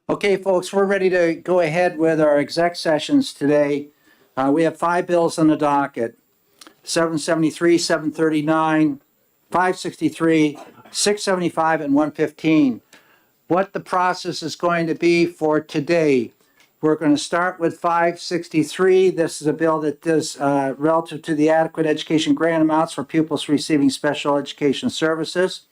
Okay, folks, we're ready to go ahead with our exec sessions today. We have 5 bills on the docket: 773, 739, 563, 675, and 115. What the process is going to be for today: we're going to start with 563. This is a bill that does relative to the adequate education grant amounts for pupils receiving special education services.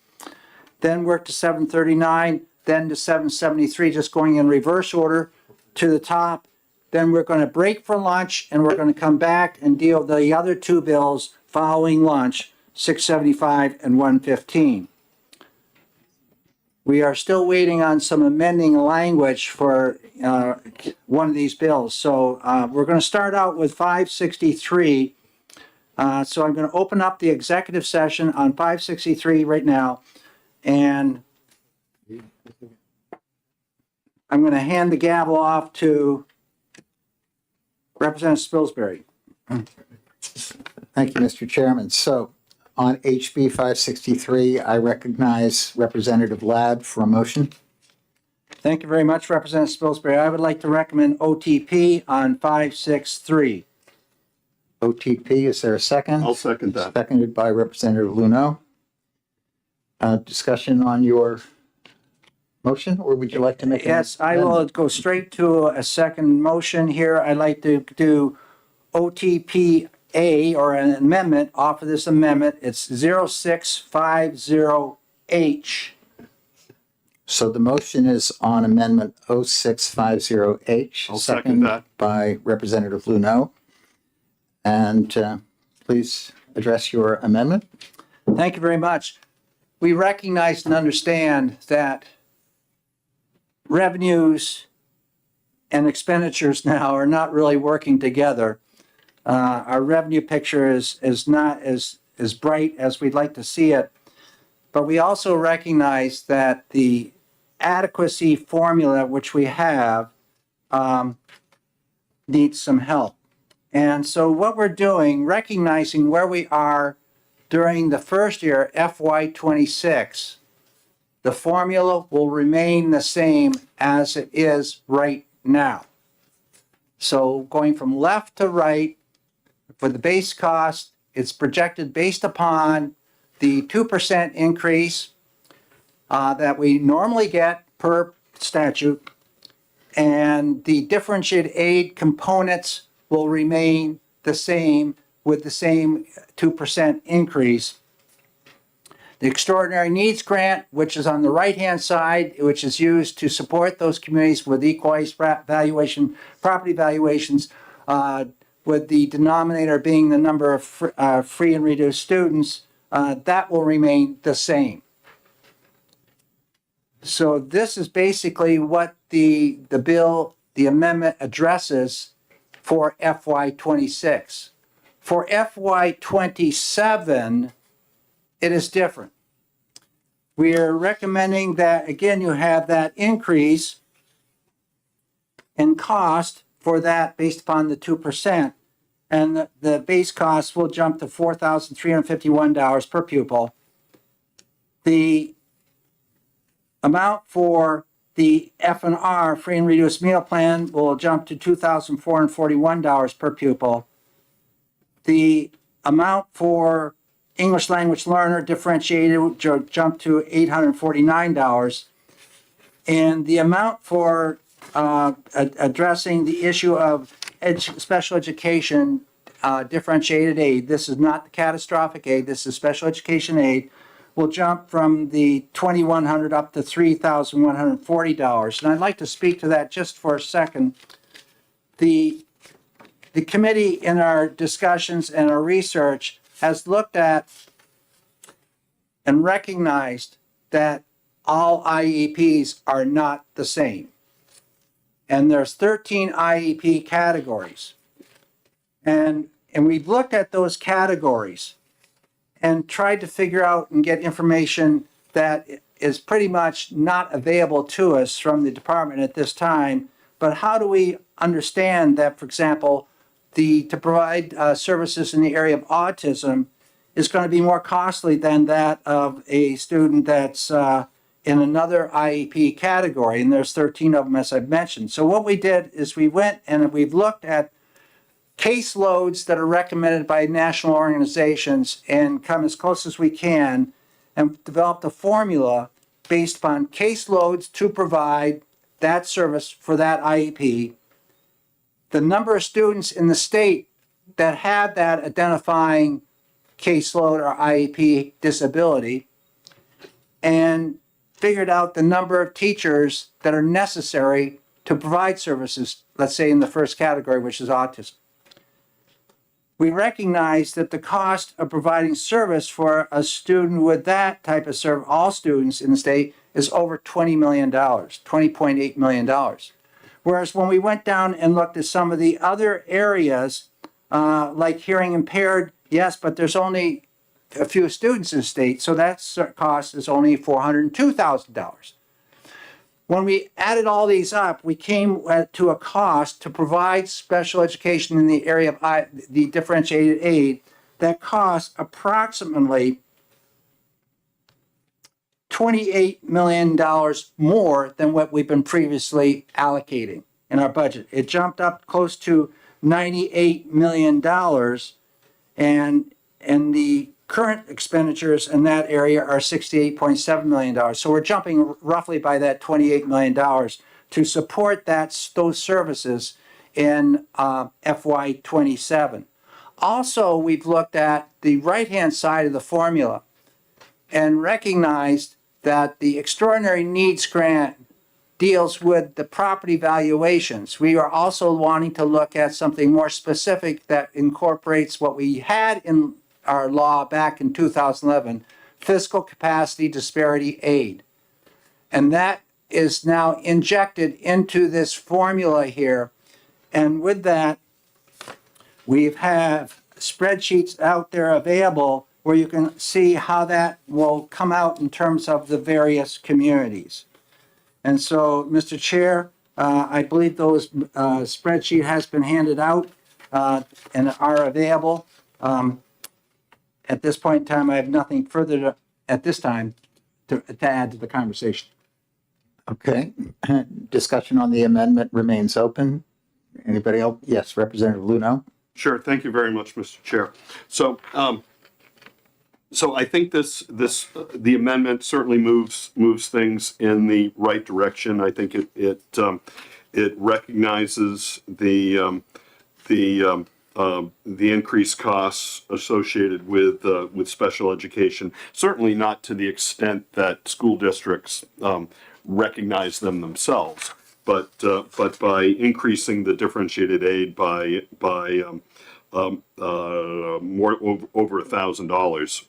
Then work to 739, then to 773, just going in reverse order to the top. Then we're going to break for lunch, and we're going to come back and deal with the other 2 bills following lunch, 675 and 115. We are still waiting on some amending language for one of these bills. So we're going to start out with 563. So I'm going to open up the executive session on 563 right now. And I'm going to hand the gavel off to Representative Spilsbury. Thank you, Mr. Chairman. So on HB 563, I recognize Representative Ladd for a motion. Thank you very much, Representative Spilsbury. I would like to recommend OTP on 563. OTP, is there a second? I'll second that. Seconded by Representative Luneau. Discussion on your motion, or would you like to make an Yes, I will go straight to a second motion here. I'd like to do OTPA, or an amendment off of this amendment. It's 0650H. So the motion is on amendment 0650H. I'll second that. By Representative Luneau. And please address your amendment. Thank you very much. We recognize and understand that revenues and expenditures now are not really working together. Our revenue picture is not as bright as we'd like to see it. But we also recognize that the adequacy formula which we have needs some help. And so what we're doing, recognizing where we are during the first year, FY26, the formula will remain the same as it is right now. So going from left to right, for the base cost, it's projected based upon the 2% increase that we normally get per statute, and the differentiated aid components will remain the same with the same 2% increase. The extraordinary needs grant, which is on the right-hand side, which is used to support those communities with equalized valuation, property valuations, with the denominator being the number of free and reduced students, that will remain the same. So this is basically what the bill, the amendment addresses for FY26. For FY27, it is different. We are recommending that, again, you have that increase in cost for that based upon the 2%. And the base cost will jump to $4,351 per pupil. The amount for the F&R, free and reduced meal plan, will jump to $2,441 per pupil. The amount for English language learner differentiated will jump to $849. And the amount for addressing the issue of special education differentiated aid, this is not the catastrophic aid, this is special education aid, will jump from the $2,100 up to $3,140. And I'd like to speak to that just for a second. The committee, in our discussions and our research, has looked at and recognized that all IEPs are not the same. And there's 13 IEP categories. And we've looked at those categories and tried to figure out and get information that is pretty much not available to us from the department at this time. But how do we understand that, for example, to provide services in the area of autism is going to be more costly than that of a student that's in another IEP category, and there's 13 of them, as I've mentioned. So what we did is we went and we've looked at caseloads that are recommended by national organizations and come as close as we can and developed a formula based upon caseloads to provide that service for that IEP, the number of students in the state that have that identifying caseload or IEP disability, and figured out the number of teachers that are necessary to provide services, let's say in the first category, which is autism. We recognize that the cost of providing service for a student with that type of service, all students in the state, is over $20 million, $20.8 million. Whereas when we went down and looked at some of the other areas, like hearing impaired, yes, but there's only a few students in the state, so that cost is only $402,000. When we added all these up, we came to a cost to provide special education in the area of the differentiated aid that costs approximately $28 million more than what we've been previously allocating in our budget. It jumped up close to $98 million, and the current expenditures in that area are $68.7 million. So we're jumping roughly by that $28 million to support those services in FY27. Also, we've looked at the right-hand side of the formula and recognized that the extraordinary needs grant deals with the property valuations. We are also wanting to look at something more specific that incorporates what we had in our law back in 2011, fiscal capacity disparity aid. And that is now injected into this formula here. And with that, we have spreadsheets out there available where you can see how that will come out in terms of the various communities. And so, Mr. Chair, I believe those spreadsheet has been handed out and are available. At this point in time, I have nothing further at this time to add to the conversation. Okay. Discussion on the amendment remains open. Anybody else? Yes, Representative Luno. Sure. Thank you very much, Mr. Chair. So, so I think the amendment certainly moves things in the right direction. I think it recognizes the increased costs associated with special education. Certainly not to the extent that school districts recognize them themselves, but by increasing the differentiated aid by more over $1,000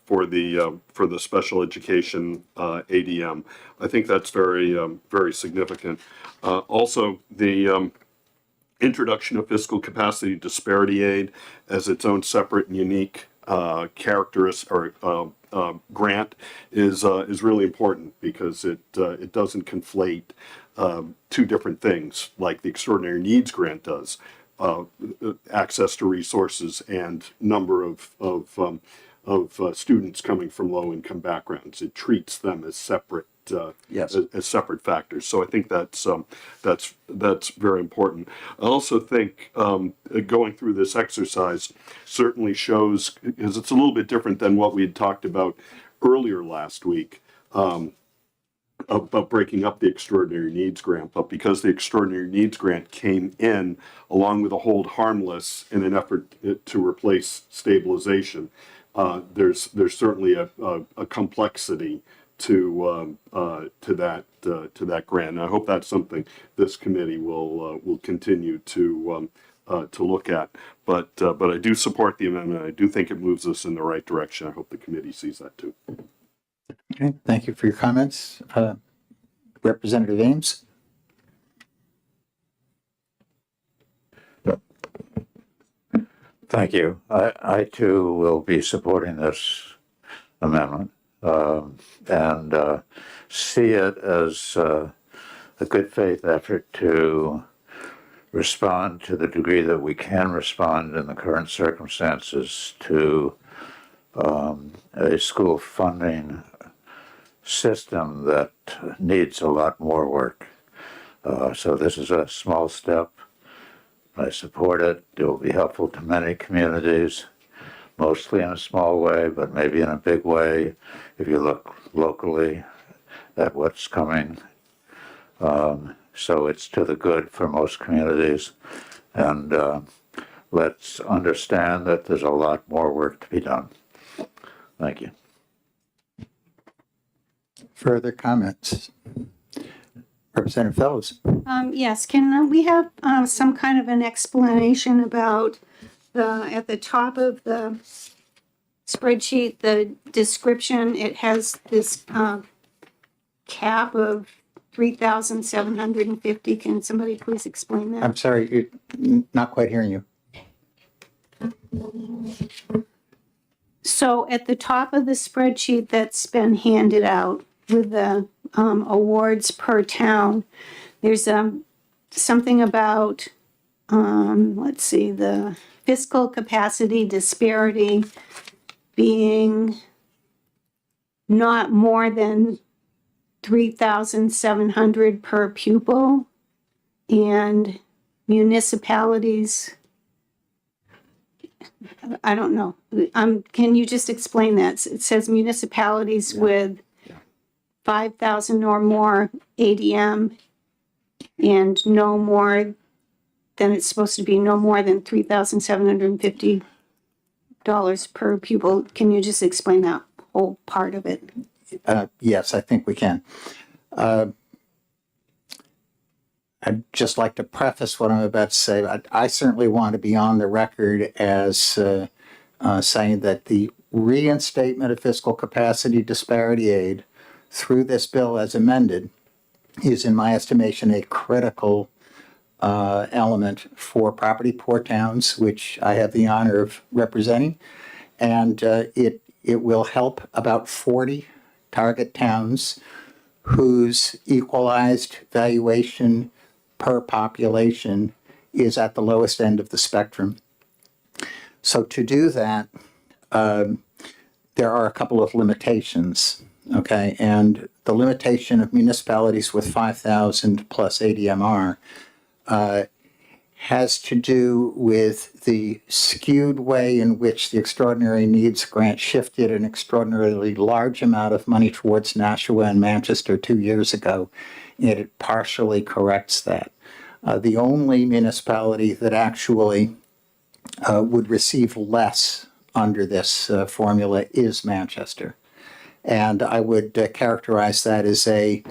for the special education ADM, I think that's very significant. Also, the introduction of fiscal capacity disparity aid as its own separate and unique characteristic or grant is really important because it doesn't conflate two different things like the extraordinary needs grant does, access to resources and number of students coming from low income backgrounds. It treats them as separate. Yes. As separate factors. So I think that's very important. I also think going through this exercise certainly shows, because it's a little bit different than what we had talked about earlier last week, about breaking up the extraordinary needs grant, but because the extraordinary needs grant came in along with a hold harmless in an effort to replace stabilization, there's certainly a complexity to that grant. And I hope that's something this committee will continue to to look at. But I do support the amendment. I do think it moves us in the right direction. I hope the committee sees that too. Okay, thank you for your comments. Representative Ames? Thank you. I too will be supporting this amendment and see it as a good faith effort to respond to the degree that we can respond in the current circumstances to a school funding system that needs a lot more work. So this is a small step. I support it. It will be helpful to many communities, mostly in a small way, but maybe in a big way if you look locally at what's coming. So it's to the good for most communities. And let's understand that there's a lot more work to be done. Thank you. Further comments? Representative Fellows? Yes, can we have some kind of an explanation about at the top of the spreadsheet, the description, it has this cap of 3,750. Can somebody please explain that? I'm sorry, not quite hearing you. So at the top of the spreadsheet that's been handed out with the awards per town, there's something about, let's see, the fiscal capacity disparity being not more than 3,700 per pupil, and municipalities, I don't know. Can you just explain that? It says municipalities with 5,000 or more ADM and no more than, it's supposed to be no more than $3,750 per pupil. Can you just explain that whole part of it? Yes, I think we can. I'd just like to preface what I'm about to say. I certainly want to be on the record as saying that the reinstatement of fiscal capacity disparity aid through this bill as amended is, in my estimation, a critical element for property poor towns, which I have the honor of representing. And it will help about 40 target towns whose equalized valuation per population is at the lowest end of the spectrum. So to do that, there are a couple of limitations, okay? And the limitation of municipalities with 5,000 plus ADMR has to do with the skewed way in which the Extraordinary Needs Grant shifted an extraordinarily large amount of money towards Nashua and Manchester 2 years ago, and it partially corrects that. The only municipality that actually would receive less under this formula is Manchester. And I would characterize that as a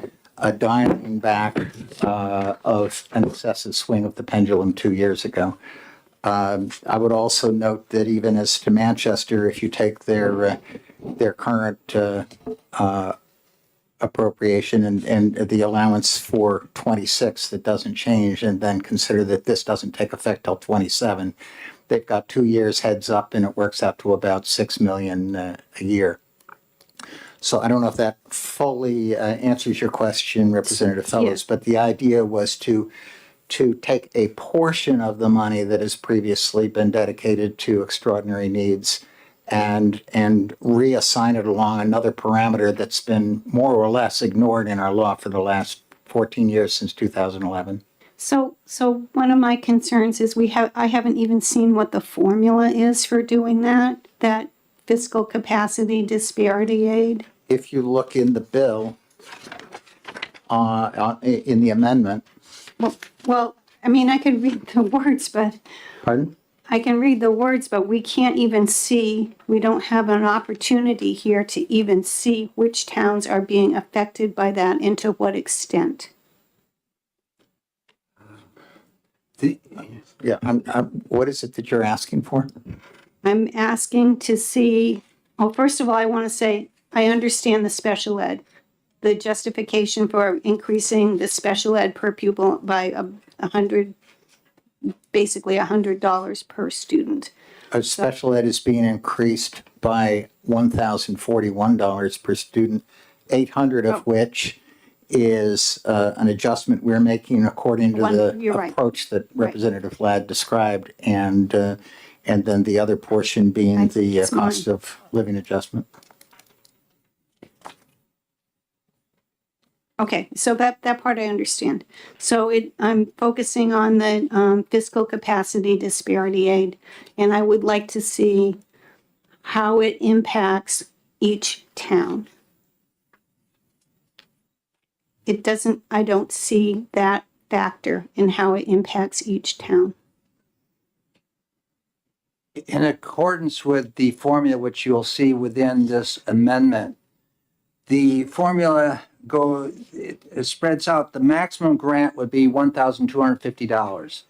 dialing back of an excessive swing of the pendulum 2 years ago. I would also note that even as to Manchester, if you take their current appropriation and the allowance for 26 that doesn't change, and then consider that this doesn't take effect till 27, they've got 2 years heads up, and it works out to about 6 million a year. So I don't know if that fully answers your question, Representative Fellows, but the idea was to take a portion of the money that has previously been dedicated to extraordinary needs and reassign it along another parameter that's been more or less ignored in our law for the last 14 years since 2011. So one of my concerns is I haven't even seen what the formula is for doing that fiscal capacity disparity aid. If you look in the bill, in the amendment. Well, I mean, I could read the words, but Pardon? I can read the words, but we can't even see, we don't have an opportunity here to even see which towns are being affected by that and to what extent. Yeah, what is it that you're asking for? I'm asking to see, oh, first of all, I want to say, I understand the special ed. The justification for increasing the special ed per pupil by basically $100 per student. Special ed is being increased by $1,041 per student, 800 of which is an adjustment we're making according to the You're right. approach that Right. Representative Ladd described, and then the other portion being the It's mine. cost of living adjustment. Okay, so that part I understand. So I'm focusing on the fiscal capacity disparity aid, and I would like to see how it impacts each town. I don't see that factor in how it impacts each town. In accordance with the formula which you'll see within this amendment, the formula it spreads out, the maximum grant would be $1,250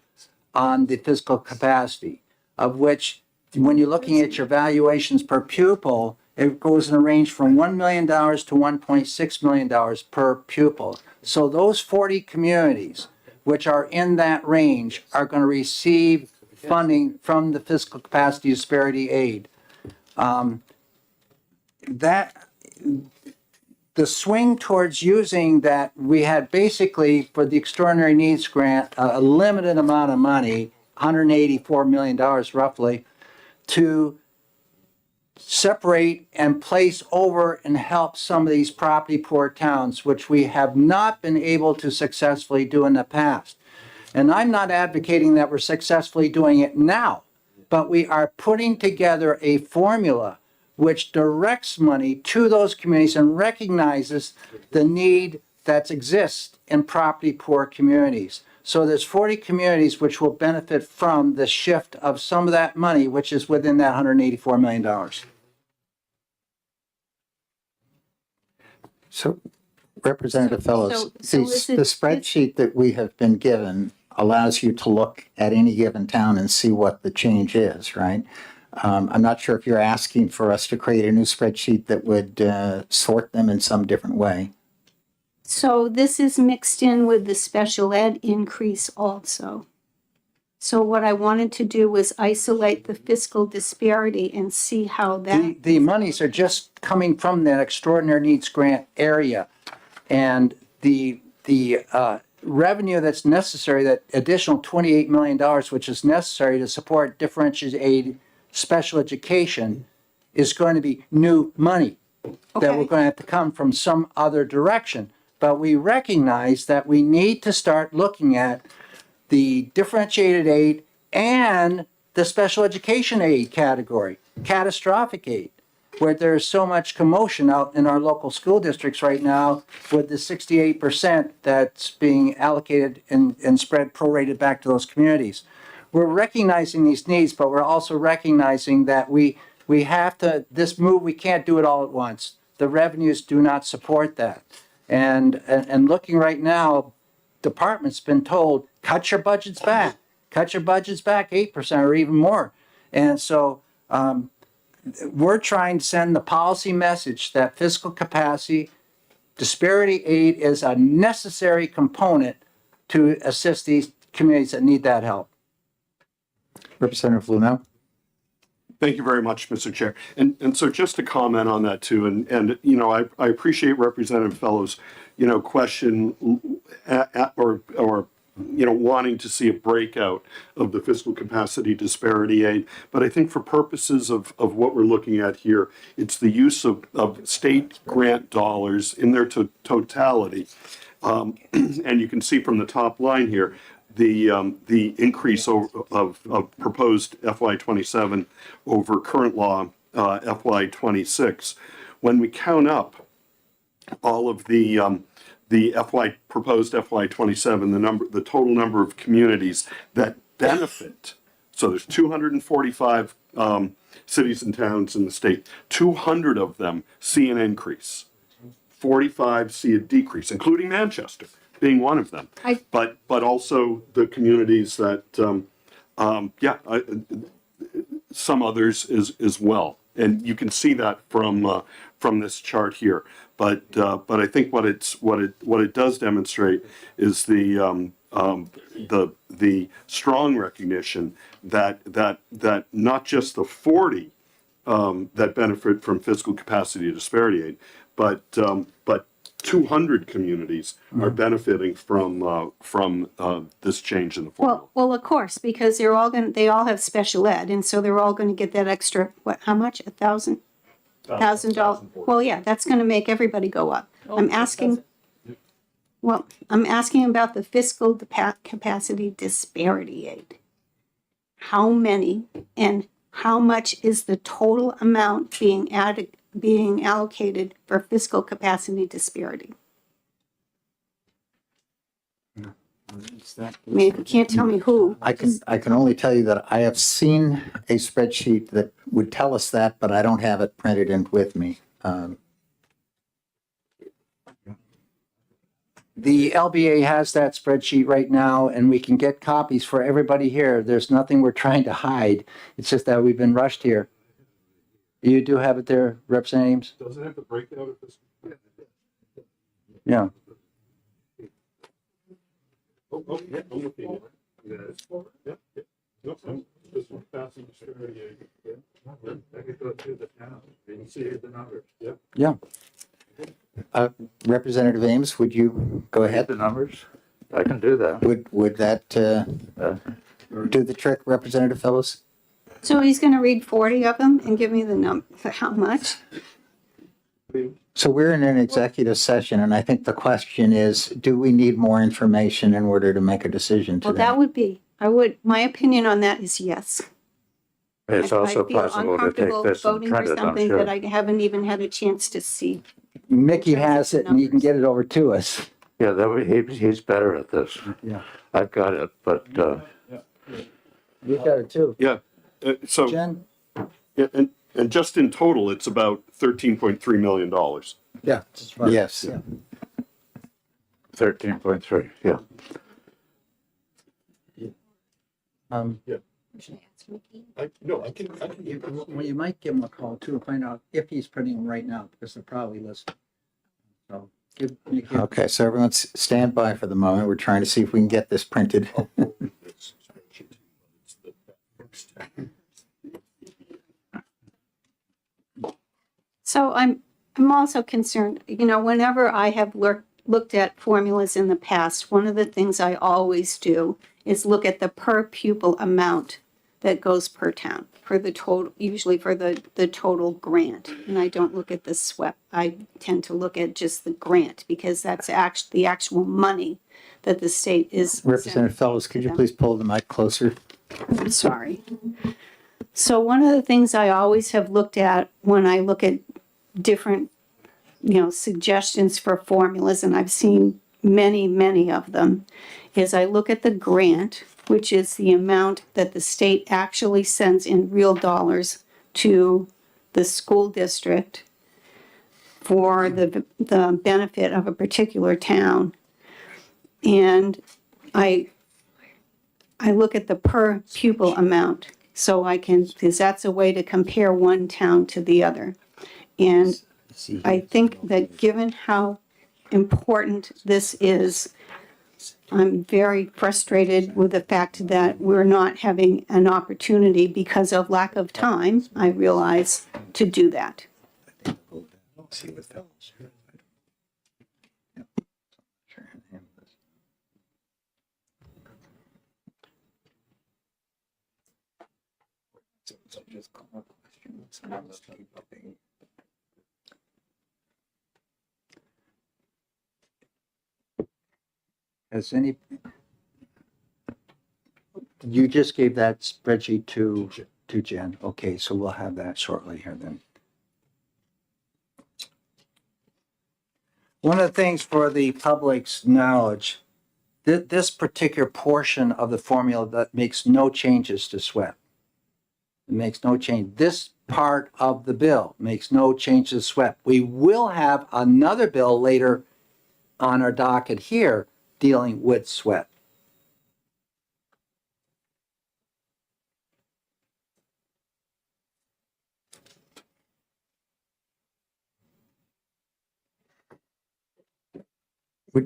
on the fiscal capacity, of which, when you're looking at your valuations per pupil, it goes in a range from $1 million to $1.6 million per pupil. So those 40 communities which are in that range are going to receive funding from the fiscal capacity disparity aid. The swing towards using that, we had basically for the extraordinary needs grant a limited amount of money, $184 million roughly, to separate and place over and help some of these property poor towns, which we have not been able to successfully do in the past. And I'm not advocating that we're successfully doing it now, but we are putting together a formula which directs money to those communities and recognizes the need that exists in property poor communities. So there's 40 communities which will benefit from the shift of some of that money, which is within that $184 million. So, Representative Fellows, so is it- the spreadsheet that we have been given allows you to look at any given town and see what the change is, right? I'm not sure if you're asking for us to create a new spreadsheet that would sort them in some different way. So this is mixed in with the special ed increase also. So what I wanted to do was isolate the fiscal disparity and see how that. The monies are just coming from that extraordinary needs grant area. And the revenue that's necessary, that additional $28 million, which is necessary to support differentiated aid, special education, is going to be new money that we're Okay. going to have to come from some other direction. But we recognize that we need to start looking at the differentiated aid and the special education aid category, catastrophic aid, where there's so much commotion out in our local school districts right now with the 68% that's being allocated and spread prorated back to those communities. We're recognizing these needs, but we're also recognizing that we have to, this move, we can't do it all at once. The revenues do not support that. And looking right now, department's been told, cut your budgets back 8% or even more. And so we're trying to send the policy message that fiscal capacity disparity aid is a necessary component to assist these communities that need that help. Representative Lunel? Thank you very much, Mr. Chair. And so just to comment on that too, and you know, I appreciate Representative Fellows, you know, question or you know, wanting to see a breakout of the fiscal capacity disparity aid. But I think for purposes of what we're looking at here, it's the use of state grant dollars in their totality. And you can see from the top line here, the increase of proposed FY27 over current law FY26. When we count up all of the proposed FY27, the total number of communities that benefit. So there's 245 cities and towns in the state. 200 of them see an increase. 45 see a decrease, including Manchester. being one of them. I- But also the communities that, some others as well. And you can see that from this chart here. But I think what it does demonstrate is the strong recognition that not just the 40 that benefit from fiscal capacity disparity aid, but 200 communities are benefiting from this change in the formula. Well, of course, because they all have special ed, and so they're all gonna get that extra, what, how much? $1,000? Well, yeah, that's gonna make everybody go up. I'm asking about the fiscal capacity disparity aid. How many and how much is the total amount being allocated for fiscal capacity disparity? I mean, if you can't tell me who. I can only tell you that I have seen a spreadsheet that would tell us that, but I don't have it printed in with me. The LBA has that spreadsheet right now, and we can get copies for everybody here. There's nothing we're trying to hide. It's just that we've been rushed here. You do have it there, Representative Ames? Does it have the breakdown of this? Yeah. Oh, yeah, I'm looking at it. Yeah. No, this one passing disparity aid. I could go through the town and see the numbers. Yeah. Yeah. Representative Ames, would you go ahead? The numbers? I can do that. Would that do the trick, Representative Phillips? So he's gonna read 40 of them and give me the number, how much? So we're in an executive session, and I think the question is, do we need more information in order to make a decision Well, today? my opinion on that is yes. It's I also feel possible to uncomfortable take this and voting for print it, I'm something that sure. I haven't even had a chance to see. Mickey has it, and you can get it over to us. Yeah, he's better at this. Yeah. I've got it, but, You got it too. Yeah. So, Jen? yeah, and just in total, it's about $13.3 million. Yeah. Yes. Yeah. 13.3, yeah. Well, you might give him a call too, to find out if he's printing them right now, because they're probably listening. So give Mickey. Okay, so everyone stand by for the moment. We're trying to see if we can get this printed. So I'm also concerned, whenever I have looked at formulas in the past, one of the things I always do is look at the per pupil amount that goes per town for the total, usually for the total grant. And I don't look at the SWEP. I tend to look at just the grant because that's the actual money that the state is. Representative Fellows, could you please pull the mic closer? I'm sorry. So one of the things I always have looked at when I look at different, suggestions for formulas, and I've seen many, many of them, is I look at the grant, which is the amount that the state actually sends in real dollars to the school district for the benefit of a particular town. And I look at the per pupil amount, so because that's a way to compare one town to the other. And I think that given how important this is, I'm very frustrated with the fact that we're not having an opportunity because of lack of time, I realize, to do that. Has any, you just gave that spreadsheet to Jen. Okay, so we'll have that shortly here then. One of the things for the public's knowledge, this particular portion of the formula that makes no changes to SWEP. It makes no change. This part of the bill makes no change to SWEP. We will have another bill later on our docket here dealing with SWET.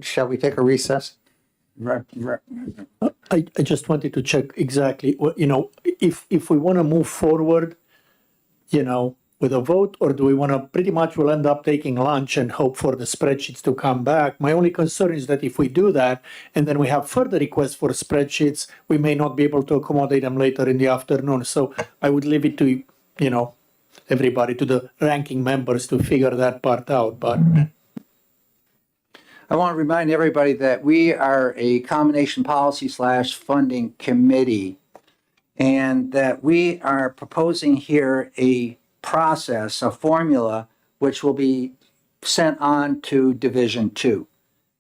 Shall we take a recess? I just wanted to check exactly, if we want to move forward, with a vote, or do we want to pretty much we'll end up taking lunch and hope for the spreadsheets to come back? My only concern is that if we do that and then we have further requests for spreadsheets, we may not be able to accommodate them later in the afternoon. So I would leave it to, everybody, to the ranking members to figure that part out, but. I want to remind everybody that we are a combination policy / funding committee, and that we are proposing here a process, a formula, which will be sent on to Division 2.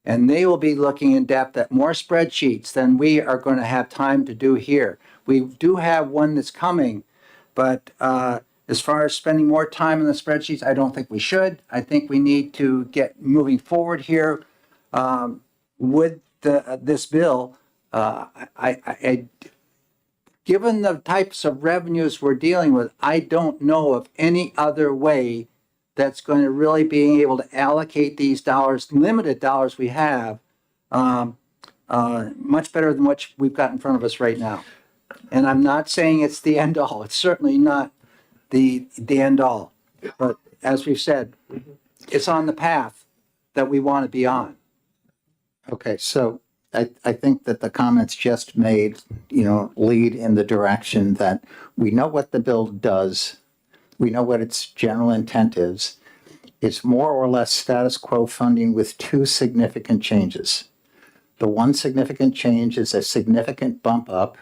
And they will be looking in depth at more spreadsheets than we are going to have time to do here. We do have one that's coming, but as far as spending more time on the spreadsheets, I don't think we should. I think we need to get moving forward here with this bill. Given the types of revenues we're dealing with, I don't know of any other way that's going to really be able to allocate these dollars, limited dollars we have, much better than what we've got in front of us right now. And I'm not saying it's the end all. It's certainly not the end all. But as we've said, it's on the path that we want to be on. Okay, so I think that the comments just made, lead in the direction that we know what the bill does. We know what its general intent is. It's more or less status quo funding with two significant changes. The one significant change is a significant bump up.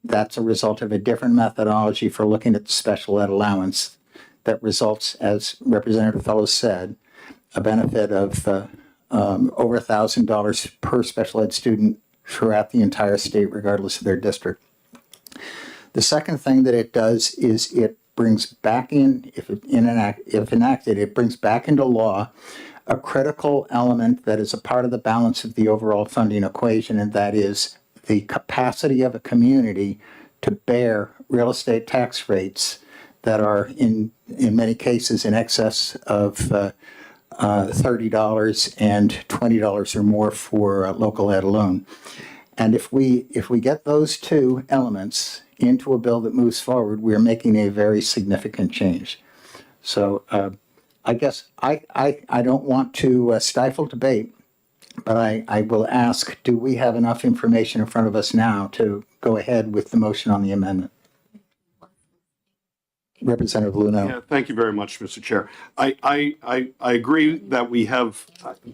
That's a result of a different methodology for looking at the special ed allowance that results, as Representative Fellows said, a benefit of over $1,000 per special ed student throughout the entire state, regardless of their district. The second thing that it does is it brings back in, if enacted, it brings back into law a critical element that is a part of the balance of the overall funding equation, and that is the capacity of a community to bear real estate tax rates that are in many cases in excess of $30 and $20 or more for local ed alone. And if we get those two elements into a bill that moves forward, we're making a very significant change. So I guess I don't want to stifle debate, but I will ask, do we have enough information in front of us now to go ahead with the motion on the amendment? Representative Luno. Yeah, thank you very much, Mr. Chair. I agree that we have,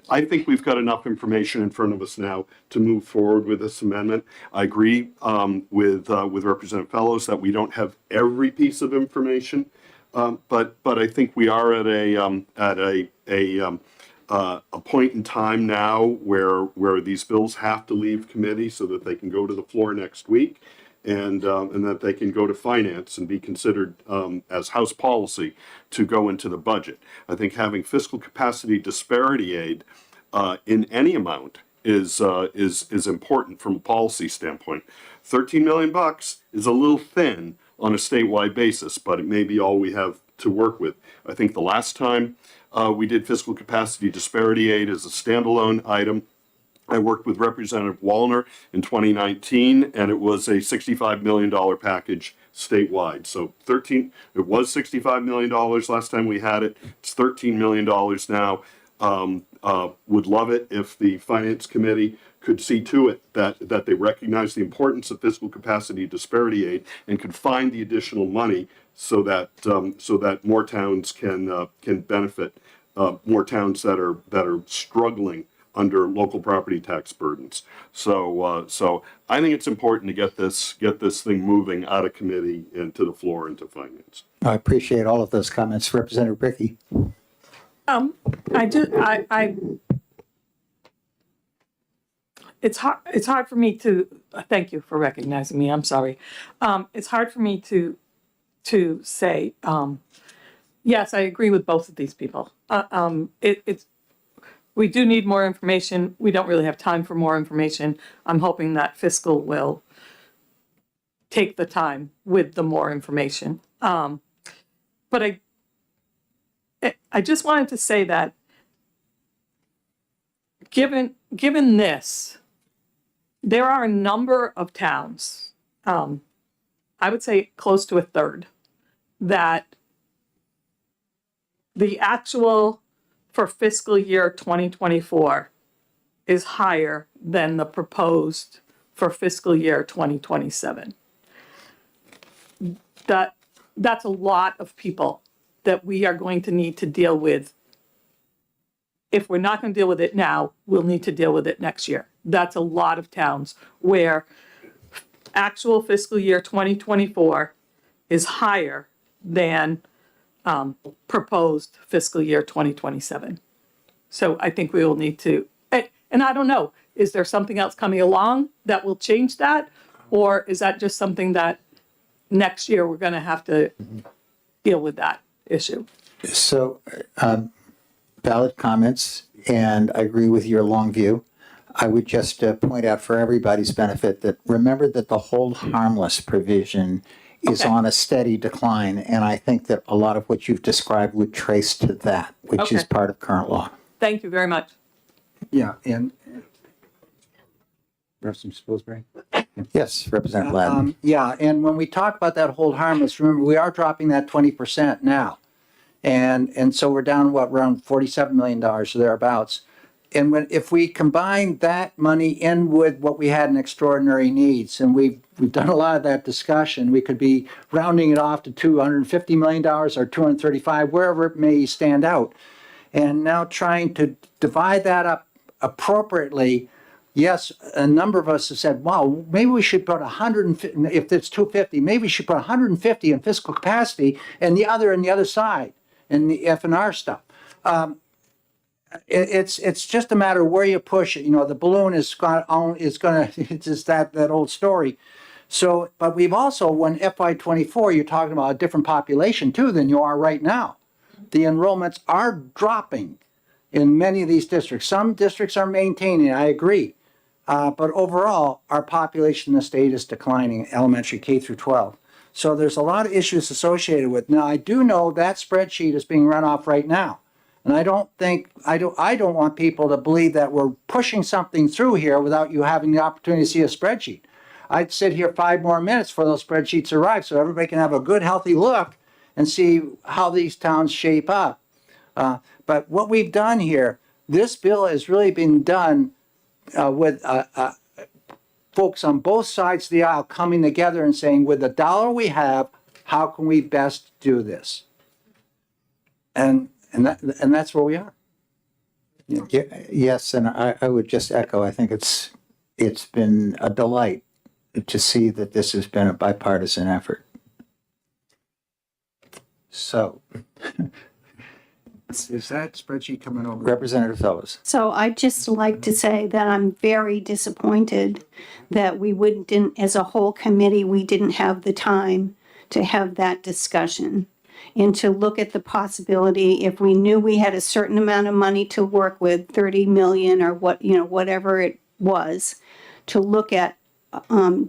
I think we've got enough information in front of us now to move forward with this amendment. I agree with Representative Fellows that we don't have every piece of information, but I think we are at a point in time now where these bills have to leave committee so that they can go to the floor next week. And that they can go to finance and be considered as House policy to go into the budget. I think having fiscal capacity disparity aid in any amount is important from a policy standpoint. $13 million is a little thin on a statewide basis, but it may be all we have to work with. I think the last time we did fiscal capacity disparity aid as a standalone item, I worked with Representative Wallner in 2019, and it was a $65 million package statewide. So it was $65 million last time we had it. It's $13 million now. Would love it if the Finance Committee could see to it that they recognize the importance of fiscal capacity disparity aid and could find the additional money so that more towns can benefit, more towns that are struggling under local property tax burdens. So I think it's important to get this thing moving out of committee into the floor into finance. I appreciate all of those comments. Representative Bricky. It's hard for me to, thank you for recognizing me, I'm sorry. It's hard for me to say, yes, I agree with both of these people. we do need more information. We don't really have time for more information. I'm hoping that fiscal will take the time with the more information. But I just wanted to say that given this, there are a number of towns, I would say close to a third, that the actual for fiscal year 2024 is higher than the proposed for fiscal year 2027. That's a lot of people that we are going to need to deal with. If we're not going to deal with it now, we'll need to deal with it next year. That's a lot of towns where actual fiscal year 2024 is higher than proposed fiscal year 2027. So I think we will need to, and I don't know, is there something else coming along that will change that? Or is that just something that next year we're going to have to deal with that issue? So, valid comments, and I agree with your long view. I would just point out for everybody's benefit that remember that the hold harmless provision is Okay. on a steady decline, and I think that a lot of what you've described would trace to that, which is Okay. part of current law. Thank you very much. Yeah, and Representative Spilsbury? Yes, Representative Ladden. Yeah, and when we talk about that hold harmless, remember, we are dropping that 20% now. And so we're down, what, around $47 million or thereabouts. And if we combine that money in with what we had in extraordinary needs, and we've done a lot of that discussion, we could be rounding it off to $250 million or 235, wherever it may stand out. And now trying to divide that up appropriately. Yes, a number of us have said, wow, maybe we should put 150, if it's 250, maybe we should put 150 in fiscal capacity and the other on the other side, in the F&R stuff. It's just a matter of where you push it. You know, the balloon is going to, it's just that old story. So, but we've also, when FY24, you're talking about a different population too than you are right now. The enrollments are dropping in many of these districts. Some districts are maintaining, I agree. But overall, our population in the state is declining, elementary K through 12. So there's a lot of issues associated with. Now, I do know that spreadsheet is being run off right now. And I don't want people to believe that we're pushing something through here without you having the opportunity to see a spreadsheet. I'd sit here 5 more minutes before those spreadsheets arrive so everybody can have a good, healthy look and see how these towns shape up. But what we've done here, this bill has really been done with folks on both sides of the aisle coming together and saying, with the dollar we have, how can we best do this? And that's where we are. Yes, and I would just echo, I think it's been a delight to see that this has been a bipartisan effort. So, Is that spreadsheet coming over? Representative Fellows. So I'd just like to say that I'm very disappointed that we wouldn't, as a whole committee, we didn't have the time to have that discussion and to look at the possibility, if we knew we had a certain amount of money to work with, 30 million or whatever it was, to look at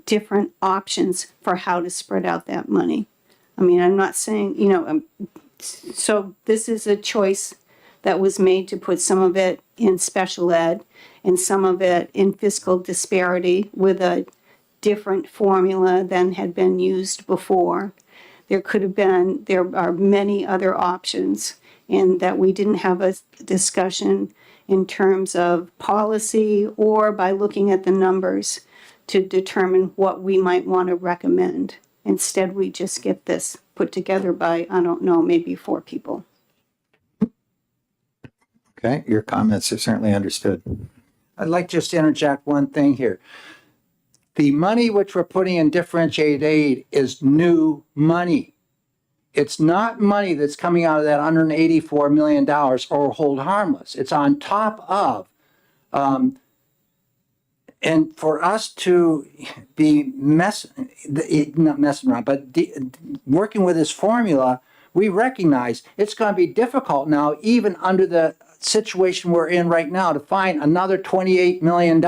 different options for how to spread out that money. I mean, I'm not saying, so this is a choice that was made to put some of it in special ed and some of it in fiscal disparity with a different formula than had been used before. There are many other options, and that we didn't have a discussion in terms of policy or by looking at the numbers to determine what we might want to recommend. Instead, we just get this put together by, I don't know, maybe 4 people. Okay, your comments are certainly understood. I'd like just to interject one thing here. The money which we're putting in differentiated aid is new money. It's not money that's coming out of that $184 million or hold harmless. It's on top of. And for us to be not messing around, but working with this formula, we recognize it's going to be difficult now, even under the situation we're in right now to find another $28 million.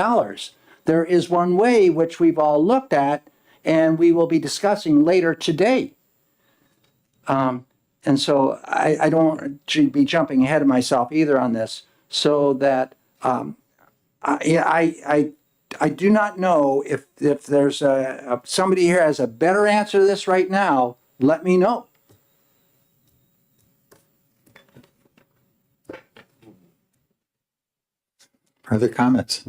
There is one way which we've all looked at and we will be discussing later today. And so I don't want to be jumping ahead of myself either on this, so that I do not know if there's somebody here has a better answer to this right now, let me know. Further comments?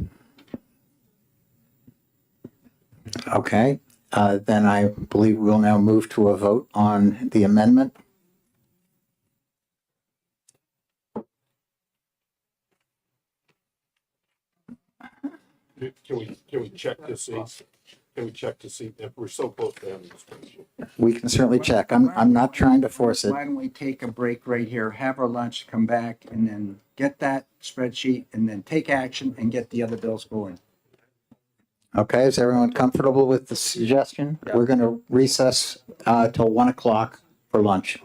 Okay, then I believe we'll now move to a vote on the amendment. Can we check to see? Can we check to see if we're so close to having this question? We can certainly check. I'm not trying to force it. Why don't we take a break right here, have our lunch, come back, and then get that spreadsheet, and then take action and get the other bills going. Okay, is everyone comfortable with the suggestion? We're going to recess till 1 o'clock for lunch.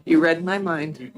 You read my mind.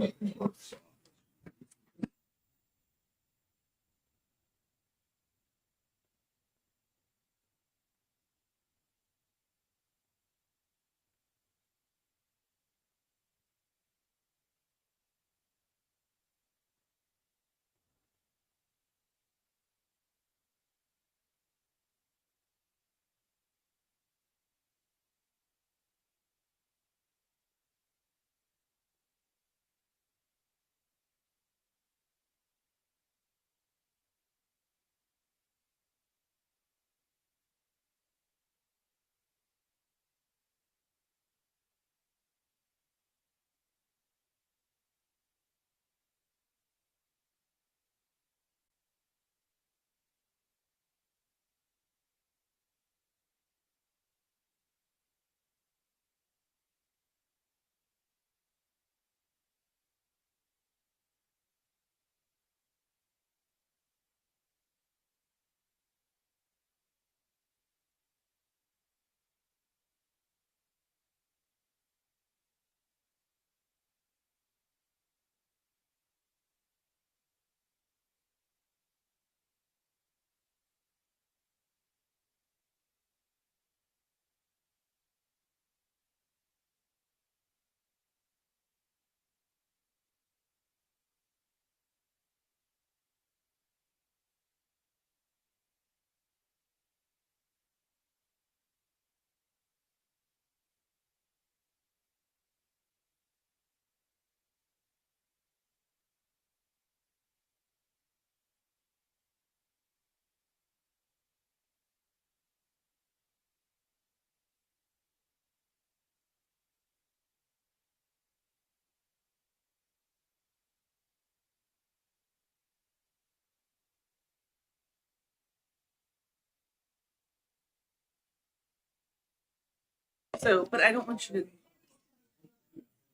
So, but I don't want you to.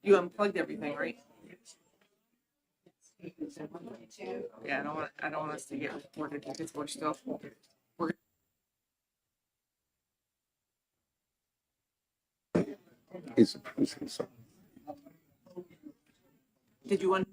You unplugged everything, right? Yeah, I don't want us to get reported because we're still. We're. Did you want?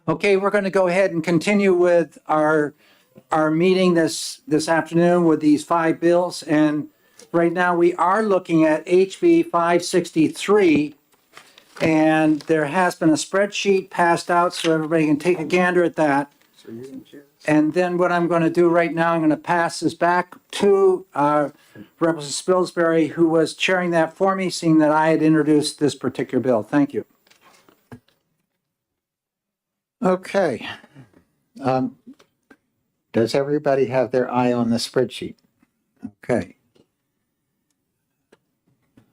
Okay, we're going to go ahead and continue with our meeting this afternoon with these 5 bills. And right now we are looking at HB 563. And there has been a spreadsheet passed out so everybody can take a gander at that. And then what I'm going to do right now, I'm going to pass this back to Representative Spilsbury, who was chairing that for me, seeing that I had introduced this particular bill. Thank you. Okay. Does everybody have their eye on the spreadsheet? Okay.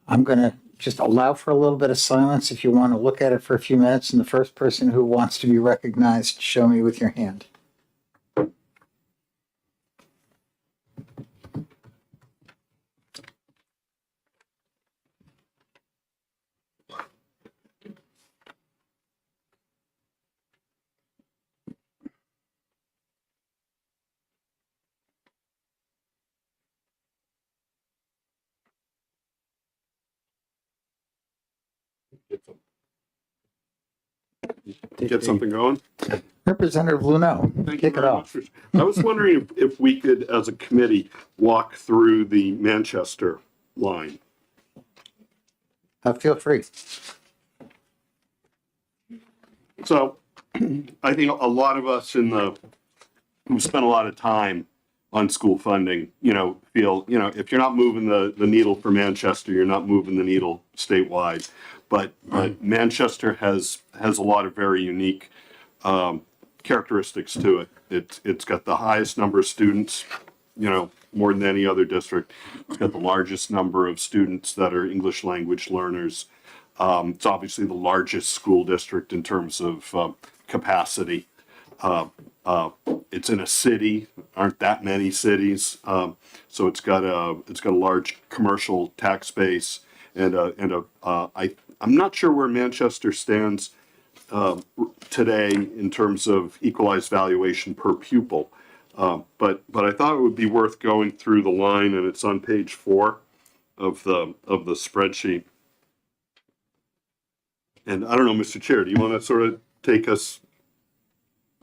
I'm going to just allow for a little bit of silence if you want to look at it for a few minutes, and the first person who wants to be recognized, show me with your hand. Get something going? Representative Luneau, Thank you kick it very off. much. I was wondering if we could, as a committee, walk through the Manchester line. Feel free. So I think a lot of us who spent a lot of time on school funding, feel, if you're not moving the needle for Manchester, you're not moving the needle statewide. But Manchester has a lot of very unique characteristics to it. It's got the highest number of students, more than any other district. It's got the largest number of students that are English language learners. It's obviously the largest school district in terms of capacity. It's in a city, aren't that many cities, so it's got a large commercial tax base, I'm not sure where Manchester stands today in terms of equalized valuation per pupil, but I thought it would be worth going through the line, and it's on page 4 of the spreadsheet. And I don't know, Mr. Chair, do you want to sort of take us?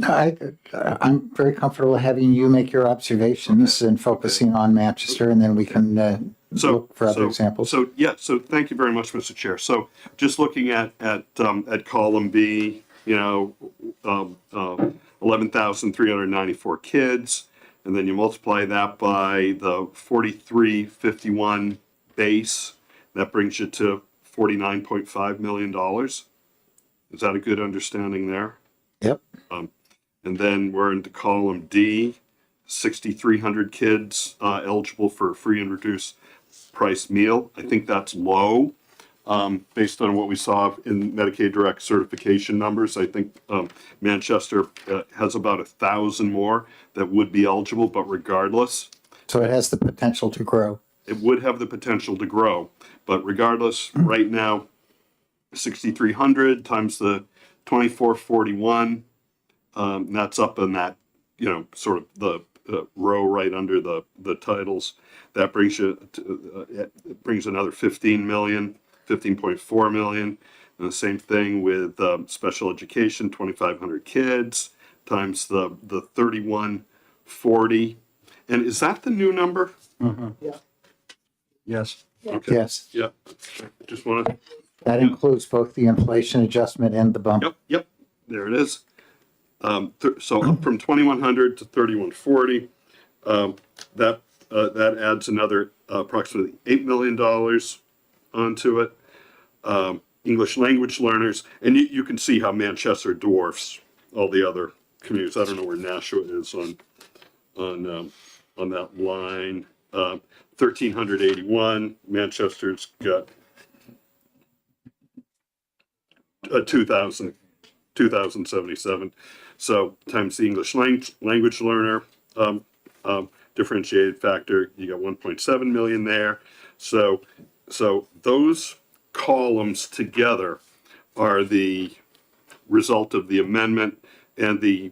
I'm very comfortable having you make your observations and focusing on Manchester, and then we can look for other examples. So thank you very much, Mr. Chair. So just looking at column B, 11,394 kids, and then you multiply that by the 4351 base, that brings you to $49.5 million. Is that a good understanding there? Yep. And then we're into column D, 6,300 kids eligible for a free and reduced price meal. I think that's low based on what we saw in Medicaid direct certification numbers. I think Manchester has about 1,000 more that would be eligible, but regardless. So it has the potential to grow. It would have the potential to grow, but regardless, right now, 6,300 times the 2441, that's up in that, sort of the row right under the titles. That brings you it brings another 15 million, 15.4 million. And the same thing with special education, 2,500 kids times the 3140. And is that the new number? Mm-hmm. Yeah. Yes. Okay. Yes. Yeah. Just want to. That includes both the inflation adjustment and the bump. Yep. There it is. So up from 2,100 to 3,140. That adds another approximately $8 million onto it. English language learners, and you can see how Manchester dwarfs all the other communities. I don't know where Nashua is on that line. 1,381. Manchester's got 2,077. So times the English language learner differentiated factor, you got 1.7 million there. So those columns together are the result of the amendment and the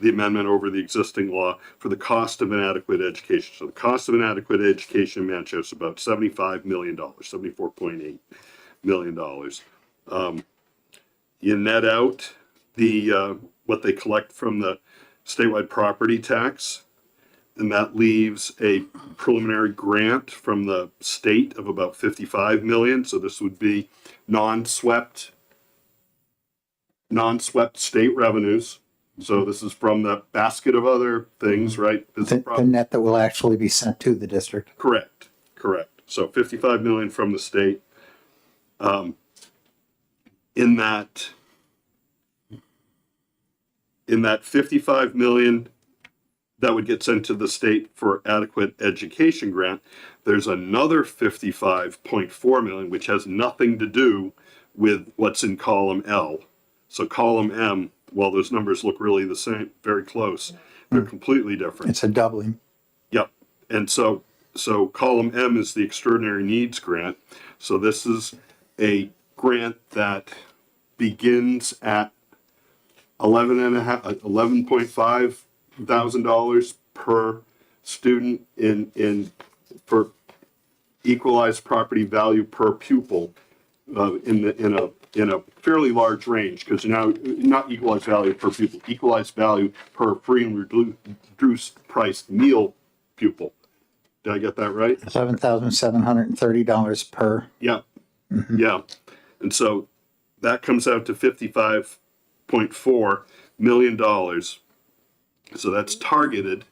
amendment over the existing law for the cost of inadequate education. So the cost of inadequate education in Manchester is about $75 million, $74.8 million. You net out what they collect from the statewide property tax, and that leaves a preliminary grant from the state of about 55 million. So this would be non-swept state revenues. So this is from the basket of other things, right? The net that will actually be sent to the district. Correct. So 55 million from the state. In that 55 million that would get sent to the state for adequate education grant, there's another 55.4 million, which has nothing to do with what's in column L. So column M, while those numbers look really the same, very close, they're completely different. It's a doubling. Yep. And so column M is the extraordinary needs grant. So this is a grant that begins at $11.5 thousand per student for equalized property value per pupil in a fairly large range, because now not equalized value per pupil, equalized value per free and reduced price meal pupil. Did I get that right? $11,730 per. Yeah. Yeah. And so that comes out to $55.4 million. So that's targeted.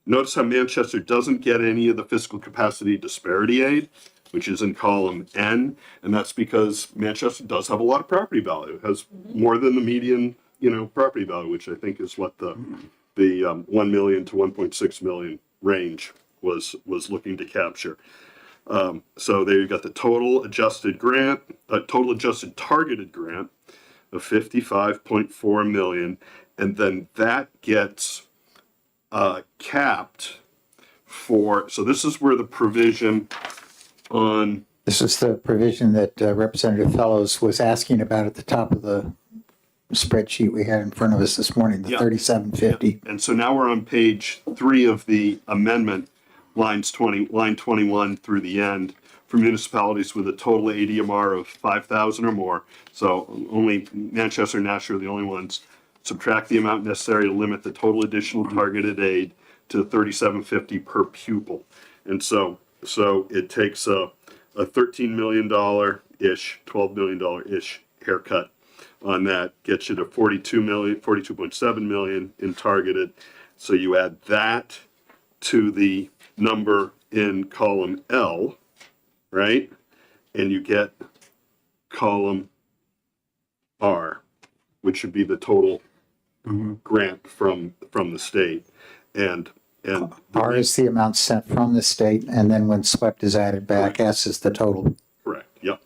Notice how Manchester doesn't get any of the fiscal capacity disparity aid, which is in column N, and that's because Manchester does have a lot of property value. It has more than the median, property value, which I think is what the 1 million to 1.6 million range was looking to capture. So there you got the total adjusted targeted grant of 55.4 million, and then that gets capped for. So this is where the provision on. This is the provision that Representative Fellows was asking about at the top of the spreadsheet we had in front of us this morning, the 3750. And so now we're on page 3 of the amendment, line 21 through the end, for municipalities with a total ADMR of 5,000 or more. So only Manchester and Nashua are the only ones. Subtract the amount necessary to limit the total additional targeted aid to $37.50 per pupil. And so it takes a $13 million-ish, $12 million-ish haircut on that, gets you to 42.7 million in targeted. So you add that to the number in column L, right? And you get column R, which should be the total grant from the state. And R is the amount sent from the state, and then when swept is added back, S is the total. Correct. Yep.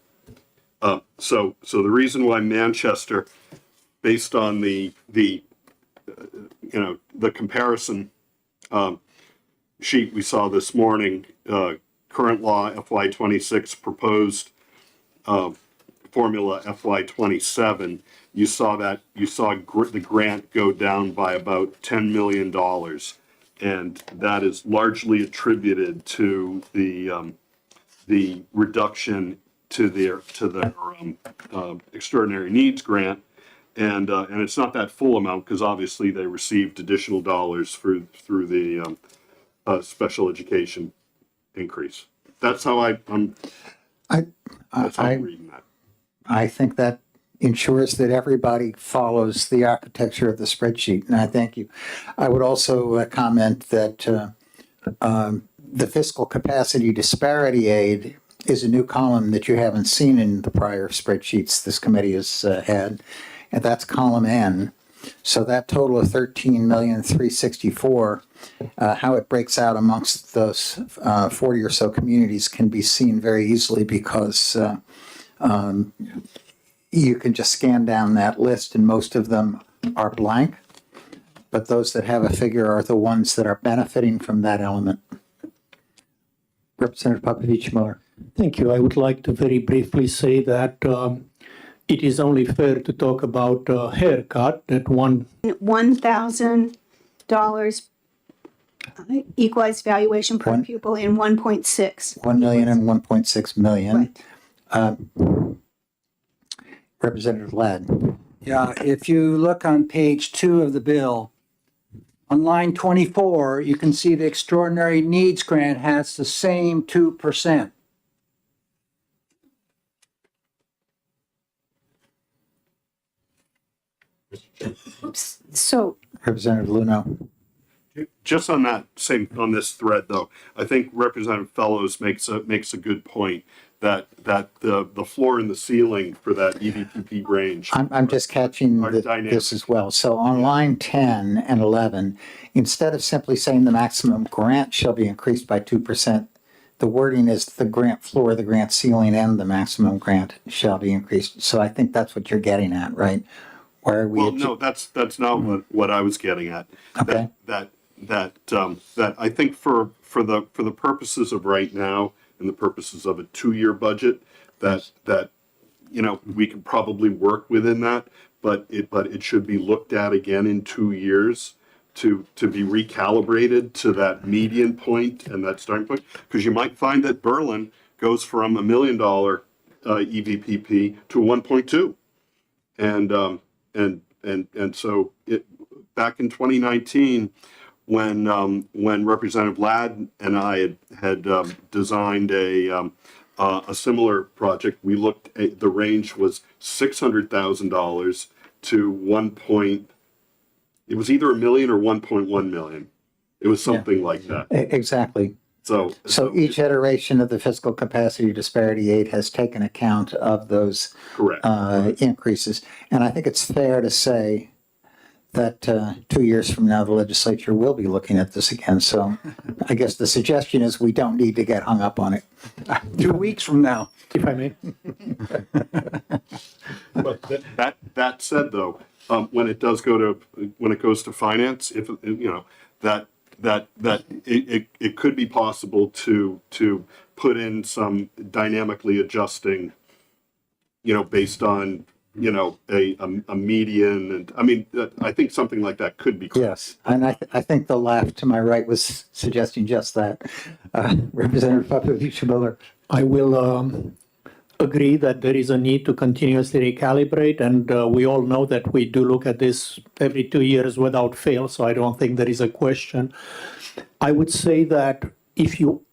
So the reason why Manchester, based on the comparison sheet we saw this morning, current law FY26, proposed formula FY27, you saw the grant go down by about $10 million, and that is largely attributed to the reduction to their extraordinary needs grant, and it's not that full amount because obviously they received additional dollars through the special education increase. That's how I'm reading that. I think that ensures that everybody follows the architecture of the spreadsheet, and I thank you. I would also comment that the fiscal capacity disparity aid is a new column that you haven't seen in the prior spreadsheets this committee has had, and that's column N. So that total of $13,364,000, how it breaks out amongst those 40 or so communities can be seen very easily because you can just scan down that list and most of them are blank, but those that have a figure are the ones that are benefiting from that element. Representative Popovich-Miller. Thank you. I would like to very briefly say that it is only fair to talk about a haircut that $1,000 equalized valuation per pupil in 1.6. 1 million and 1.6 million. Right. Representative Ladd. Yeah, if you look on page 2 of the bill, on line 24, you can see the extraordinary needs grant has the same 2%. So Representative Luno. Just on on this thread though, I think Representative Fellows makes a good point that the floor and the ceiling for that EVPP range. I'm just catching Are dynamic. this as well. So on line 10 and 11, instead of simply saying the maximum grant shall be increased by 2%, the wording is the grant floor, the grant ceiling, and the maximum grant shall be increased. So I think that's what you're getting at, right? Where are we? Well, no, that's not what I was getting at. Okay. That I think for the purposes of right now and the purposes of a 2-year budget, that we can probably work within that, but it should be looked at again in 2 years to be recalibrated to that median point and that starting point, because you might find that Berlin goes from $1 million EVPP to 1.2, and so back in 2019, when Representative Ladd and I had designed a similar project, we looked at the range was $600,000 to it was either $1 million or 1.1 million. It was something like that. Exactly. So each iteration of the fiscal capacity disparity aid has taken account of those correct. increases. And I think it's fair to say that 2 years from now, the legislature will be looking at this again. So I guess the suggestion is we don't need to get hung up on it. 2 weeks from now. If I may. But that said, though, when it goes to finance, if it could be possible to put in some dynamically adjusting, based on a median, and I mean I think something like that could be. Yes, and I think the left to my right was suggesting just that. Representative Popovich-Miller. I will agree that there is a need to continuously recalibrate, and we all know that we do look at this every 2 years without fail, so I don't think there is a question. I would say that if you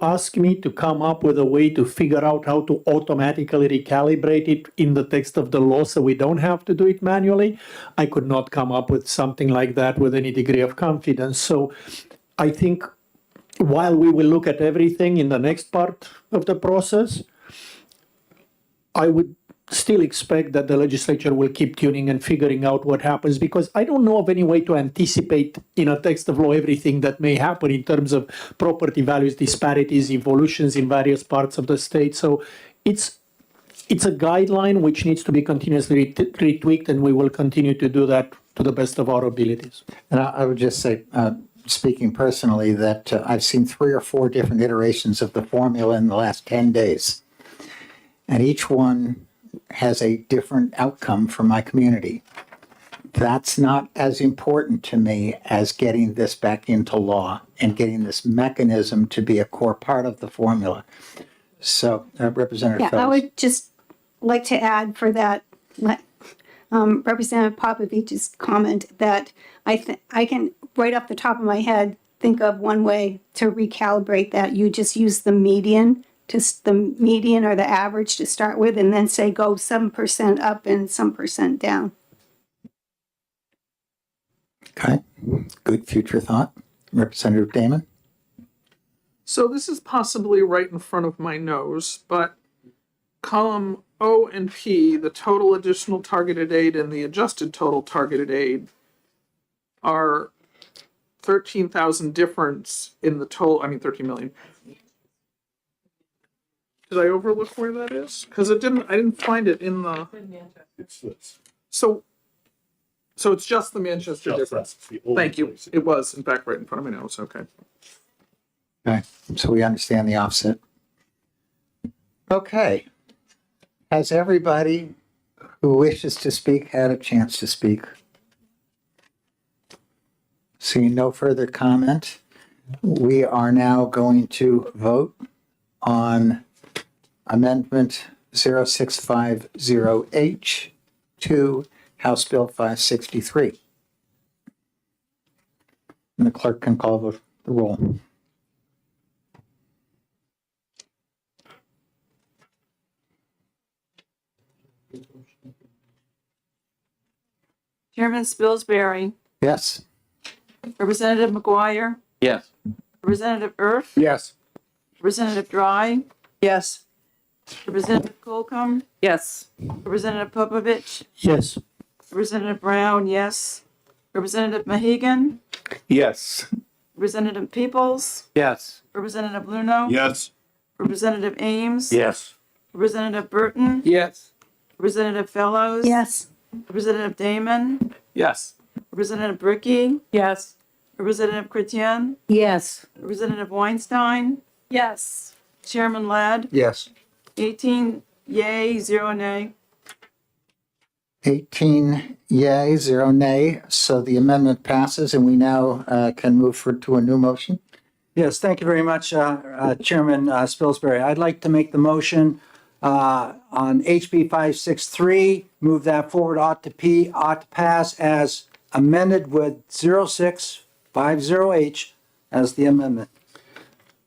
ask me to come up with a way to figure out how to automatically recalibrate it in the text of the law so we don't have to do it manually, I could not come up with something like that with any degree of confidence. So I think while we will look at everything in the next part of the process, I would still expect that the legislature will keep tuning and figuring out what happens, because I don't know of any way to anticipate in a text of law everything that may happen in terms of property values disparities, evolutions in various parts of the state. So it's a guideline which needs to be continuously retweaked, and we will continue to do that to the best of our abilities. And I would just say, speaking personally, that I've seen 3 or 4 different iterations of the formula in the last 10 days. And each one has a different outcome for my community. That's not as important to me as getting this back into law and getting this mechanism to be a core part of the formula. So, Representative yeah, I Phelps. would just like to add for that, Representative Popovich's comment that I can, right off the top of my head, think of one way to recalibrate that. You just use the median or the average to start with, and then say go some percent up and some percent down. Okay, good future thought. Representative Damon? So this is possibly right in front of my nose, but column O and P, the total additional targeted aid and the adjusted total targeted aid are 13,000 difference in the total, 13 million. Did I overlook where that is? Because I didn't find it in the. It's this. So it's just the Manchester Just difference. that's the only Thank you. place. It was, in fact, right in front of my nose. Okay. Okay, so we understand the offset. Okay. Has everybody who wishes to speak had a chance to speak? Seeing no further comment, we are now going to vote on Amendment 0650H to House Bill 563. And the clerk can call the roll. Chairman Spilsbury, Yes. Representative McGuire, Yes. Representative Erf, Yes. Representative Dry, Yes. Representative Colcom, Yes. Representative Popovich, Yes. Representative Brown, yes. Representative Mahegan, Yes. Representative Peoples, Yes. Representative Luno, Yes. Representative Ames, Yes. Representative Burton, Yes. Representative Fellows, Yes. Representative Damon, Yes. Representative Bricky, Yes. Representative Chrétien, Yes. Representative Weinstein, Yes. Chairman Ladd, Yes. 18 yay, 0 nay. 18 yay, 0 nay. So the amendment passes, and we now can move to a new motion. Yes, thank you very much, Chairman Spilsbury. I'd like to make the motion on HB 563, move that forward, ought to pass as amended with 0650H as the amendment.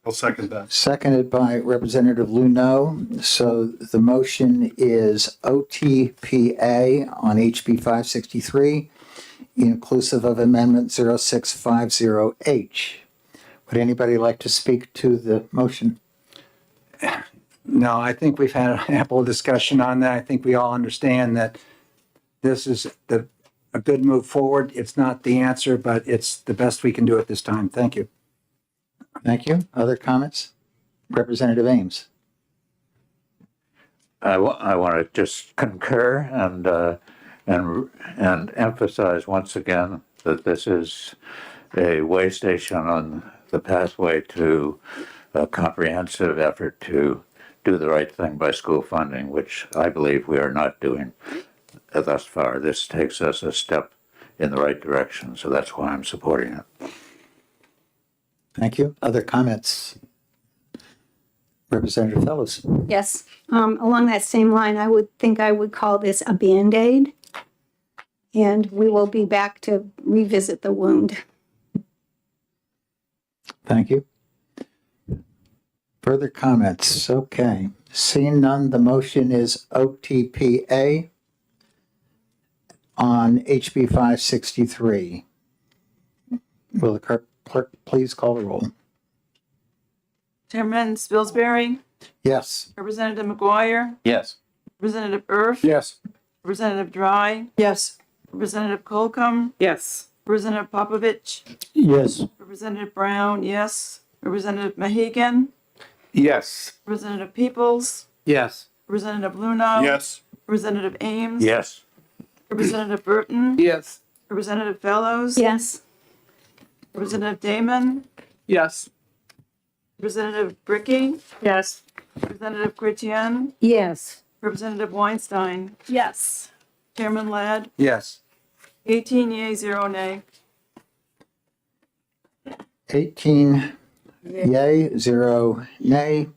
I'll second that. Seconded by Representative Luneau. So the motion is OTPA on HB 563, inclusive of Amendment 0650H. Would anybody like to speak to the motion? No, I think we've had ample discussion on that. I think we all understand that this is a good move forward. It's not the answer, but it's the best we can do at this time. Thank you. Thank you. Other comments? Representative Ames. I want to just concur and emphasize once again that this is a way station on the pathway to a comprehensive effort to do the right thing by school funding, which I believe we are not doing thus far. This takes us a step in the right direction, so that's why I'm supporting it. Thank you. Other comments? Representative Fellows. Yes. Along that same line, I would call this a Band-Aid. And we will be back to revisit the wound. Thank you. Further comments? Okay. Seeing none, the motion is OTPA on HB 563. Will the clerk please call the roll? Chairman Spilsbury, Yes. Representative McGuire, Yes. Representative Erf, Yes. Representative Dry, Yes. Representative Colcom, Yes. Representative Popovich, Yes. Representative Brown, yes. Representative Mahegan, Yes. Representative Peoples, Yes. Representative Luno, Yes. Representative Ames, Yes. Representative Burton, Yes. Representative Fellows, Yes. Representative Damon, Yes. Representative Bricky, Yes. Representative Chrétien, Yes. Representative Weinstein, Yes. Chairman Ladd, Yes. 18 yea, 0 nay. 18 yay, 0 nay.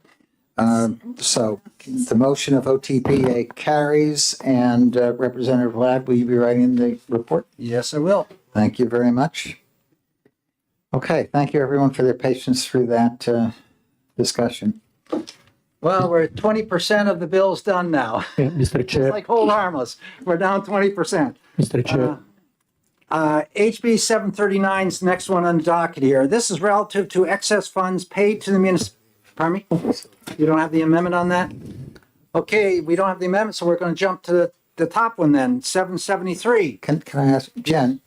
So the motion of OTPA carries, and Representative Ladd, will you be writing the report? Yes, I will. Thank you very much. Okay, thank you everyone for their patience through that discussion. Well, we're 20% of the bills done now. Yeah, Mr. It's Chair, like hold harmless. We're down 20%. Mr. Chair. HB 739 is the next one on the docket here. This is relative to excess funds paid to the pardon me? You don't have the amendment on that? Okay, we don't have the amendment, so we're going to jump to the top one then, 773. Can I ask, Jen,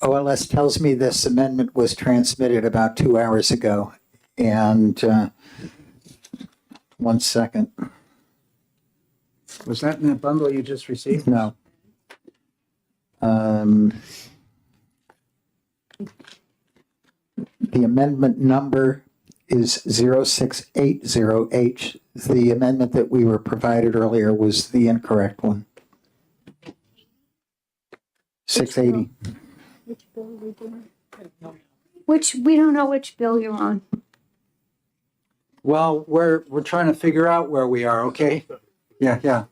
OLS tells me this amendment was transmitted about 2 hours ago, and 1 second. Was that in the bundle you just received? No. The amendment number is 0680H. The amendment that we were provided earlier was the incorrect one. 680. We don't know which bill you're on. Well, we're trying to figure out where we are, okay? Yeah.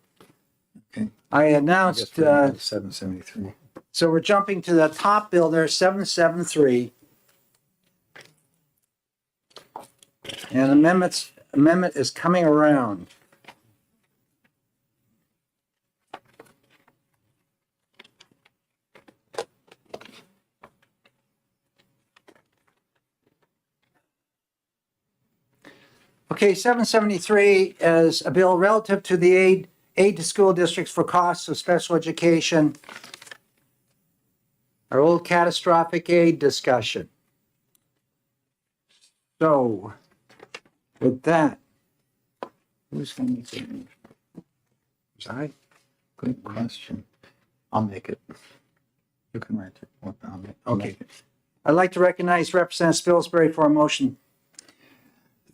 I announced, 773. so we're jumping to the top bill there, 773. And amendment is coming around. Okay, 773 is a bill relative to the aid to school districts for costs of special education. Our old catastrophic aid discussion. So, with that, who's going to make the motion? Was I? Good question. I'll make it. You can write it. I'll make it. I'd like to recognize Representative Spilsbury for a motion.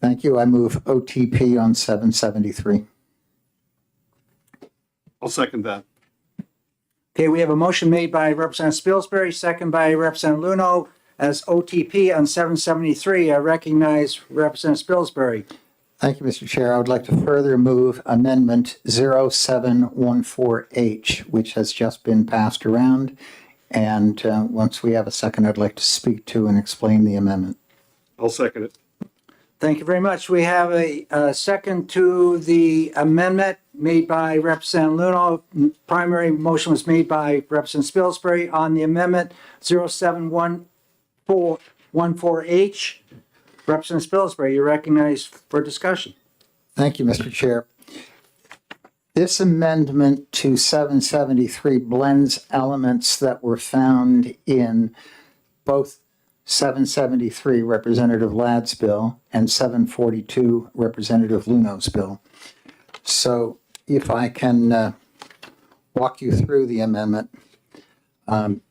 Thank you. I move OTP on 773. I'll second that. Okay, we have a motion made by Representative Spilsbury, second by Representative Luno as OTP on 773. I recognize Representative Spilsbury. Thank you, Mr. Chair. I would like to further move Amendment 0714H, which has just been passed around. And once we have a second, I'd like to speak to and explain the amendment. I'll second it. Thank you very much. We have a second to the amendment made by Representative Luno. Primary motion was made by Representative Spilsbury on the amendment 0714H. Representative Spilsbury, you're recognized for discussion. Thank you, Mr. Chair. This amendment to 773 blends elements that were found in both 773 Representative Ladd's bill and 742 Representative Luno's bill. So if I can walk you through the amendment.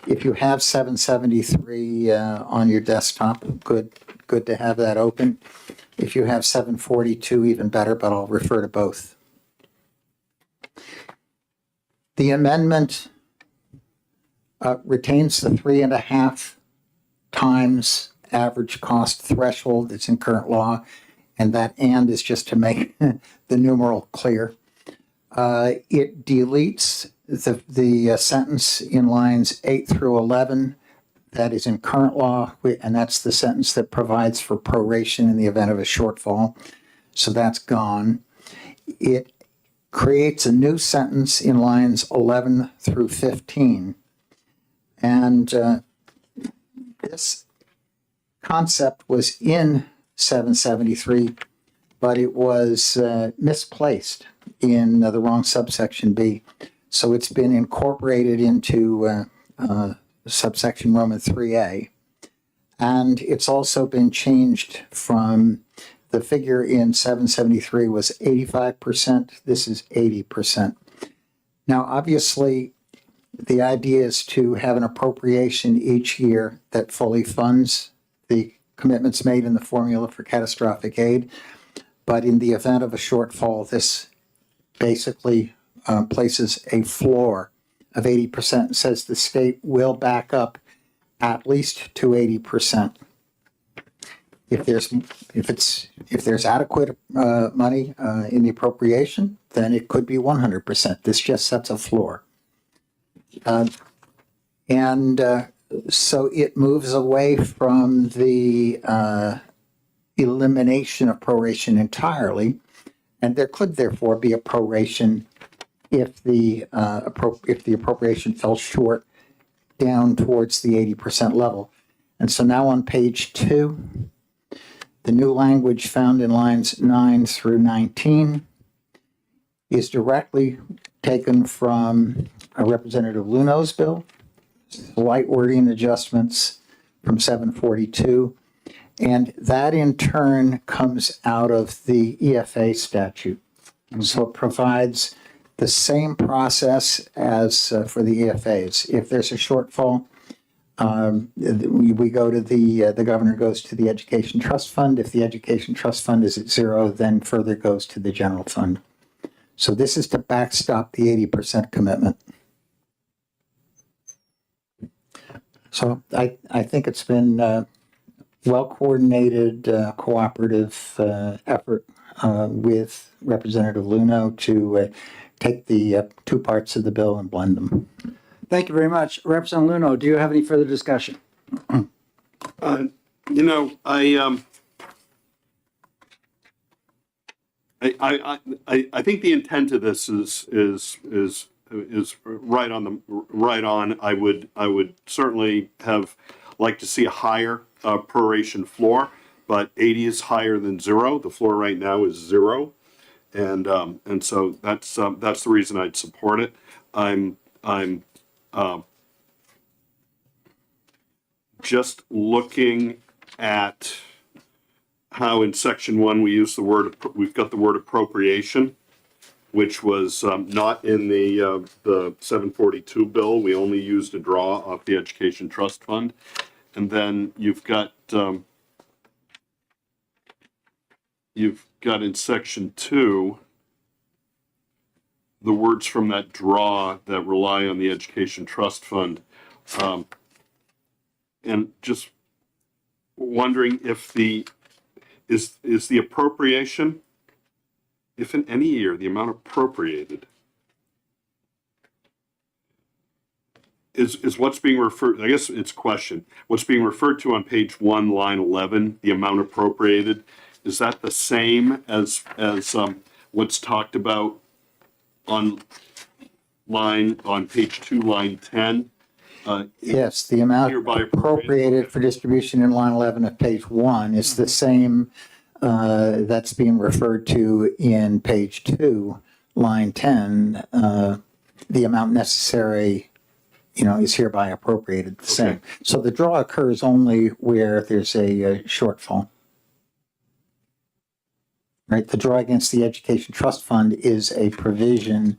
If you have 773 on your desktop, good to have that open. If you have 742, even better, but I'll refer to both. The amendment retains the 3.5 times average cost threshold that's in current law, and that "and" is just to make the numeral clear. It deletes the sentence in lines 8 through 11 that is in current law, and that's the sentence that provides for proration in the event of a shortfall. So that's gone. It creates a new sentence in lines 11 through 15. And this concept was in 773, but it was misplaced in the wrong subsection B. So it's been incorporated into subsection Roman 3A. And it's also been changed from the figure in 773 was 85%. This is 80%. Now, obviously, the idea is to have an appropriation each year that fully funds the commitments made in the formula for catastrophic aid. But in the event of a shortfall, this basically places a floor of 80% and says the state will back up at least to 80%. If there's adequate money in the appropriation, then it could be 100%. This just sets a floor. So it moves away from the elimination of proration entirely, and there could therefore be a proration if the appropriation fell short down towards the 80% level. And so now on page 2, the new language found in lines 9 through 19 is directly taken from Representative Luno's bill, slight wording adjustments from 742, and that in turn comes out of the EFA statute. So it provides the same process as for the EFAs. If there's a shortfall, we go to the governor goes to the Education Trust Fund. If the Education Trust Fund is at 0, then further goes to the general fund. So this is to backstop the 80% commitment. So I think it's been well-coordinated, cooperative effort with Representative Luno to take the two parts of the bill and blend them. Thank you very much. Representative Luno, do you have any further discussion? You know, I think the intent of this is right on. I would certainly have liked to see a higher proration floor, but 80 is higher than 0. The floor right now is 0, and so that's the reason I'd support it. I'm just looking at how in section 1 we use we've got the word appropriation, which was not in the 742 bill. We only used a draw off the Education Trust Fund. And then you've got in section 2 the words from that draw that rely on the Education Trust Fund. And just wondering if is the appropriation, if in any year the amount appropriated is what's being referred, I guess it's a question, what's being referred to on page 1, line 11, the amount appropriated, is that the same as what's talked about on page 2, line 10? Yes, the amount Hereby appropriated for distribution in line 11 of page 1 is the same that's being referred to in page 2, line 10. The amount necessary, is hereby appropriated the same. So the draw occurs only where there's a shortfall. Right? The draw against the Education Trust Fund is a provision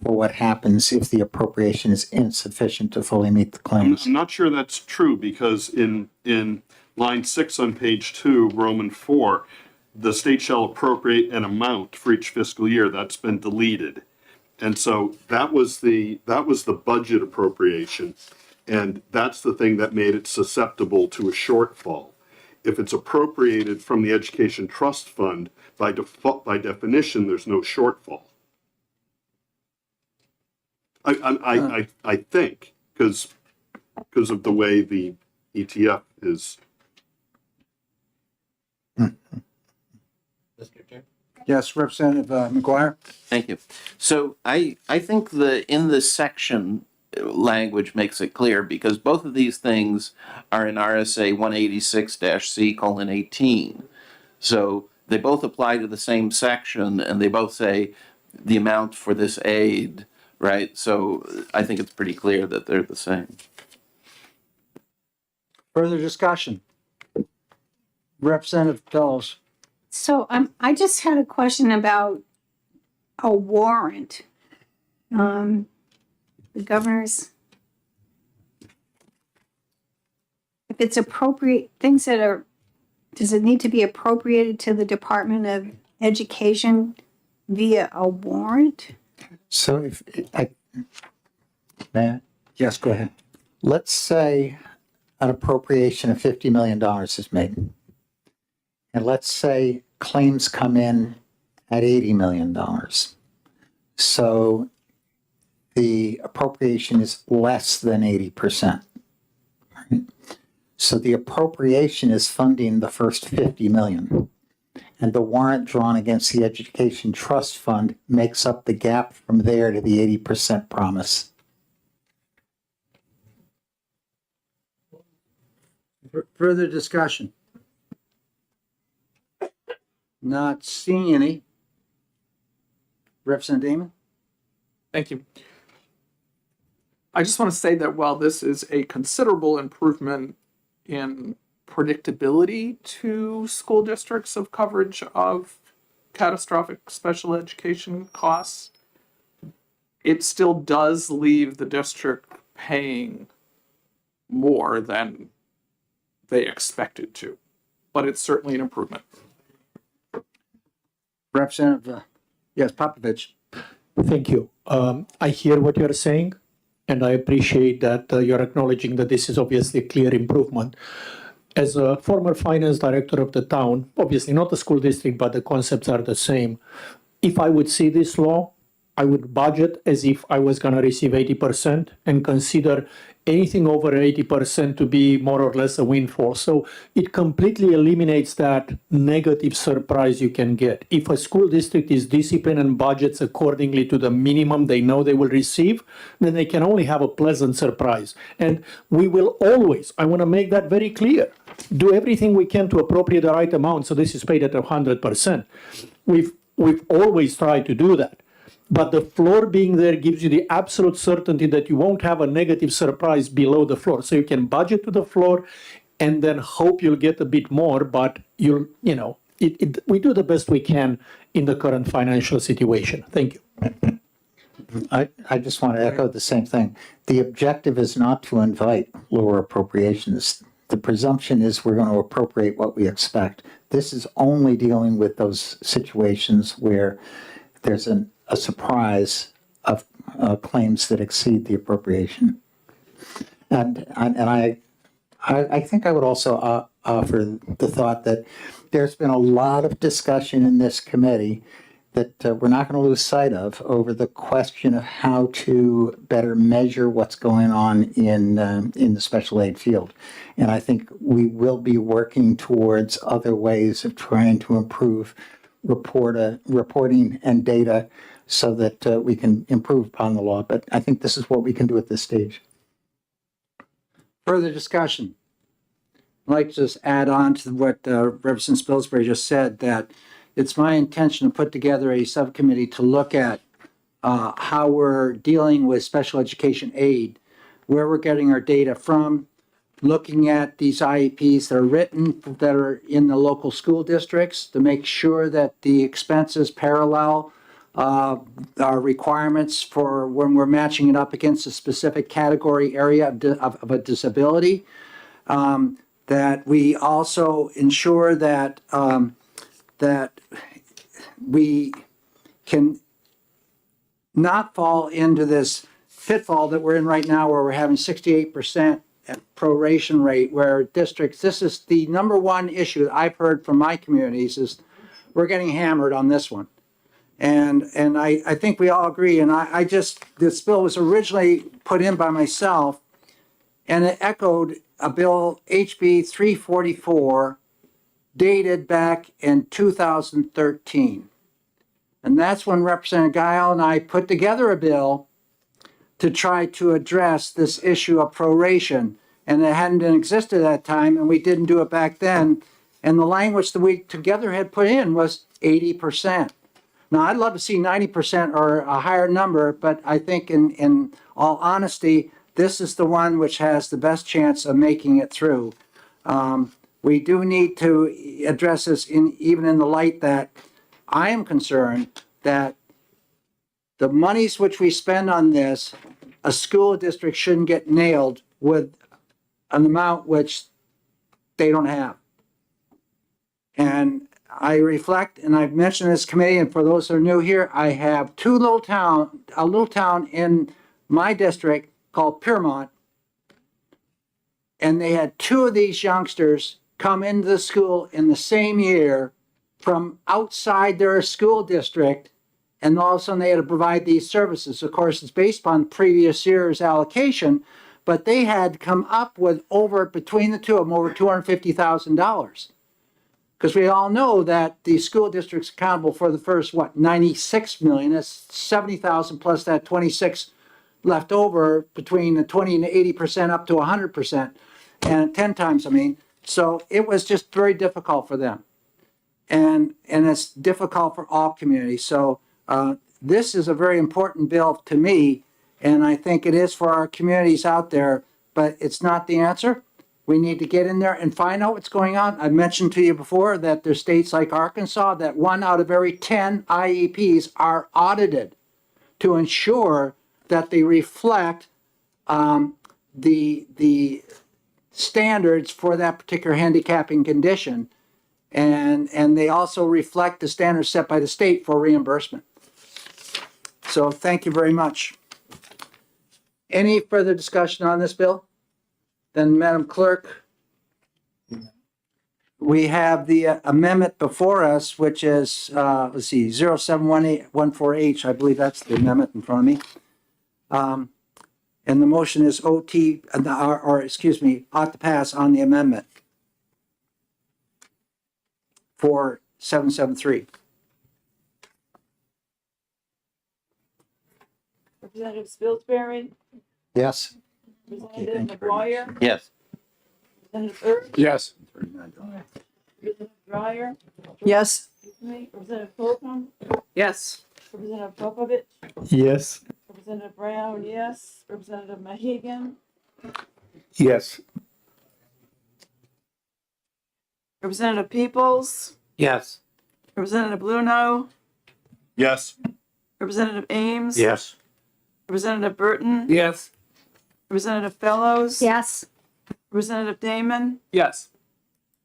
for what happens if the appropriation is insufficient to fully meet the claims. I'm not sure that's true, because in line 6 on page 2, Roman 4, the state shall appropriate an amount for each fiscal year. That's been deleted. And so that was the budget appropriation. And that's the thing that made it susceptible to a shortfall. If it's appropriated from the Education Trust Fund, by definition, there's no shortfall. I think, because of the way the ETF is. Yes, Representative McGuire? Thank you. So I think in the section language makes it clear, because both of these things are in RSA 186-C:18. So they both apply to the same section, and they both say the amount for this aid, right? So I think it's pretty clear that they're the same. Further discussion? Representative Dulles? So I just had a question about a warrant. The governor's, if it's appropriate, things that are, does it need to be appropriated to the Department of Education via a warrant? So if Matt, Yes, go ahead. let's say an appropriation of $50 million is made. And let's say claims come in at $80 million. So the appropriation is less than 80%. Right? So the appropriation is funding the first 50 million. And the warrant drawn against the Education Trust Fund makes up the gap from there to the 80% promise. Further discussion? Not seeing any. Representative Damon? Thank you. I just want to say that while this is a considerable improvement in predictability to school districts of coverage of catastrophic special education costs, it still does leave the district paying more than they expected to. But it's certainly an improvement. Representative, yes, Popovich. Thank you. I hear what you're saying, and I appreciate that you're acknowledging that this is obviously a clear improvement. As a former finance director of the town, obviously not the school district, but the concepts are the same. If I would see this law, I would budget as if I was gonna receive 80% and consider anything over 80% to be more or less a windfall. So it completely eliminates that negative surprise you can get. If a school district is disciplined and budgets accordingly to the minimum they know they will receive, then they can only have a pleasant surprise. And we will always, I want to make that very clear, do everything we can to appropriate the right amount. So this is paid at 100%. We've always tried to do that. But the floor being there gives you the absolute certainty that you won't have a negative surprise below the floor. So you can budget to the floor and then hope you'll get a bit more, but we do the best we can in the current financial situation. Thank you. I just want to echo the same thing. The objective is not to invite lower appropriations. The presumption is we're going to appropriate what we expect. This is only dealing with those situations where there's a surprise of claims that exceed the appropriation. And I think I would also offer the thought that there's been a lot of discussion in this committee that we're not going to lose sight of over the question of how to better measure what's going on in the special aid field. And I think we will be working towards other ways of trying to improve reporting and data so that we can improve upon the law. But I think this is what we can do at this stage. Further discussion? I'd like to just add on to what Representative Spilsbury just said, that it's my intention to put together a subcommittee to look at how we're dealing with special education aid, where we're getting our data from, looking at these IEPs that are written, that are in the local school districts, to make sure that the expenses parallel our requirements for when we're matching it up against a specific category area of a disability. That we also ensure that that we can not fall into this pitfall that we're in right now, where we're having 68% proration rate, where districts, this is the number one issue that I've heard from my communities, is we're getting hammered on this one. And I think we all agree. And this bill was originally put in by myself, and it echoed a bill, HB 344, dated back in 2013. And that's when Representative Guile and I put together a bill to try to address this issue of proration. And it hadn't existed at that time, and we didn't do it back then. And the language that we together had put in was 80%. Now, I'd love to see 90% or a higher number, but I think in all honesty, this is the one which has the best chance of making it through. We do need to address this even in the light that I am concerned that the monies which we spend on this, a school district shouldn't get nailed with an amount which they don't have. And I reflect, and I've mentioned this committee, and for those that are new here, I have a little town in my district called Piermont, and they had two of these youngsters come into the school in the same year from outside their school district, and all of a sudden they had to provide these services. Of course, it's based upon previous year's allocation, but they had come up with between the two of them, over $250,000. Because we all know that the school district's accountable for the first, 96 million, that's 70,000 plus that 26 left over between the 20 and 80% up to 100%, and 10 times, So it was just very difficult for them. And it's difficult for all communities. So this is a very important bill to me, and I think it is for our communities out there, but it's not the answer. We need to get in there and find out what's going on. I mentioned to you before that there's states like Arkansas that 1 out of every 10 IEPs are audited to ensure that they reflect the standards for that particular handicapping condition. And they also reflect the standards set by the state for reimbursement. So thank you very much. Any further discussion on this bill? Then, Madam Clerk, we have the amendment before us, which is, let's see, 071814H. I believe that's the amendment in front of me. And the motion is OT, or excuse me, ought to pass on the amendment for 773. Representative Spilsbury, Yes. Representative McGuire, Yes. Representative Earth, Yes. Representative Dryer, yes. Representative Holcomb, Yes. Representative Popovich, Yes. Representative Brown, yes. Representative Mahegan, Yes. Representative Peoples, Yes. Representative Bluno, Yes. Representative Ames. Yes. Representative Burton, Yes. Representative Fellows. Yes. Representative Damon, Yes.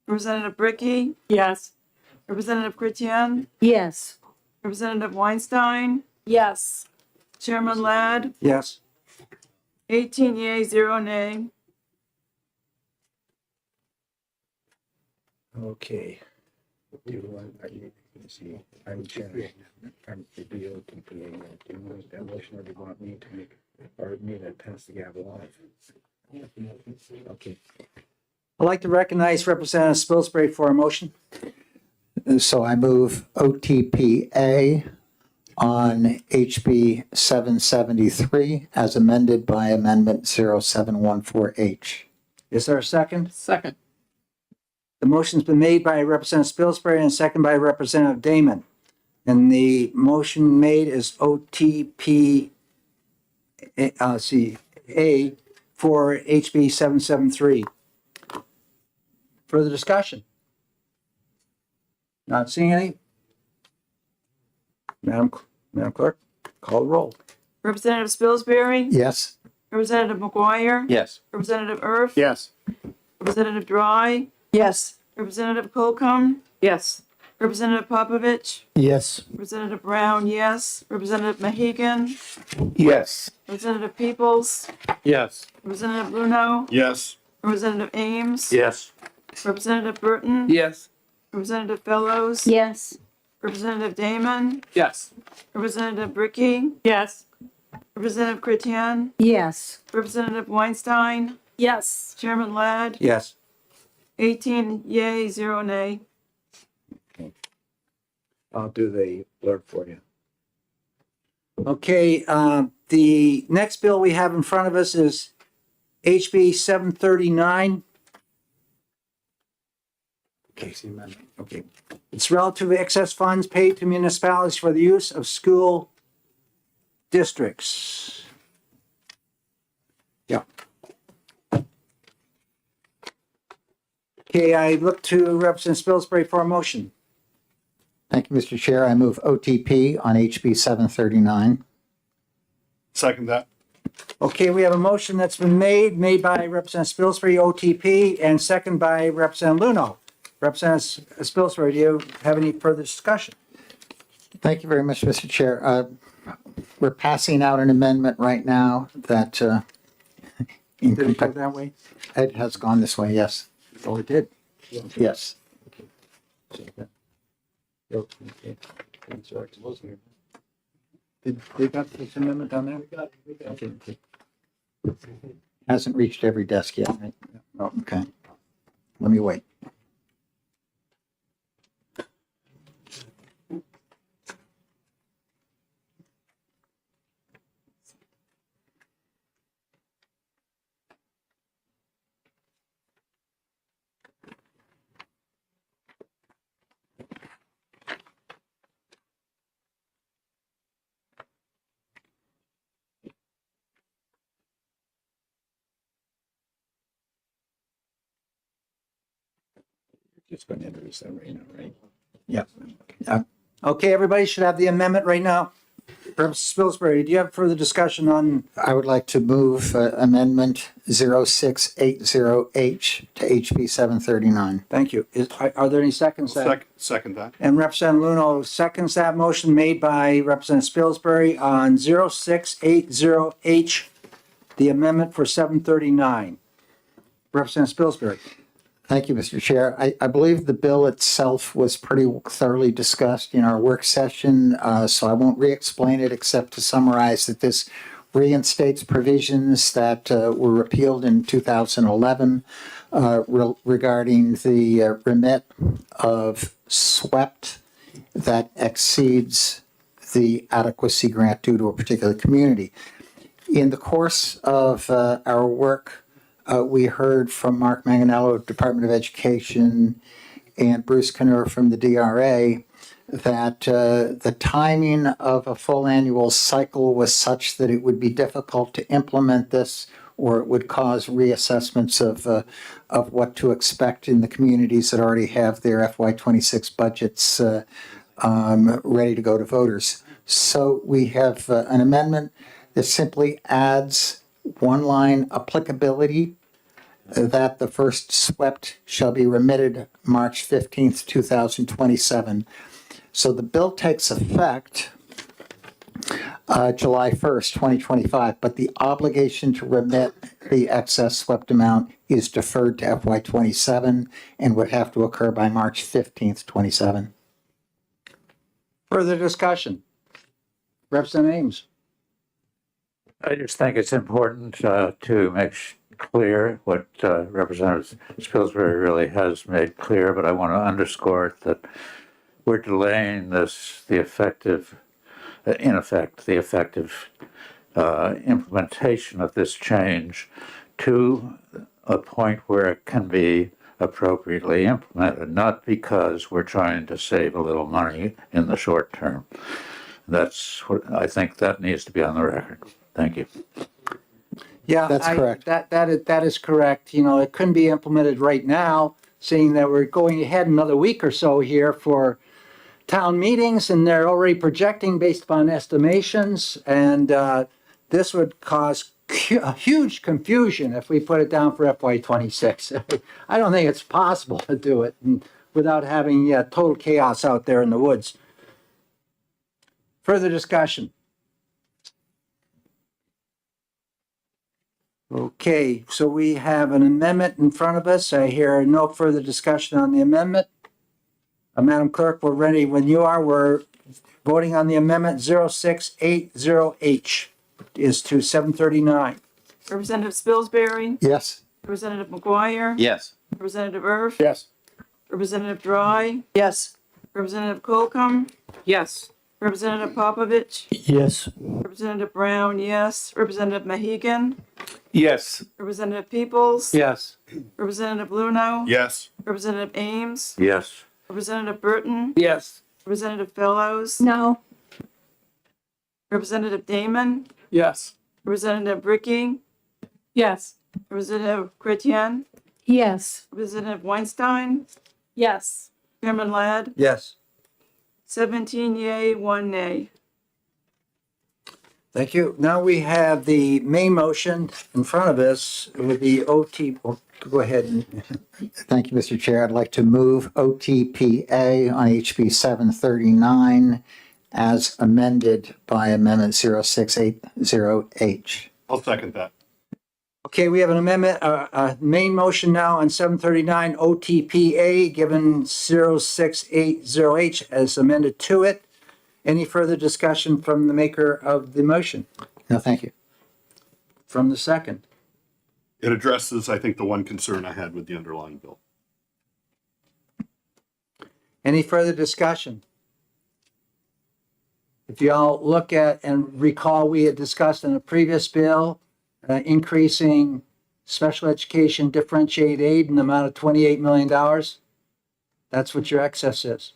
Representative Bricky, Yes. Representative Chrétien, Yes. Representative Weinstein, Yes. Chairman Ladd, Yes. 18 yea, 0 nay. Okay. I'm chair. I'm the DOTPA. Do you want that motion or do you want me to make, or me to pass the gavel on? Okay. I'd like to recognize Representative Spilsbury for a motion. So I move OTPA on HB 773 as amended by Amendment 0714H. Is there a second? Second. The motion's been made by Representative Spilsbury and second by Representative Damon. And the motion made is OTP, A for HB 773. Further discussion? Not seeing any? Madam Clerk, call the roll. Representative Spilsbury, Yes. Representative McGuire, Yes. Representative Earth, Yes. Representative Dry, yes. Representative Holcomb, Yes. Representative Popovich, Yes. Representative Brown, yes. Representative Mahegan, Yes. Representative Peoples, Yes. Representative Bluno, Yes. Representative Ames, Yes. Representative Burton, Yes. Representative Fellows, Yes. Representative Damon, Yes. Representative Bricky, Yes. Representative Chrétien, Yes. Representative Weinstein, Yes. Chairman Ladd, Yes. 18 yea, 0 nay. I'll do the blurb for you. Okay, the next bill we have in front of us is HB 739. Okay, okay. It's relative to excess funds paid to municipalities for the use of school districts. Yeah. Okay, I look to Representative Spilsbury for a motion. Thank you, Mr. Chair. I move OTP on HB 739. Second that. Okay, we have a motion that's been made by Representative Spilsbury, OTP, and second by Representative Luno. Representative Spilsbury, do you have any further discussion? Thank you very much, Mr. Chair. We're passing out an amendment right now that Did it go that way? it has gone this way, yes. Oh, it did. Yes. Did they got this amendment down there? Okay. Hasn't reached every desk yet, right? Oh, okay. Let me wait. Just going to introduce that right now, right? Yeah. Okay, everybody should have the amendment right now. Representative Spilsbury, do you have further discussion on, I would like to move Amendment 0680H to HB 739. thank you. Are there any seconds? Second that. And Representative Luno seconds that motion made by Representative Spilsbury on 0680H, the amendment for 739. Representative Spilsbury. Thank you, Mr. Chair. I believe the bill itself was pretty thoroughly discussed in our work session, so I won't re-explain it except to summarize that this reinstates provisions that were repealed in 2011 regarding the remit of SWEPT that exceeds the adequacy grant due to a particular community. In the course of our work, we heard from Mark Manganello, Department of Education, and Bruce Knurr from the DRA that the timing of a full annual cycle was such that it would be difficult to implement this, or it would cause reassessments of what to expect in the communities that already have their FY26 budgets ready to go to voters. So we have an amendment that simply adds one line applicability that the first SWEPT shall be remitted March 15th, 2027. So the bill takes effect July 1st, 2025, but the obligation to remit the excess SWEPT amount is deferred to FY27 and would have to occur by March 15th, 27. Further discussion? Representative Ames. I just think it's important to make clear what Representative Spilsbury really has made clear, but I want to underscore that we're delaying this, the effective implementation of this change to a point where it can be appropriately implemented, not because we're trying to save a little money in the short term. That's what I think that needs to be on the record. Thank you. Yeah, That's correct. That is correct. You know, it couldn't be implemented right now, seeing that we're going ahead another week or so here for town meetings, and they're already projecting based upon estimations, and this would cause a huge confusion if we put it down for FY26. I don't think it's possible to do it without having total chaos out there in the woods. Further discussion? Okay, so we have an amendment in front of us. I hear no further discussion on the amendment. Madam Clerk, we're ready when you are. We're voting on the amendment 0680H is to 739. Representative Spilsbury, Yes. Representative McGuire, Yes. Representative Irv, Yes. Representative Dry, Yes. Representative Colcom, Yes. Representative Popovich, Yes. Representative Brown, yes. Representative Mahegan, Yes. Representative Peoples, Yes. Representative Luno, Yes. Representative Ames, Yes. Representative Burton, Yes. Representative Fellows, No. Representative Damon, Yes. Representative Bricky, Yes. Representative Chrétien, Yes. Representative Weinstein, Yes. Chairman Ladd, Yes. 17 yea, 1 nay. Thank you. Now we have the main motion in front of us with the OT. Go ahead. Thank you, Mr. Chair. I'd like to move OTPA on HB 739 as amended by Amendment 0680H. I'll second that. Okay, we have an amendment, a main motion now on 739 OTPA, given 0680H as amended to it. Any further discussion from the maker of the motion? No, thank you. From the second? It addresses, I think, the one concern I had with the underlying bill. Any further discussion? If you all look at and recall, we had discussed in a previous bill, increasing special education differentiated aid in the amount of $28 million. That's what your excess is.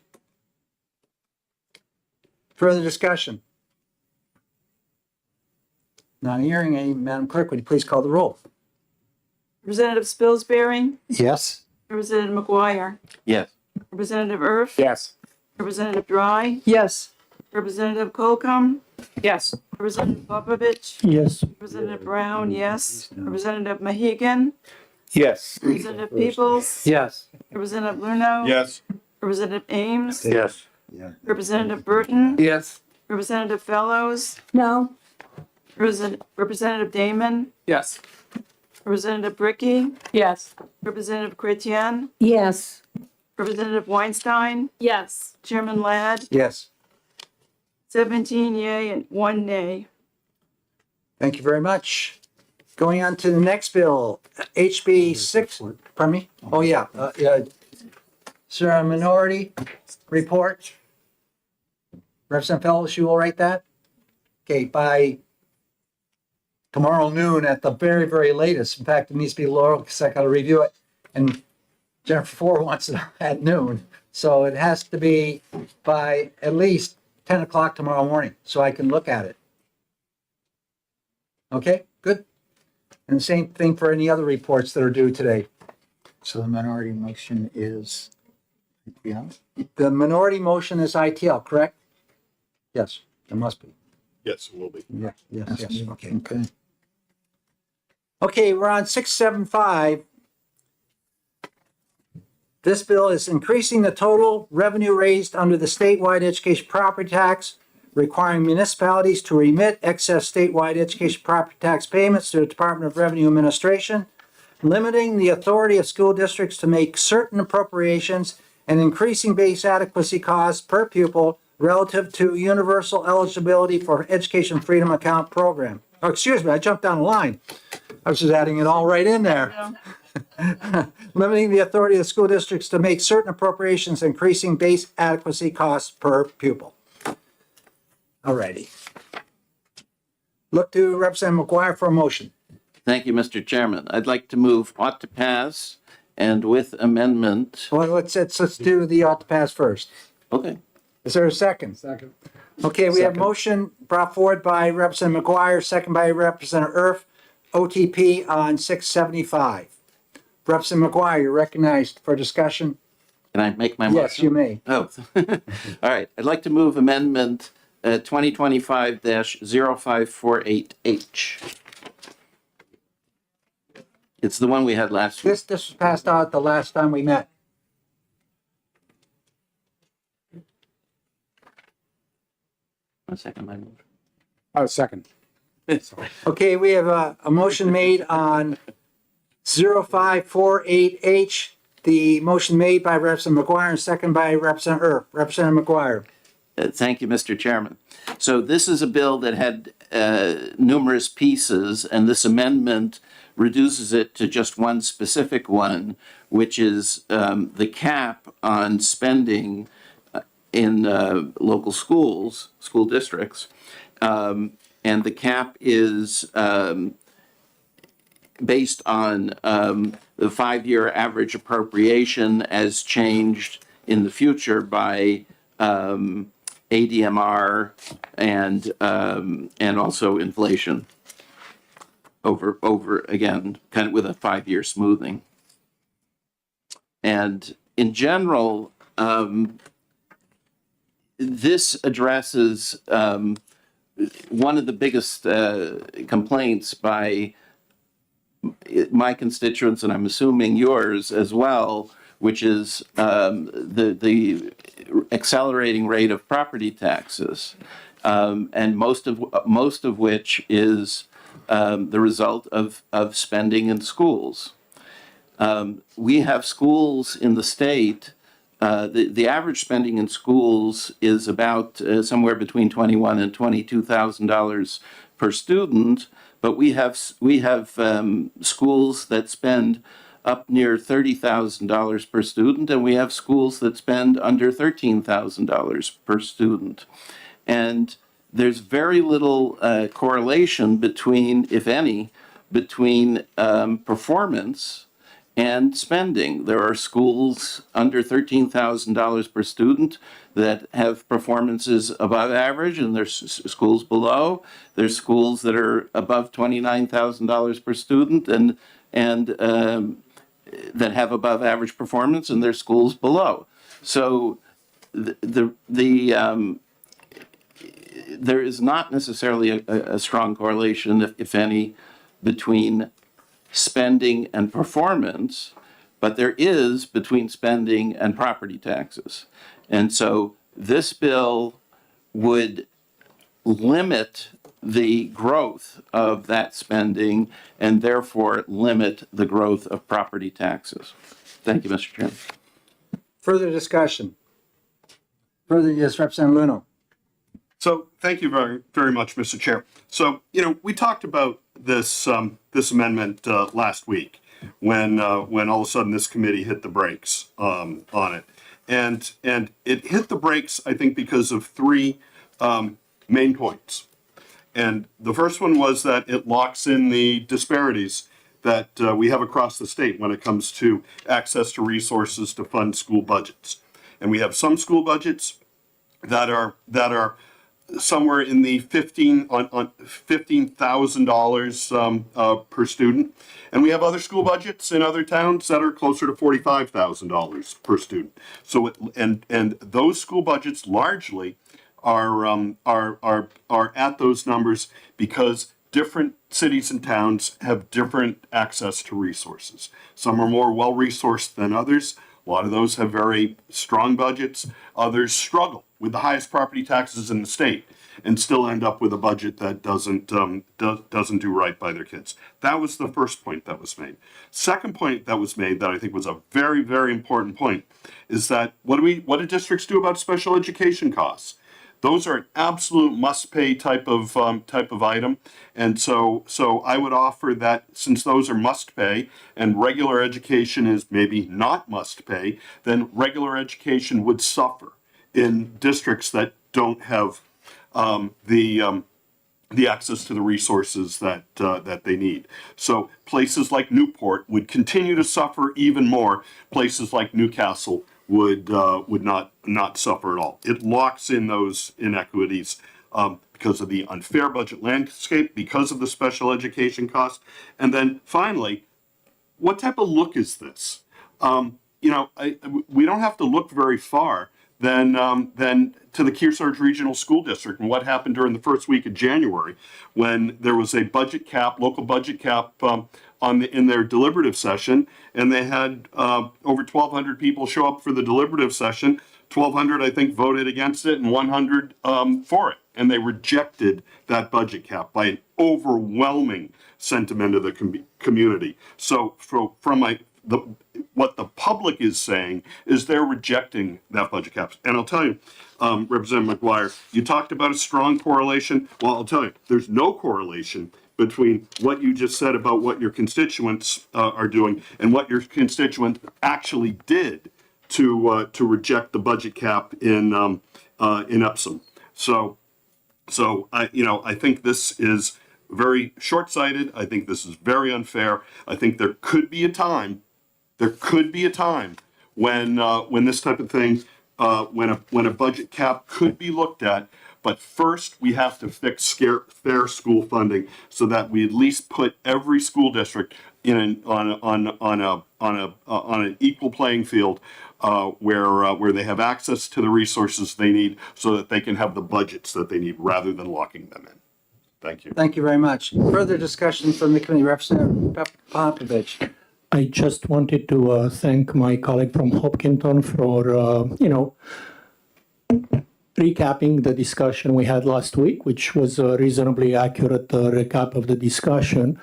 Further discussion? Not hearing any. Madam Clerk, would you please call the roll? Representative Spilsbury, Yes? Representative McGuire, Yes. Representative Irv, Yes. Representative Dry, Yes. Representative Colcom, Yes. Representative Popovich, Yes. Representative Brown, yes. Representative Mahegan, Yes. Representative Peoples, Yes. Representative Luno, Yes. Representative Ames, Yes. Representative Burton, Yes. Representative Fellows, No. Representative Damon, Yes. Representative Bricky, Yes. Representative Chrétien, Yes. Representative Weinstein, Yes. Chairman Ladd, Yes. 17 yea and 1 nay. Thank you very much. Going on to the next bill, HB 6, pardon me? Oh, yeah. Is there a minority report? Representative Fellows, you will write that? Okay, by tomorrow noon at the very, very latest. In fact, it needs to be lower because I got to review it. And Jennifer Ford wants it at noon. So it has to be by at least 10 o'clock tomorrow morning so I can look at it. Okay, good. And the same thing for any other reports that are due today. So the minority motion is, yeah, The minority motion is ITL, correct? Yes, it must be. Yes, it will be. Yeah, yes, okay. okay. Okay, we're on 675. This bill is increasing the total revenue raised under the statewide education property tax, requiring municipalities to remit excess statewide education property tax payments to the Department of Revenue Administration, limiting the authority of school districts to make certain appropriations, and increasing base adequacy costs per pupil relative to universal eligibility for education freedom account program. Oh, excuse me, I jumped down the line. I was just adding it all right in there. Limiting the authority of school districts to make certain appropriations, increasing base adequacy costs per pupil. Alrighty. Look to Representative McGuire for a motion. Thank you, Mr. Chairman. I'd like to move ought to pass and with amendment. Well, let's do the ought to pass first. Okay. Is there a second? Second. Okay, we have motion brought forward by Representative McGuire, second by Representative Erf, OTP on 675. Representative McGuire, you're recognized for discussion. Can I make my motion? Yes, you may. Oh, all right. I'd like to move amendment 2025-0548H. It's the one we had last week. This was passed out the last time we met. One second, my motion. Oh, second. Okay, we have a motion made on 0548H. The motion made by Representative McGuire and second by Representative Erb. Representative McGuire. Thank you, Mr. Chairman. So this is a bill that had numerous pieces, and this amendment reduces it to just one specific one, which is the cap on spending in local schools, school districts. And the cap is based on the 5-year average appropriation as changed in the future by ADMR and also inflation over again, kind of with a 5-year smoothing. And in general, this addresses one of the biggest complaints by my constituents, and I'm assuming yours as well, which is the accelerating rate of property taxes, and most of which is the result of spending in schools. We have schools in the state. The average spending in schools is about somewhere between $21,000 and $22,000 per student, but we have schools that spend up near $30,000 per student, and we have schools that spend under $13,000 per student. And there's very little correlation between, if any, between performance and spending. There are schools under $13,000 per student that have performances above average, and there's schools below. There's schools that are above $29,000 per student and that have above average performance, and there's schools below. So there is not necessarily a strong correlation, if any, between spending and performance, but there is between spending and property taxes. And so this bill would limit the growth of that spending and therefore limit the growth of property taxes. Thank you, Mr. Chairman. Further discussion? Further, yes, Representative Luno. So thank you very, very much, Mr. Chair. So, we talked about this, this amendment, last week when all of a sudden this committee hit the brakes, on it. And it hit the brakes, I think, because of three, main points. And the first one was that it locks in the disparities that we have across the state when it comes to access to resources to fund school budgets. And we have some school budgets that are somewhere in the $15,000 per student, and we have other school budgets in other towns that are closer to $45,000 per student. So and those school budgets largely are at those numbers because different cities and towns have different access to resources. Some are more well-resourced than others. A lot of those have very strong budgets. Others struggle with the highest property taxes in the state and still end up with a budget that doesn't do right by their kids. That was the first point that was made. Second point that was made that I think was a very, very important point is that what do districts do about special education costs? Those are an absolute must-pay type of item, and so I would offer that since those are must-pay and regular education is maybe not must-pay, then regular education would suffer in districts that don't have the access to the resources that they need. So places like Newport would continue to suffer even more. Places like Newcastle would not suffer at all. It locks in those inequities because of the unfair budget landscape, because of the special education costs. And then finally, what type of look is this? We don't have to look very far than to the Kearsarge Regional School District and what happened during the first week of January when there was a budget cap, local budget cap in their deliberative session, and they had over 1,200 people show up for the deliberative session. 1,200, I think, voted against it and 100 for it. And they rejected that budget cap by an overwhelming sentiment of the community. So what the public is saying is they're rejecting that budget cap. And I'll tell you, Representative McGuire, you talked about a strong correlation. Well, I'll tell you, there's no correlation between what you just said about what your constituents are doing and what your constituents actually did to reject the budget cap in Epsom. So I think this is very short-sighted. I think this is very unfair. I think there could be a time when this type of thing, when a budget cap could be looked at. But first, we have to fix fair school funding so that we at least put every school district on an equal playing field where they have access to the resources they need so that they can have the budgets that they need rather than locking them in. Thank you. Thank you very much. Further discussion from the committee, Representative Popovich. I just wanted to thank my colleague from Hopkinton for, recapping the discussion we had last week, which was a reasonably accurate recap of the discussion,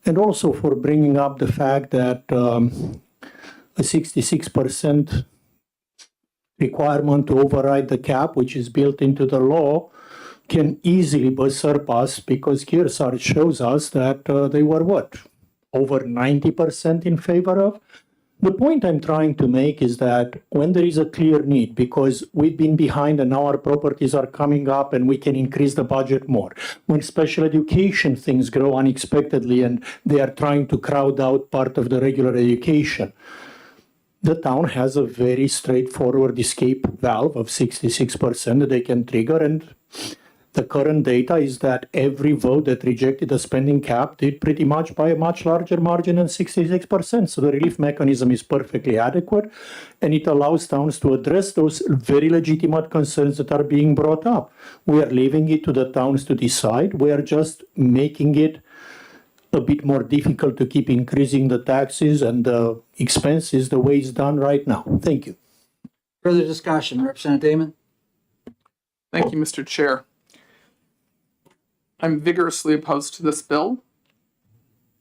and also for bringing up the fact that a 66% requirement to override the cap, which is built into the law, can easily be surpassed because Kearsarge shows us that they were over 90% in favor of. The point I'm trying to make is that when there is a clear need, because we've been behind and now our properties are coming up and we can increase the budget more. When special education things grow unexpectedly and they are trying to crowd out part of the regular education, the town has a very straightforward escape valve of 66% that they can trigger, and the current data is that every vote that rejected the spending cap did pretty much by a much larger margin than 66%. So the relief mechanism is perfectly adequate, and it allows towns to address those very legitimate concerns that are being brought up. We are leaving it to the towns to decide. We are just making it a bit more difficult to keep increasing the taxes and the expenses the way it's done right now. Thank you. Further discussion, Representative Damon. Thank you, Mr. Chair. I'm vigorously opposed to this bill.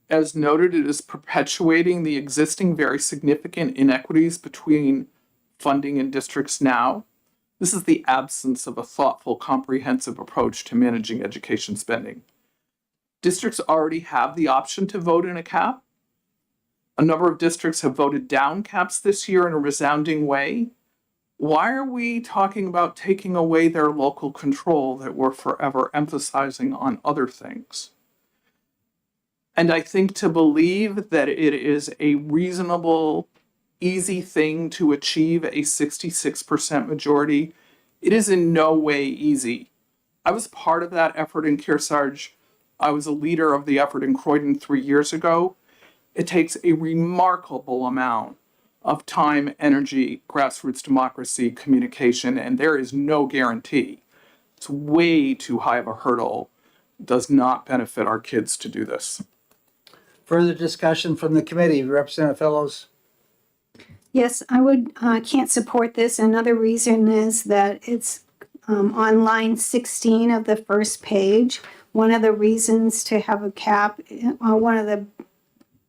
As noted, it is perpetuating the existing very significant inequities between funding in districts now. This is the absence of a thoughtful, comprehensive approach to managing education spending. Districts already have the option to vote in a cap. A number of districts have voted down caps this year in a resounding way. Why are we talking about taking away their local control that we're forever emphasizing on other things? And I think to believe that it is a reasonable, easy thing to achieve a 66% majority, it is in no way easy. I was part of that effort in Kearsarge. I was a leader of the effort in Croydon 3 years ago. It takes a remarkable amount of time, energy, grassroots democracy, communication, and there is no guarantee. It's way too high of a hurdle. It does not benefit our kids to do this. Further discussion from the committee, Representative Fellows? Yes, I would, can't support this. Another reason is that it's on line 16 of the first page. One of the reasons to have a cap, one of the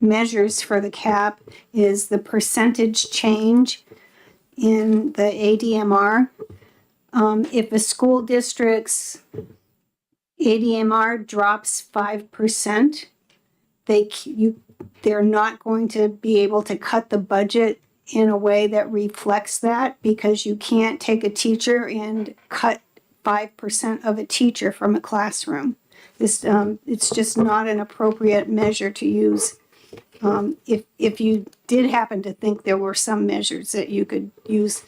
measures for the cap is the percentage change in the ADMR. If a school district's ADMR drops 5%, they're not going to be able to cut the budget in a way that reflects that, because you can't take a teacher and cut 5% of a teacher from a classroom. This, it's just not an appropriate measure to use. If you did happen to think there were some measures that you could use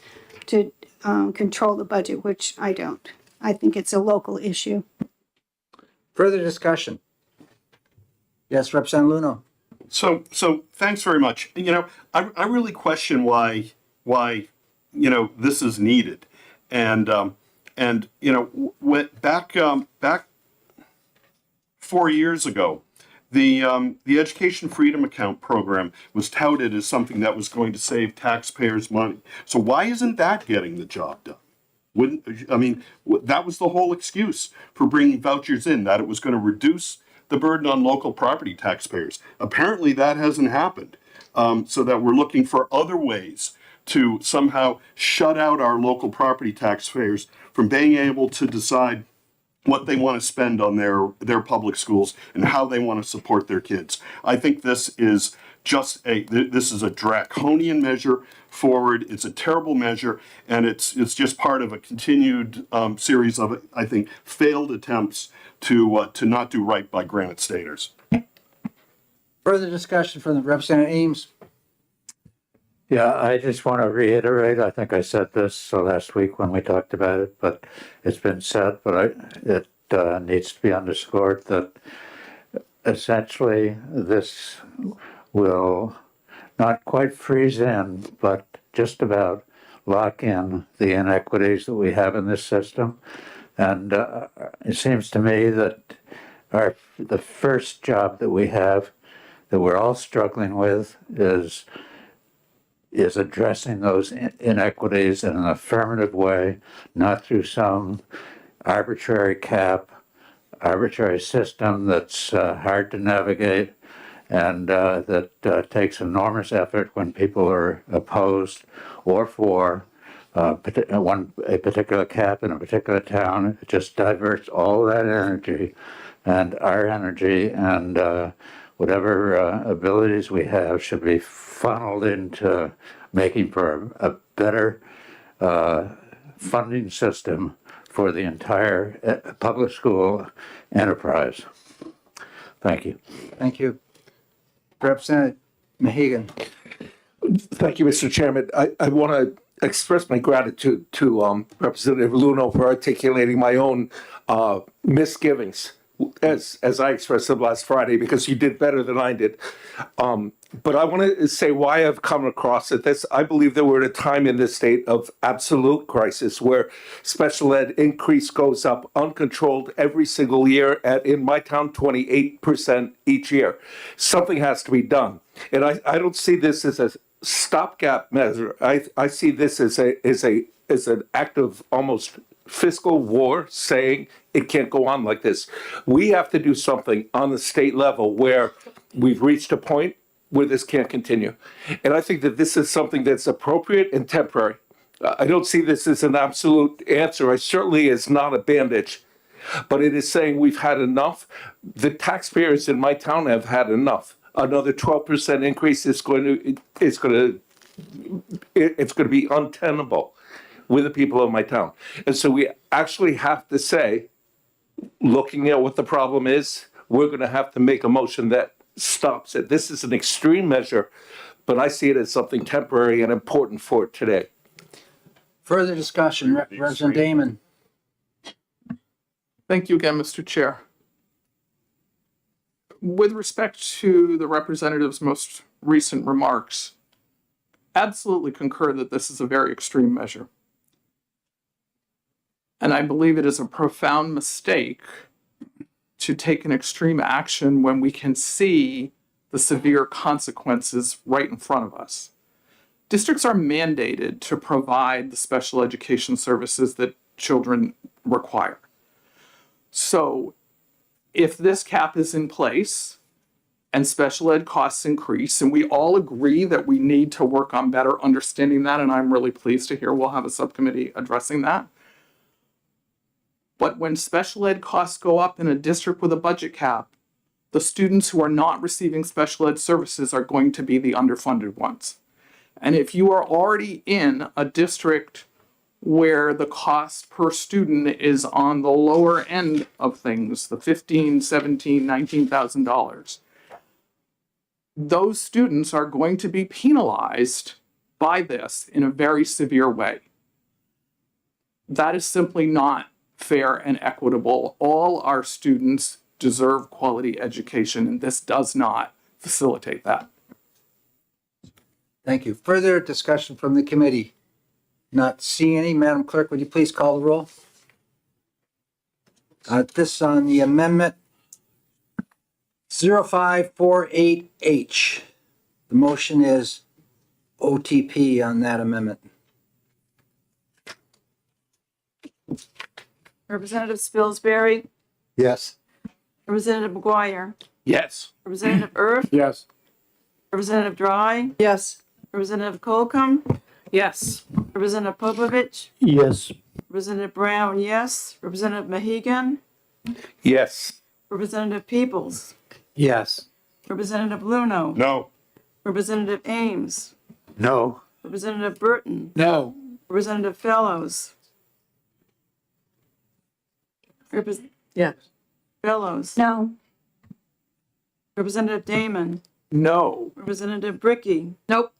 to control the budget, which I don't. I think it's a local issue. Further discussion? Yes, Representative Luno. So thanks very much. You know, I really question why this is needed, and you know, back 4 years ago, the Education Freedom Account program was touted as something that was going to save taxpayers money. So why isn't that getting the job done? That was the whole excuse for bringing vouchers in, that it was going to reduce the burden on local property taxpayers. Apparently that hasn't happened. So that we're looking for other ways to somehow shut out our local property taxpayers from being able to decide what they want to spend on their public schools and how they want to support their kids. I think this is this is a draconian measure forward. It's a terrible measure, and it's just part of a continued series of, I think, failed attempts to not do right by Granite Staters. Further discussion from the Representative Ames. Yeah, I just want to reiterate, I think I said this last week when we talked about it, but it's been said, but it needs to be underscored that essentially this will not quite freeze in, but just about lock in the inequities that we have in this system. And it seems to me that the first job that we have, that we're all struggling with, is addressing those inequities in an affirmative way, not through some arbitrary cap, arbitrary system that's hard to navigate, and that takes enormous effort when people are opposed or for a particular cap in a particular town. It just diverts all that energy, and our energy and whatever abilities we have should be funneled into making for a better funding system for the entire public school enterprise. Thank you. Thank you. Representative Mahegan. Thank you, Mr. Chairman. I want to express my gratitude to Representative Luno for articulating my own misgivings as I expressed them last Friday, because you did better than I did. But I want to say why I've come across it. I believe that we're at a time in this state of absolute crisis where special ed increase goes up uncontrolled every single year at, in my town, 28% each year. Something has to be done. And I don't see this as a stopgap measure. I see this as an act of almost fiscal war saying it can't go on like this. We have to do something on the state level where we've reached a point where this can't continue. And I think that this is something that's appropriate and temporary. I don't see this as an absolute answer. I certainly is not a bandage, but it is saying we've had enough. The taxpayers in my town have had enough. Another 12% increase is going to be untenable with the people of my town. And so we actually have to say, looking at what the problem is, we're going to have to make a motion that stops it. This is an extreme measure, but I see it as something temporary and important for today. Further discussion, Representative Damon. Thank you again, Mr. Chair. With respect to the representative's most recent remarks, absolutely concur that this is a very extreme measure. And I believe it is a profound mistake to take an extreme action when we can see the severe consequences right in front of us. Districts are mandated to provide the special education services that children require. So if this cap is in place and special ed costs increase, and we all agree that we need to work on better understanding that, and I'm really pleased to hear we'll have a subcommittee addressing that. But when special ed costs go up in a district with a budget cap, the students who are not receiving special ed services are going to be the underfunded ones. And if you are already in a district where the cost per student is on the lower end of things, the $15,000, $17,000, $19,000, those students are going to be penalized by this in a very severe way. That is simply not fair and equitable. All our students deserve quality education, and this does not facilitate that. Thank you. Further discussion from the committee? Not seeing any. Madam Clerk, would you please call the roll? This on the amendment 0548H. The motion is OTP on that amendment. Representative Spilsbury, Yes. Representative McGuire, Yes. Representative Erb, Yes. Representative Dry, Yes. Representative Colcom, Yes. Representative Popovich, Yes. Representative Brown, yes. Representative Mahegan, Yes. Representative Peoples, Yes. Representative Luno, No. Representative Ames, No. Representative Burton, No. Representative Fellows, Yes. Fellows, No. Representative Damon, No. Representative Bricky, Nope.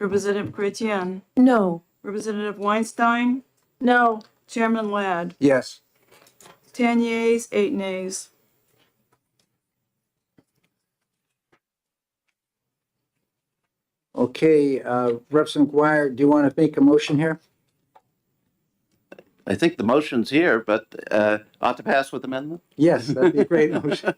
Representative Chrétien, No. Representative Weinstein, No. Chairman Ladd. Yes. 10 yeas, 8 nays. Okay, Representative McGuire, do you want to make a motion here? I think the motion's here, but ought to pass with amendment? Yes, that'd be a great motion.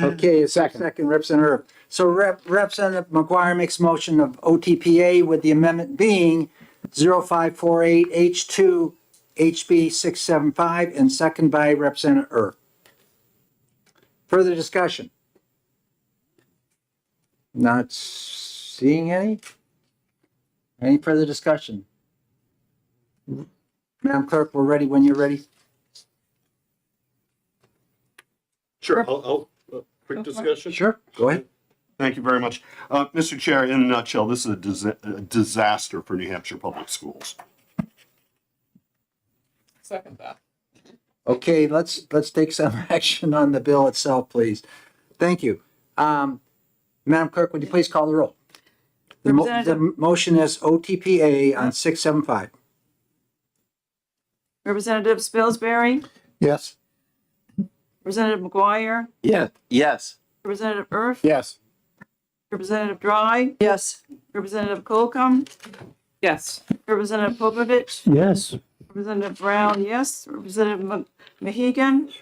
Okay, a second, Representative Erb. So Representative McGuire makes a motion of OTPA with the amendment being 0548H2 HB 675 and second by Representative Erb. Further discussion? Not seeing any? Any further discussion? Madam Clerk, we're ready when you're ready. Sure, I'll quick discussion. Sure, go ahead. Thank you very much. Mr. Chair, in a nutshell, this is a disaster for New Hampshire public schools. Second that. Okay, let's take some action on the bill itself, please. Thank you. Madam Clerk, would you please call the roll? The motion is OTPA on 675. Representative Spilsbury, Yes. Representative McGuire, Yeah. Yes. Representative Erb, Yes. Representative Dry, Yes. Representative Colcom, Yes. Representative Popovich, Yes. Representative Brown, yes. Representative Mahegan,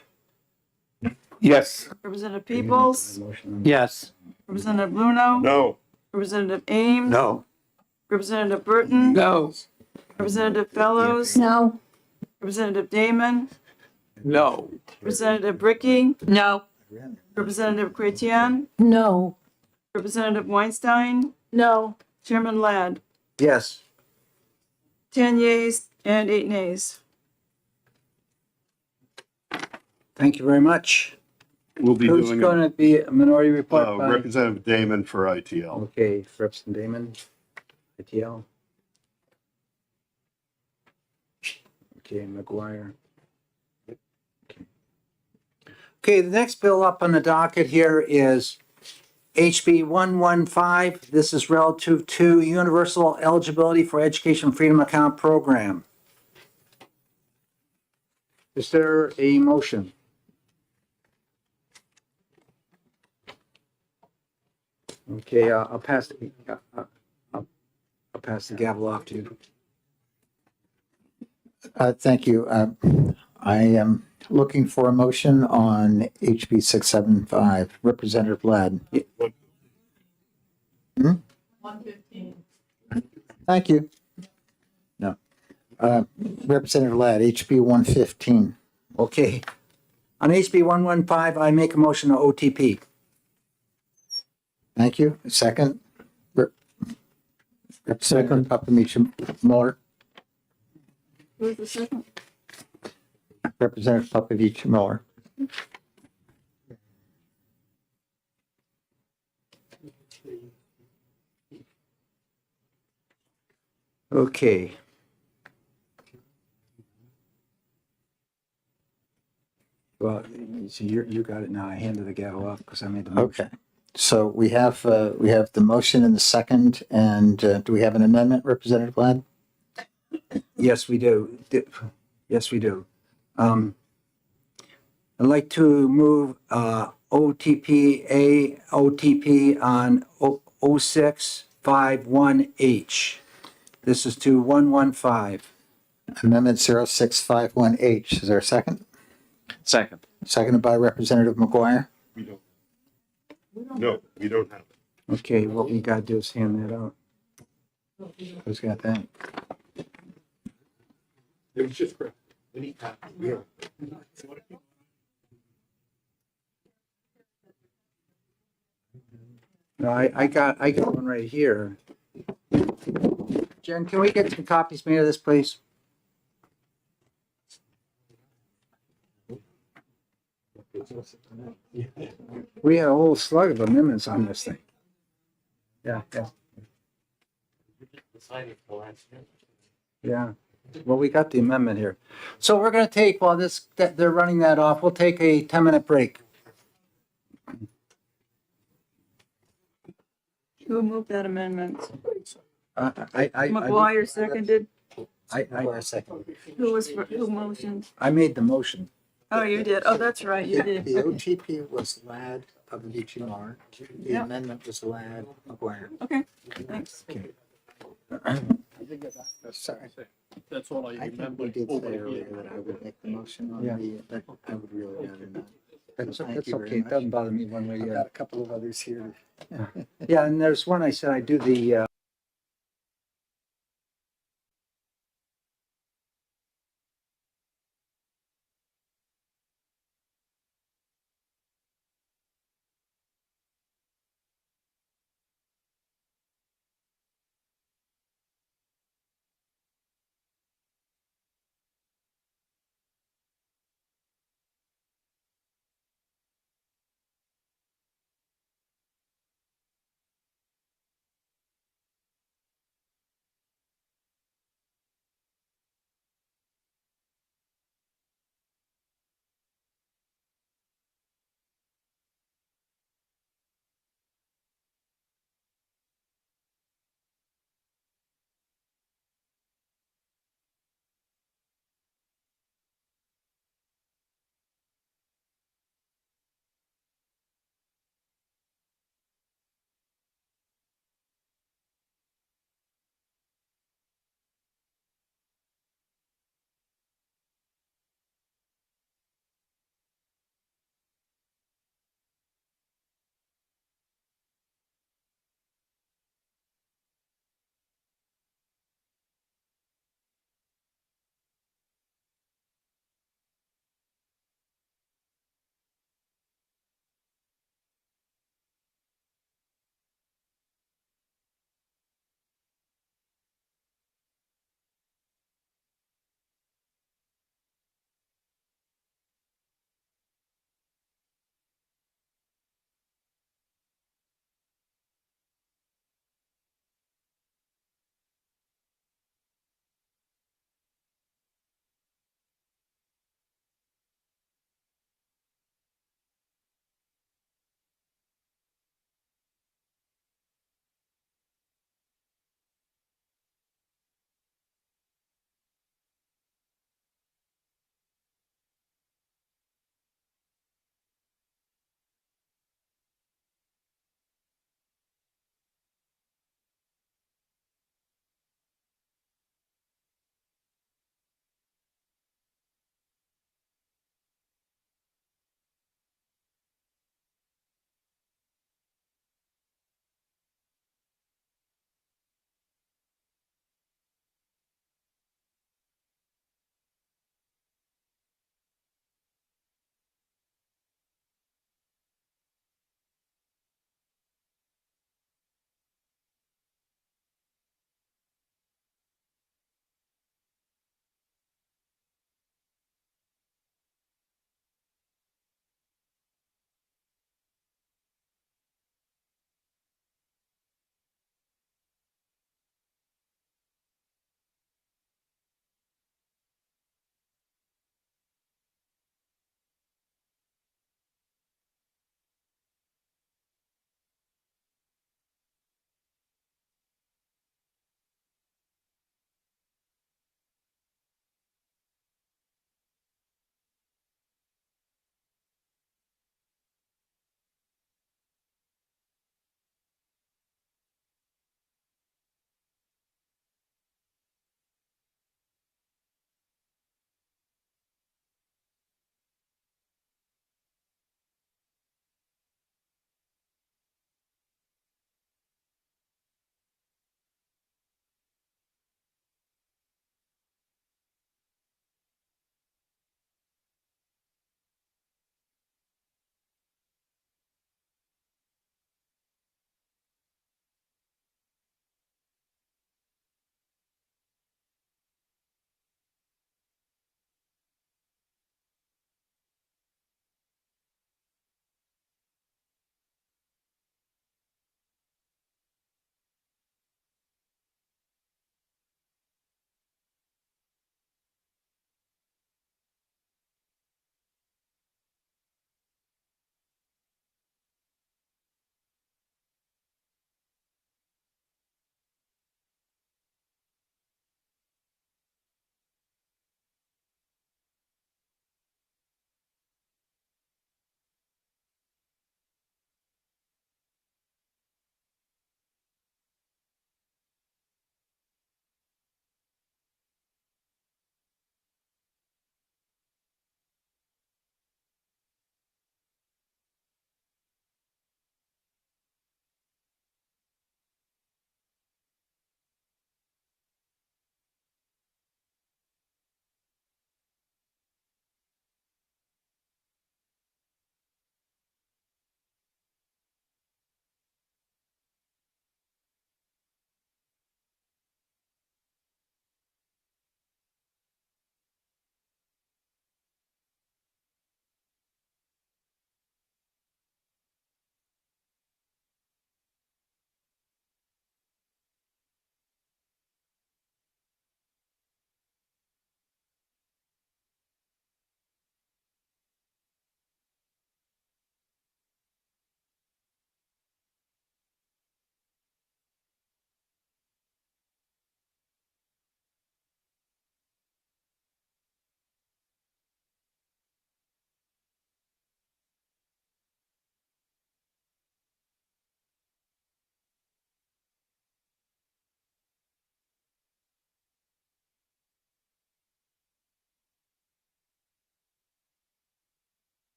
Yes. Representative Peoples, Yes. Representative Luno, No. Representative Ames, No. Representative Burton, No. Representative Fellows, No. Representative Damon, No. Representative Bricky, No. Representative Chrétien, No. Representative Weinstein, No. Chairman Ladd. Yes. 10 yeas and 8 nays. Thank you very much. We'll be Who's doing going to be a minority report by? Representative Damon for ITL. Okay, Representative Damon, ITL. Okay, McGuire. Okay, the next bill up on the docket here is HB 115. This is relative to Universal Eligibility for Education Freedom Account Program. Is there a motion? Okay, I'll pass the gavel off to you. Thank you. I am looking for a motion on HB 675. Representative Ladd. 115. Thank you. No. Representative Ladd, HB 115. Okay. On HB 115, I make a motion to OTP. Thank you. Second. Representative Papamitch Miller. Who's the second? Representative Papamitch Miller. Okay. Well, so you got it now. I handed the gavel off because I made the motion. Okay. So we have the motion and the second, and do we have an amendment, Representative Ladd? Yes, we do. Yes, we do. I'd like to move OTP on 0651H. This is to 115. Amendment 0651H. Is there a second? Second. Seconded by Representative McGuire. No, we don't have it. Okay, what we got to do is hand that out. Who's got that? It was just correct. No, I got one right here. Jen, can we get some copies made of this, please? We had a whole slug of amendments on this thing. Yeah, yeah. Yeah. Well, we got the amendment here. So we're going to take, while they're running that off, we'll take a 10-minute break. Who moved that amendment? I McGuire seconded. McGuire second. Who motioned? I made the motion. Oh, you did. Oh, that's right, you did. The OTP was Ladd, Papamitch Miller. The Yep. amendment was Ladd, McGuire. Okay, thanks. Okay. Sorry. That's all I I think we did say earlier that I would make the motion on Yeah. but I would really rather not. That's Thank that's you very okay. It much. doesn't bother me one way or I've the got other. a couple of others here. Yeah, and there's one I said I do the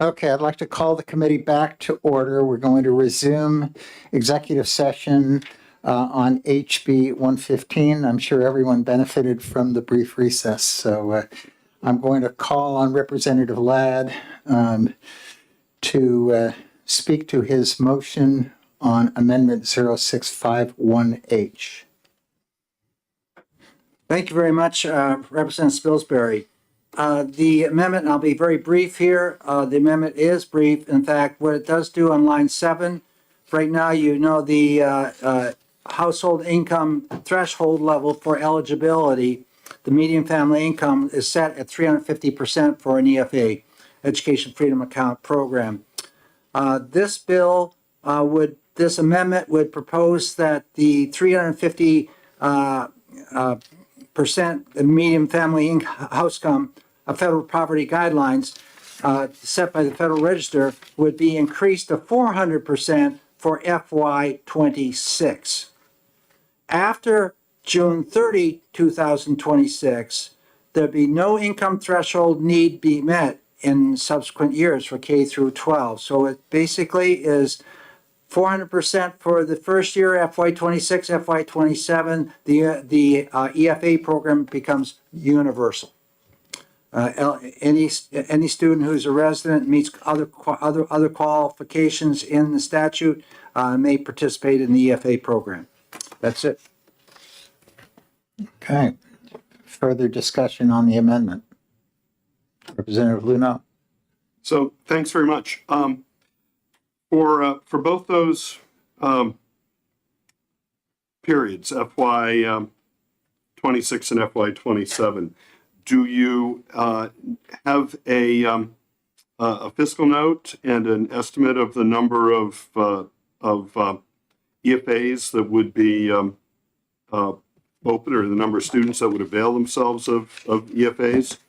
Okay, I'd like to call the committee back to order. We're going to resume executive session on HB 115. I'm sure everyone benefited from the brief recess, so I'm going to call on Representative Ladd to speak to his motion on Amendment 0651H. Thank you very much, Representative Spilsbury. The amendment, and I'll be very brief here. The amendment is brief. In fact, what it does do on line 7, right now, you know, the household income threshold level for eligibility, the median family income is set at 350% for an EFA, Education Freedom Account program. This amendment would propose that the 350 percent the median family income federal poverty guidelines set by the Federal Register would be increased to 400% for FY26. After June 30, 2026, there'd be no income threshold need be met in subsequent years for K through 12. So it basically is 400% for the first year, FY26, FY27, the EFA program becomes universal. Any student who's a resident meets other qualifications in the statute may participate in the EFA program. That's it. Okay. Further discussion on the amendment. Representative Luno. So thanks very much. For both those periods, FY 26 and FY 27, do you have a fiscal note and an estimate of the number of EFAs that would be open, or the number of students that would avail themselves of EFAs?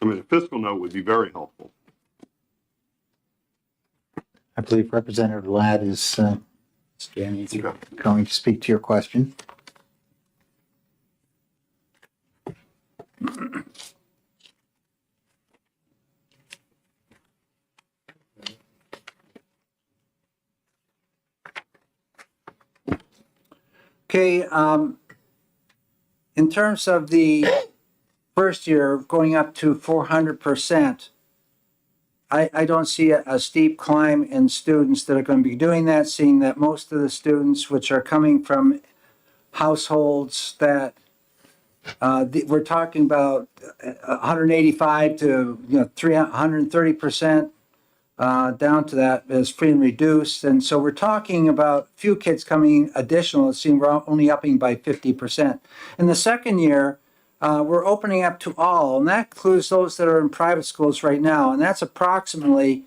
I mean, a fiscal note would be very helpful. I believe Representative Ladd is going to speak to your question. Okay, in terms of the first year going up to 400%, I don't see a steep climb in students that are going to be doing that, seeing that most of the students which are coming from households that we're talking about 185 to 330%. Down to that is free and reduced. And so we're talking about few kids coming additional. It seems we're only upping by 50%. In the second year, we're opening up to all, and that includes those that are in private schools right now. And that's approximately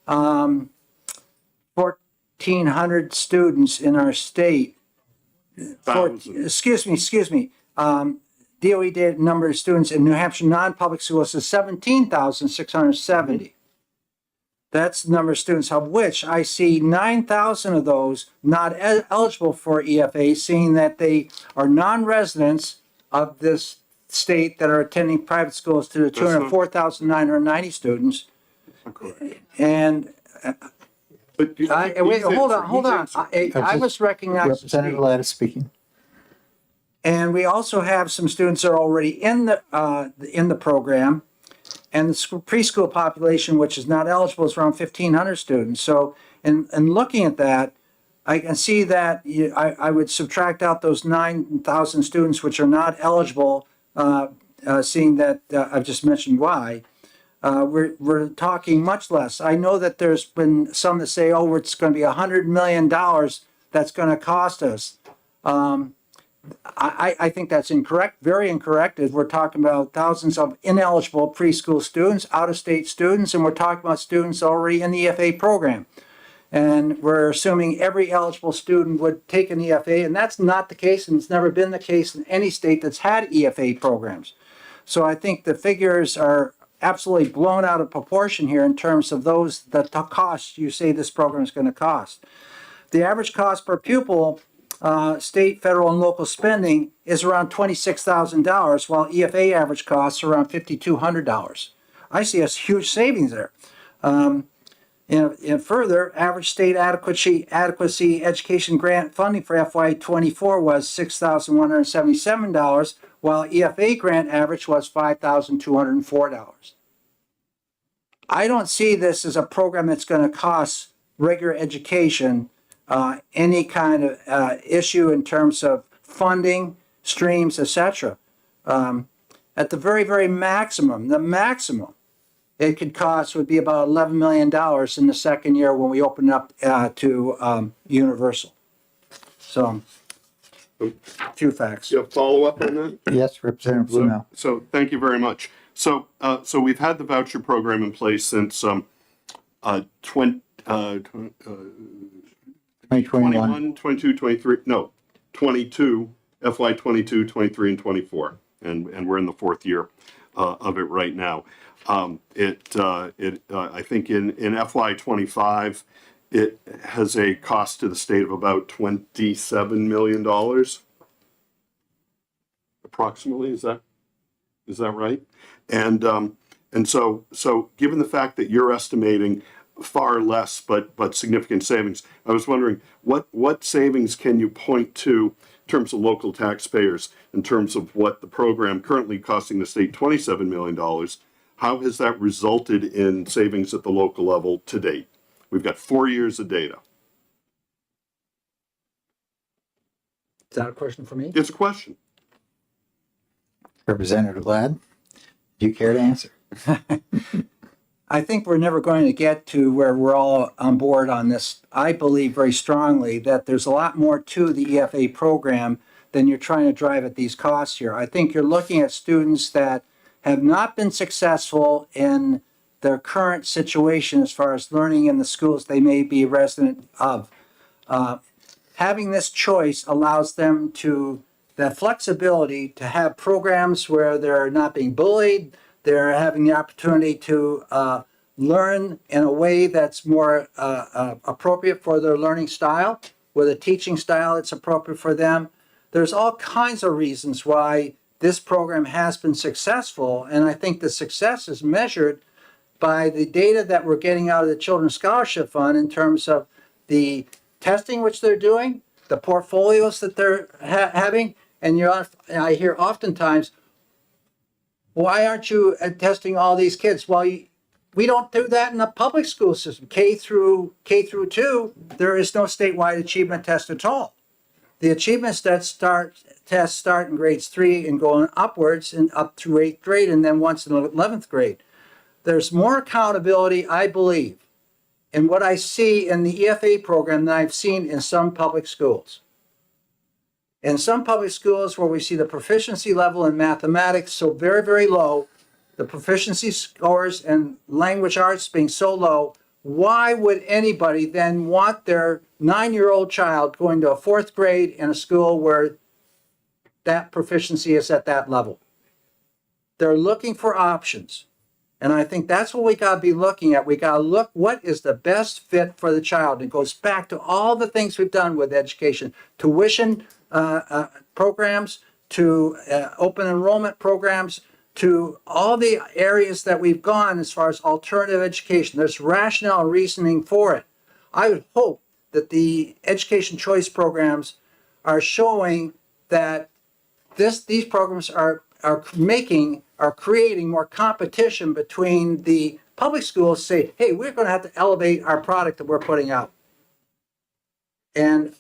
1,400 students in our state. Excuse me. DOE data number of students in New Hampshire non-public schools is 17,670. That's the number of students, of which I see 9,000 of those not eligible for EFA, seeing that they are non-residents of this state that are attending private schools to the tune of 4,990 students. And wait, hold on. I was recognized. Representative Ladd is speaking. And we also have some students that are already in the program. And the preschool population, which is not eligible, is around 1,500 students. So in looking at that, I can see that I would subtract out those 9,000 students which are not eligible, seeing that I've just mentioned why. We're talking much less. I know that there's been some that say, oh, it's going to be $100 million that's going to cost us. I think that's incorrect, very incorrect, as we're talking about thousands of ineligible preschool students, out-of-state students, and we're talking about students already in the EFA program. And we're assuming every eligible student would take an EFA, and that's not the case, and it's never been the case in any state that's had EFA programs. So I think the figures are absolutely blown out of proportion here in terms of the costs you say this program is going to cost. The average cost per pupil state, federal, and local spending is around $26,000, while EFA average costs are around $5,200. I see a huge savings there. And further, average state adequacy education grant funding for FY24 was $6,177, while EFA grant average was $5,204. I don't see this as a program that's going to cost regular education any kind of issue in terms of funding, streams, etc. At the very, very maximum, the maximum it could cost would be about $11 million in the second year when we open up to Universal. So, a few facts. You have follow-up on that? Yes, Representative Blumenauer. So thank you very much. So we've had the voucher program in place since 2021. 22, 23, no, 22, FY 22, 23, and 24. And we're in the fourth year of it right now. I think in FY 25, it has a cost to the state of about $27 million. Approximately, is that right? And so given the fact that you're estimating far less but significant savings, I was wondering what savings can you point to in terms of local taxpayers, in terms of what the program currently costing the state $27 million, how has that resulted in savings at the local level to date? We've got 4 years of data. Is that a question for me? It's a question. Representative Ladd, do you care to answer? I think we're never going to get to where we're all on board on this. I believe very strongly that there's a lot more to the EFA program than you're trying to drive at these costs here. I think you're looking at students that have not been successful in their current situation as far as learning in the schools they may be a resident of. Having this choice allows them to the flexibility to have programs where they're not being bullied, they're having the opportunity to learn in a way that's more appropriate for their learning style, with a teaching style that's appropriate for them. There's all kinds of reasons why this program has been successful, and I think the success is measured by the data that we're getting out of the Children's Scholarship Fund in terms of the testing which they're doing, the portfolios that they're having, and I hear oftentimes, why aren't you testing all these kids? Well, we don't do that in the public school system. K through 2, there is no statewide achievement test at all. The achievements that tests start in grades 3 and going upwards and up through 8th grade, and then once in 11th grade. There's more accountability, I believe, in what I see in the EFA program than I've seen in some public schools. In some public schools where we see the proficiency level in mathematics so very, very low, the proficiency scores in language arts being so low, why would anybody then want their 9-year-old child going to a 4th grade in a school where that proficiency is at that level? They're looking for options. And I think that's what we got to be looking at. We got to look what is the best fit for the child. It goes back to all the things we've done with education, tuition programs, to open enrollment programs, to all the areas that we've gone as far as alternative education. There's rationale and reasoning for it. I would hope that the education choice programs are showing that these programs are creating more competition between the public schools. Say, hey, we're going to have to elevate our product that we're putting out. And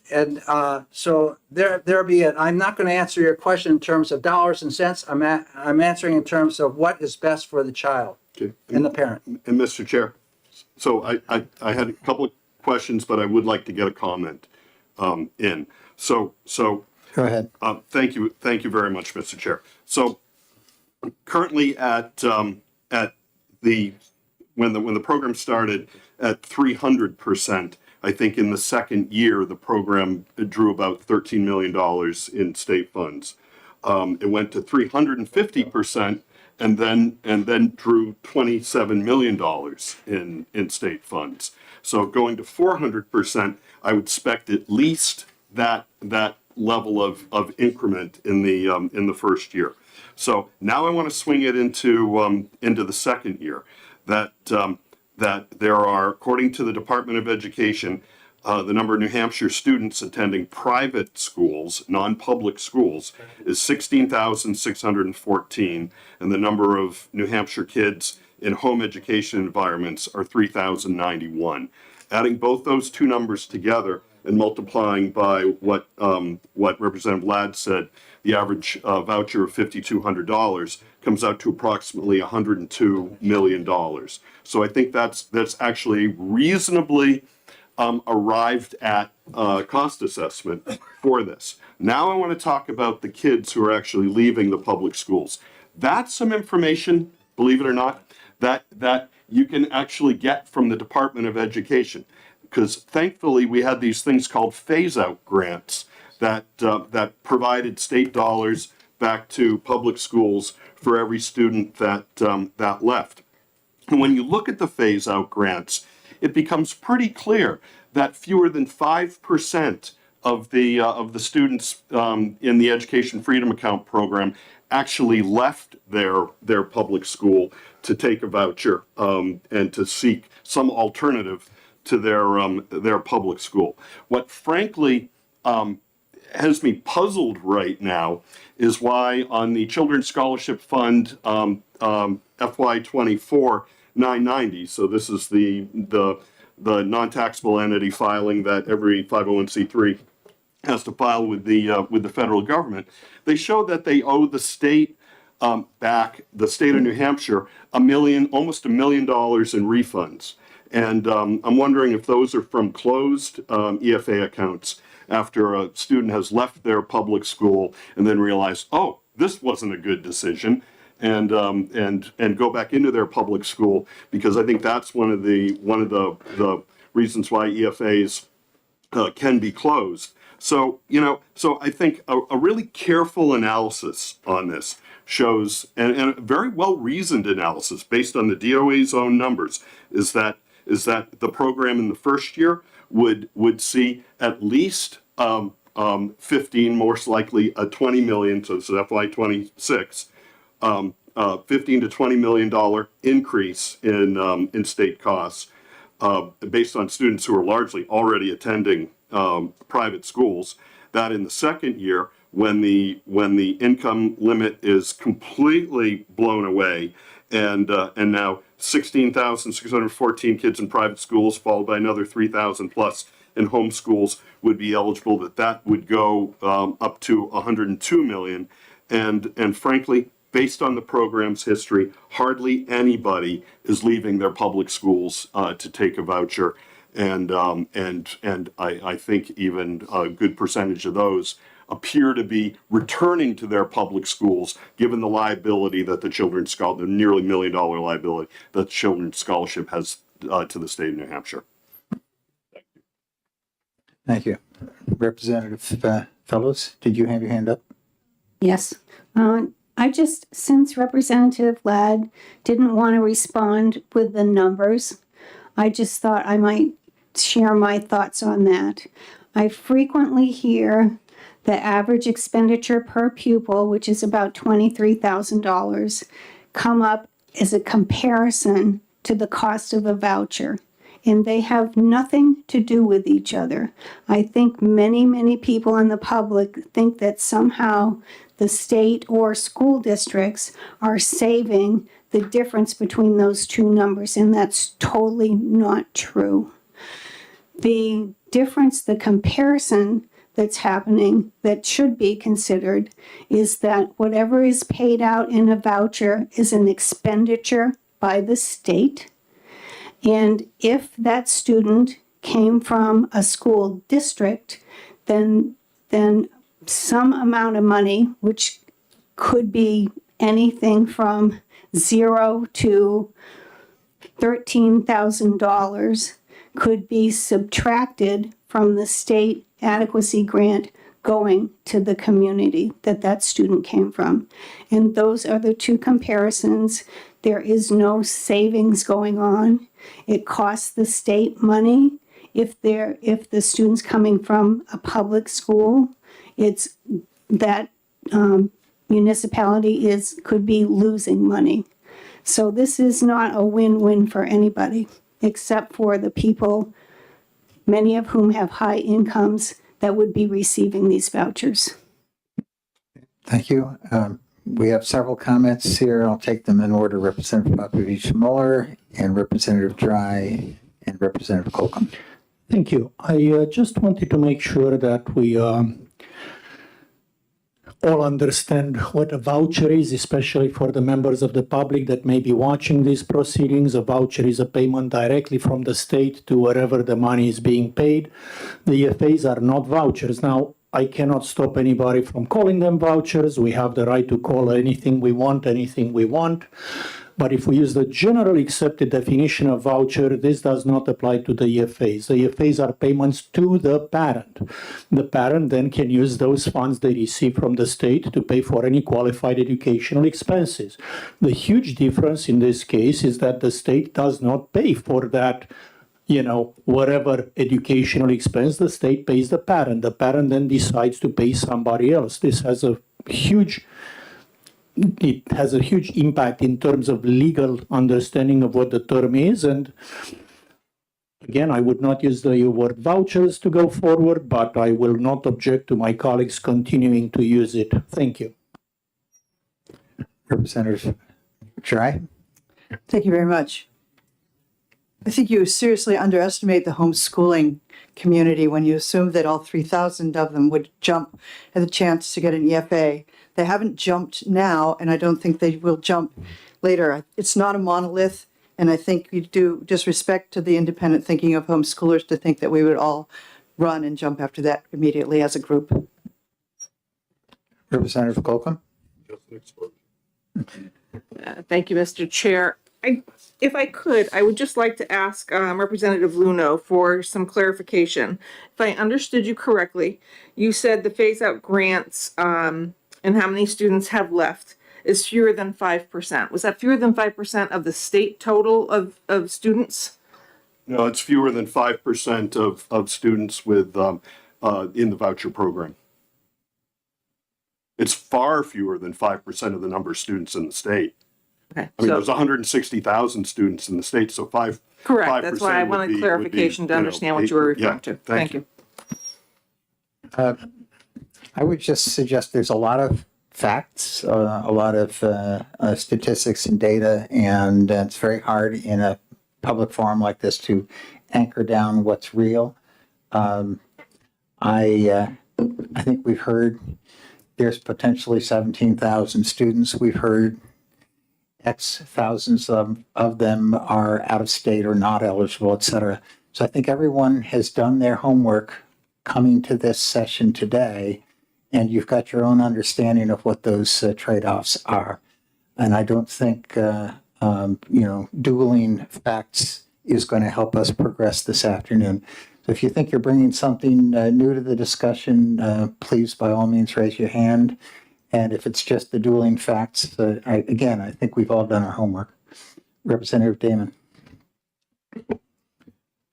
so there be it. I'm not going to answer your question in terms of dollars and cents. I'm answering in terms of what is best for the child and the parent. And Mr. Chair, so I had a couple of questions, but I would like to get a comment in. So Go ahead. thank you very much, Mr. Chair. So currently at when the program started at 300%. I think in the second year, the program drew about $13 million in state funds. It went to 350% and then drew $27 million in state funds. So going to 400%, I would expect at least that level of increment in the first year. So now I want to swing it into the second year. That there are, according to the Department of Education, the number of New Hampshire students attending private schools, non-public schools, is 16,614, and the number of New Hampshire kids in home education environments are 3,091. Adding both those two numbers together and multiplying by what Representative Ladd said, the average voucher of $5,200 comes out to approximately $102 million. So I think that's actually reasonably arrived at cost assessment for this. Now I want to talk about the kids who are actually leaving the public schools. That's some information, believe it or not, that you can actually get from the Department of Education. Because thankfully we had these things called phase-out grants that provided state dollars back to public schools for every student that left. And when you look at the phase-out grants, it becomes pretty clear that fewer than 5% of the students in the Education Freedom Account program actually left their public school to take a voucher and to seek some alternative to their public school. What frankly has me puzzled right now is why on the Children's Scholarship Fund FY24 990, so this is the non-taxable entity filing that every 501c3 has to file with the federal government. They show that they owe the state back, the state of New Hampshire, almost $1 million in refunds. And I'm wondering if those are from closed EFA accounts after a student has left their public school and then realized, oh, this wasn't a good decision, and go back into their public school, because I think that's one of the reasons why EFAs can be closed. So I think a really careful analysis on this shows, and a very well-reasoned analysis based on the DOA's own numbers, is that the program in the first year would see at least 15, most likely a 20 million, so this is FY26, 15 to $20 million increase in state costs based on students who are largely already attending private schools. That in the second year, when the income limit is completely blown away, and now 16,614 kids in private schools, followed by another 3,000 plus in home schools, would be eligible. That would go up to 102 million, and frankly, based on the program's history, hardly anybody is leaving their public schools to take a voucher, and I think even a good percentage of those appear to be returning to their public schools, given the liability that the nearly $1 million liability that the Children's Scholarship has to the state of New Hampshire. Thank you. Representative Fellows, did you have your hand up? Yes. Since Representative Ladd didn't want to respond with the numbers, I just thought I might share my thoughts on that. I frequently hear the average expenditure per pupil, which is about $23,000, come up as a comparison to the cost of a voucher. And they have nothing to do with each other. I think many people in the public think that somehow the state or school districts are saving the difference between those two numbers, and that's totally not true. The difference, the comparison that's happening that should be considered is that whatever is paid out in a voucher is an expenditure by the state. And if that student came from a school district, then some amount of money, which could be anything from $0 to $13,000, could be subtracted from the state adequacy grant going to the community that student came from. And those are the two comparisons. There is no savings going on. It costs the state money. if the student's coming from a public school, it's that municipality could be losing money. So this is not a win-win for anybody, except for the people, many of whom have high incomes, that would be receiving these vouchers. Thank you. We have several comments here. I'll take them in order. Representative Popovich Muller and Representative Dry and Representative Colcom. Thank you. I just wanted to make sure that we all understand what a voucher is, especially for the members of the public that may be watching these proceedings. A voucher is a payment directly from the state to wherever the money is being paid. The EFAs are not vouchers. Now, I cannot stop anybody from calling them vouchers. We have the right to call anything we want. But if we use the generally accepted definition of voucher, this does not apply to the EFAs. The EFAs are payments to the parent. The parent then can use those funds they receive from the state to pay for any qualified educational expenses. The huge difference in this case is that the state does not pay for that, whatever educational expense. The state pays the parent. The parent then decides to pay somebody else. This has a huge impact in terms of legal understanding of what the term is. And again, I would not use the word vouchers to go forward, but I will not object to my colleagues continuing to use it. Thank you. Representative Dry. Thank you very much. I think you seriously underestimate the homeschooling community when you assume that all 3,000 of them would jump at the chance to get an EFA. They haven't jumped now, and I don't think they will jump later. It's not a monolith, and I think you do disrespect to the independent thinking of homeschoolers to think that we would all run and jump after that immediately as a group. Representative Colcom. Thank you, Mr. Chair. If I could, I would just like to ask Representative Luno for some clarification. If I understood you correctly, you said the phase-out grants and how many students have left is fewer than 5%. Was that fewer than 5% of the state total of students? No, it's fewer than 5% of students with in the voucher program. It's far fewer than 5% of the number of students in the state. Okay. I mean, there's 160,000 students in the state, so Correct. 5% That's why I wanted clarification to understand what you were referring to. Thank you. I would just suggest there's a lot of facts, a lot of statistics and data, and it's very hard in a public forum like this to anchor down what's real. I think we've heard there's potentially 17,000 students. We've heard X thousands of them are out of state or not eligible, et cetera. So I think everyone has done their homework coming to this session today, and you've got your own understanding of what those trade-offs are. And I don't think, dueling facts is going to help us progress this afternoon. So if you think you're bringing something new to the discussion, please, by all means, raise your hand. And if it's just the dueling facts, I think we've all done our homework. Representative Damon.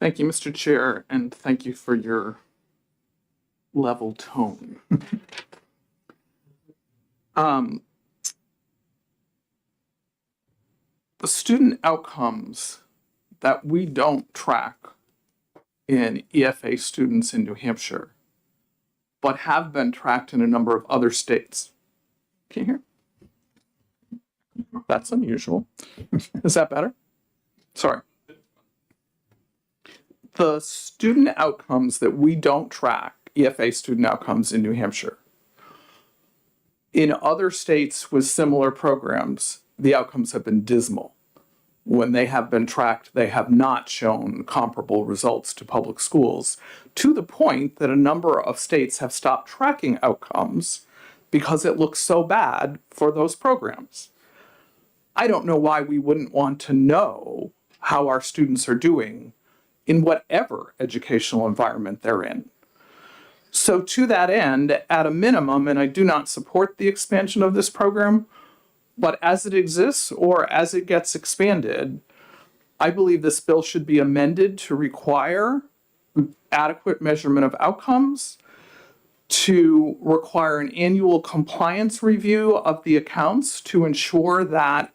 Thank you, Mr. Chair, and thank you for your level tone. The student outcomes that we don't track in EFA students in New Hampshire, but have been tracked in a number of other states. Can you hear? That's unusual. Is that better? Sorry. The student outcomes that we don't track, EFA student outcomes in New Hampshire, in other states with similar programs, the outcomes have been dismal. When they have been tracked, they have not shown comparable results to public schools, to the point that a number of states have stopped tracking outcomes because it looks so bad for those programs. I don't know why we wouldn't want to know how our students are doing in whatever educational environment they're in. So to that end, at a minimum, and I do not support the expansion of this program, but as it exists or as it gets expanded, I believe this bill should be amended to require adequate measurement of outcomes, to require an annual compliance review of the accounts to ensure that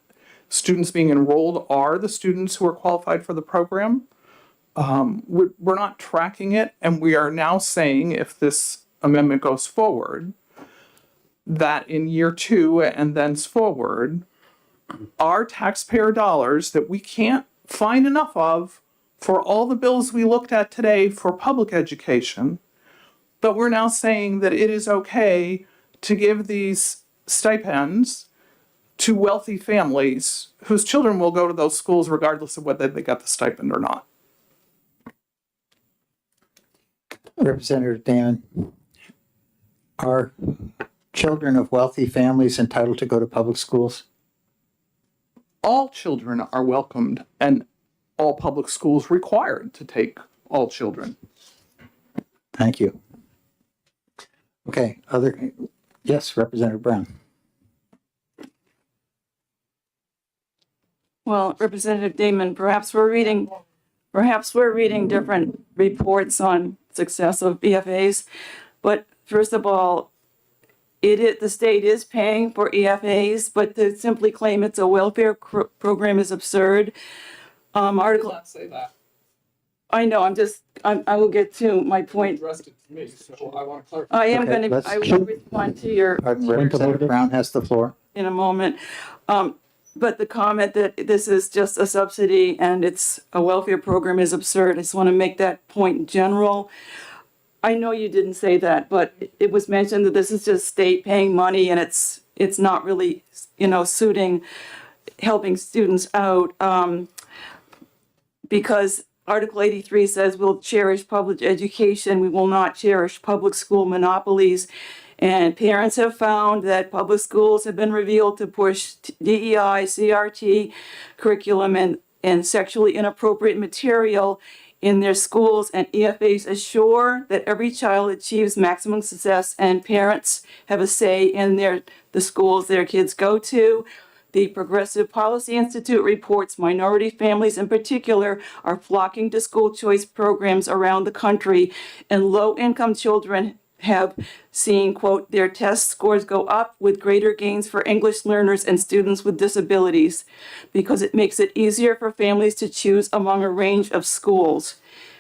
students being enrolled are the students who are qualified for the program. We're not tracking it, and we are now saying, if this amendment goes forward, that in year 2 and thenceforward, our taxpayer dollars that we can't find enough of for all the bills we looked at today for public education, but we're now saying that it is okay to give these stipends to wealthy families whose children will go to those schools regardless of whether they got the stipend or not. Representative Damon, are children of wealthy families entitled to go to public schools? All children are welcomed, and all public schools required to take all children. Thank you. Okay, yes, Representative Brown. Well, Representative Damon, perhaps we're reading different reports on success of EFAs. But first of all, the state is paying for EFAs, but to simply claim it's a welfare program is absurd. Article. Not say that. I know. I will get to my point. Addressed it to me, so I want to clarify. I will respond to your Representative Brown has the floor. in a moment. But the comment that this is just a subsidy and it's a welfare program is absurd. I just want to make that point in general. I know you didn't say that, but it was mentioned that this is just state paying money and it's not really, helping students out. Because Article 83 says we'll cherish public education. We will not cherish public school monopolies. And parents have found that public schools have been revealed to push DEI, CRT curriculum and sexually inappropriate material in their schools, and EFAs assure that every child achieves maximum success and parents have a say in the schools their kids go to. The Progressive Policy Institute reports minority families in particular are flocking to school choice programs around the country, and low-income children have seen, quote, their test scores go up with greater gains for English learners and students with disabilities because it makes it easier for families to choose among a range of schools.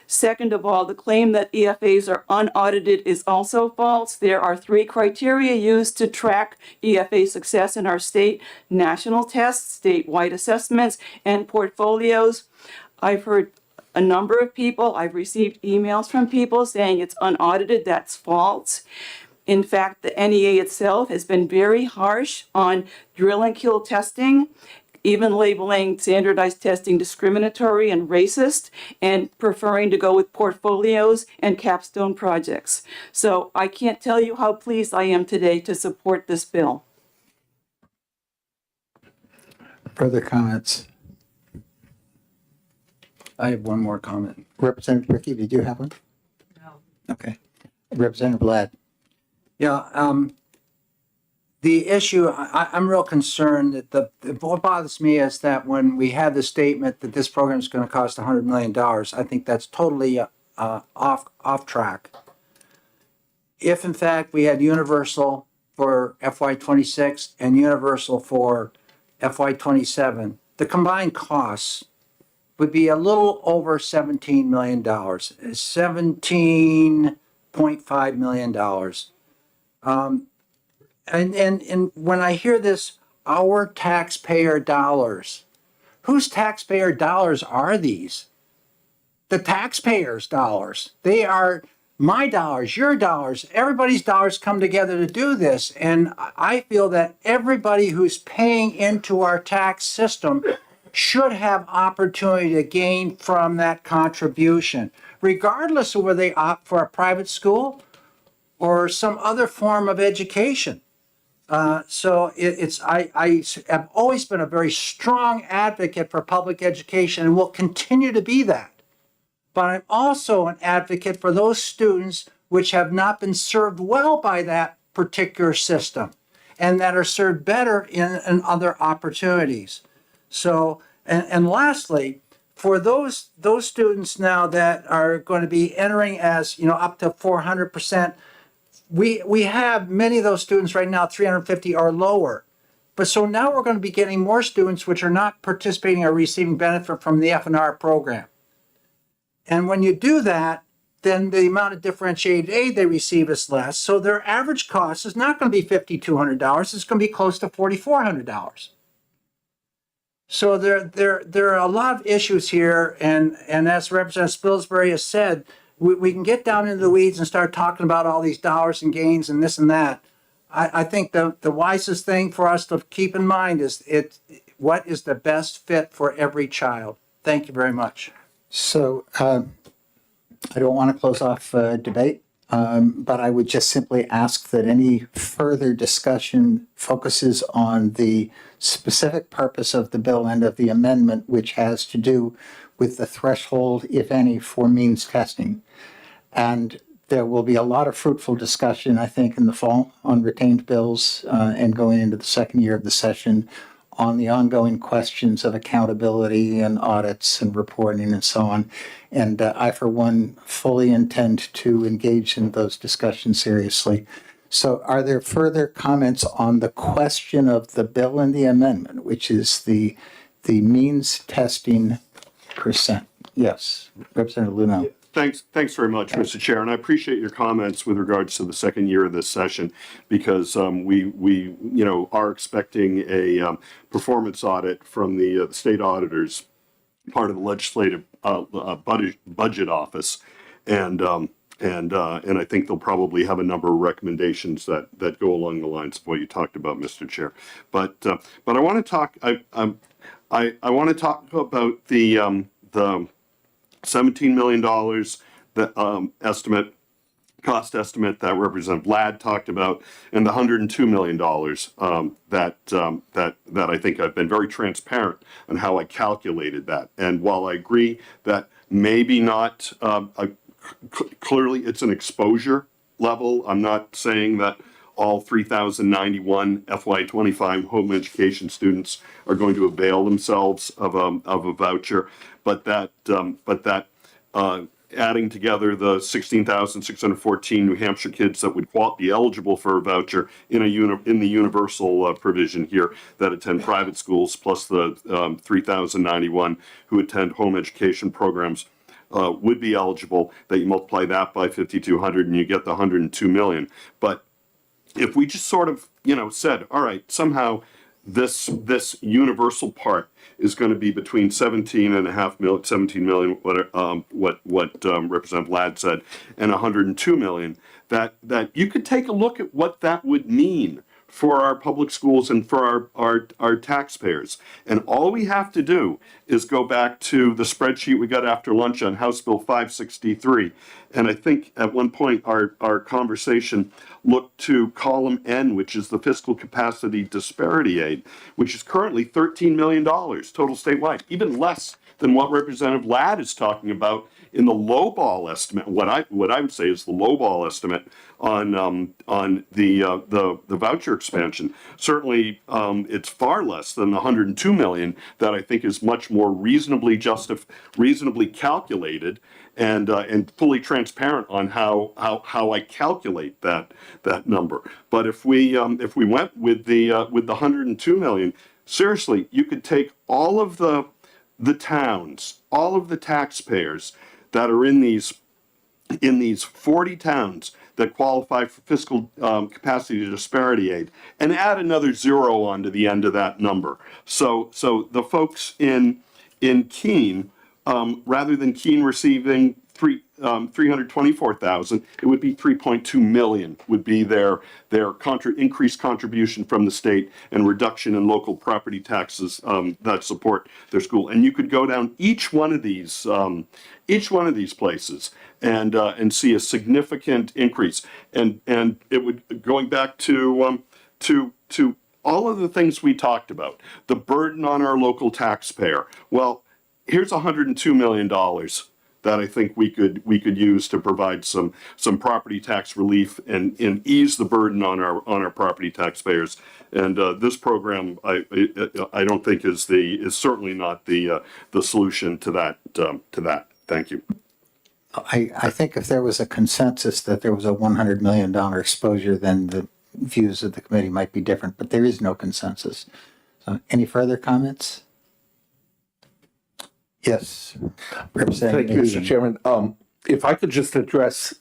Second of all, the claim that EFAs are unaudited is also false. There are 3 criteria used to track EFA success in our state: national tests, statewide assessments, and portfolios. I've heard a number of people, I've received emails from people saying it's unaudited. That's false. In fact, the NEA itself has been very harsh on drill and kill testing, even labeling standardized testing discriminatory and racist, and preferring to go with portfolios and capstone projects. So I can't tell you how pleased I am today to support this bill. Further comments? I have one more comment. Representative Ricky, did you have one? No. Okay. Representative Ladd. Yeah, the issue, I'm real concerned that what bothers me is that when we had the statement that this program is going to cost $100 million, I think that's totally off track. If in fact we had universal for FY26 and universal for FY27, the combined costs would be a little over $17 million, $17.5 million. And when I hear this, our taxpayer dollars, whose taxpayer dollars are these? The taxpayers' dollars. They are my dollars, your dollars, everybody's dollars come together to do this. And I feel that everybody who's paying into our tax system should have opportunity to gain from that contribution, regardless of whether they opt for a private school or some other form of education. I have always been a very strong advocate for public education and will continue to be that. But I'm also an advocate for those students which have not been served well by that particular system and that are served better in other opportunities. So, and lastly, for those students now that are going to be entering as, up to 400%, we have many of those students right now, 350 or lower. But so now we're going to be getting more students which are not participating or receiving benefit from the F&R program. And when you do that, then the amount of differentiated aid they receive is less. So their average cost is not going to be $5,200. It's going to be close to $4,400. So there are a lot of issues here. And as Representative Spilsbury has said, we can get down into the weeds and start talking about all these dollars and gains and this and that. I think the wisest thing for us to keep in mind is what is the best fit for every child. Thank you very much. So I don't want to close off debate, but I would just simply ask that any further discussion focuses on the specific purpose of the bill and of the amendment, which has to do with the threshold, if any, for means testing. And there will be a lot of fruitful discussion, I think, in the fall on retained bills and going into the second year of the session on the ongoing questions of accountability and audits and reporting and so on. And I, for one, fully intend to engage in those discussions seriously. So are there further comments on the question of the bill and the amendment, which is the means testing percent? Yes, Representative Luneau. Thanks very much, Mr. Chair, and I appreciate your comments with regards to the second year of this session, because we are expecting a performance audit from the state auditors, part of the legislative budget office, and I think they'll probably have a number of recommendations that go along the lines of what you talked about, Mr. Chair. But I want to talk. I want to talk about the $17 million cost estimate that Representative Ladd talked about, and the $102 million that I think I've been very transparent on how I calculated that. And while I agree that maybe not clearly it's an exposure level, I'm not saying that all 3,091 FY25 home education students are going to avail themselves of a voucher, but that adding together the 16,614 New Hampshire kids that would be eligible for a voucher in the universal provision here that attend private schools, plus the 3,091 who attend home education programs, would be eligible. That you multiply that by 5,200 and you get the 102 million. But if we just sort of, said, all right, somehow this universal part is going to be between 17 million, what Representative Ladd said, and 102 million, that you could take a look at what that would mean for our public schools and for our taxpayers. And all we have to do is go back to the spreadsheet we got after lunch on House Bill 563. And I think at one point our conversation looked to column N, which is the fiscal capacity disparity aid, which is currently $13 million total statewide, even less than what Representative Ladd is talking about in the lowball estimate. What I would say is the lowball estimate on the voucher expansion. Certainly, it's far less than the 102 million that I think is much more reasonably calculated and fully transparent on how I calculate that number. But if we went with the 102 million, seriously, you could take all of the towns, all of the taxpayers that are in these 40 towns that qualify for fiscal capacity disparity aid, and add another zero onto the end of that number. So the folks in Keene, rather than Keene receiving 324,000, it would be 3.2 million would be their increased contribution from the state and reduction in local property taxes that support their school. And you could go down each one of these places and see a significant increase. And it would, going back to all of the things we talked about, the burden on our local taxpayer. Well, here's $102 million that I think we could use to provide some property tax relief and ease the burden on our property taxpayers. And this program, I don't think is certainly not the solution to that. Thank you. I think if there was a consensus that there was a $100 million exposure, then the views of the committee might be different, but there is no consensus. Any further comments? Yes. Thank you, Mr. Chairman. If I could just address,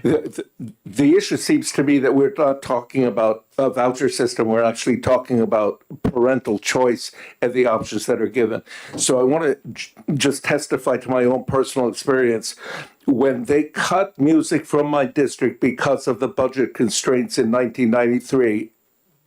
the issue seems to me that we're not talking about a voucher system, we're actually talking about parental choice and the options that are given. So I want to just testify to my own personal experience. When they cut music from my district because of the budget constraints in 1993,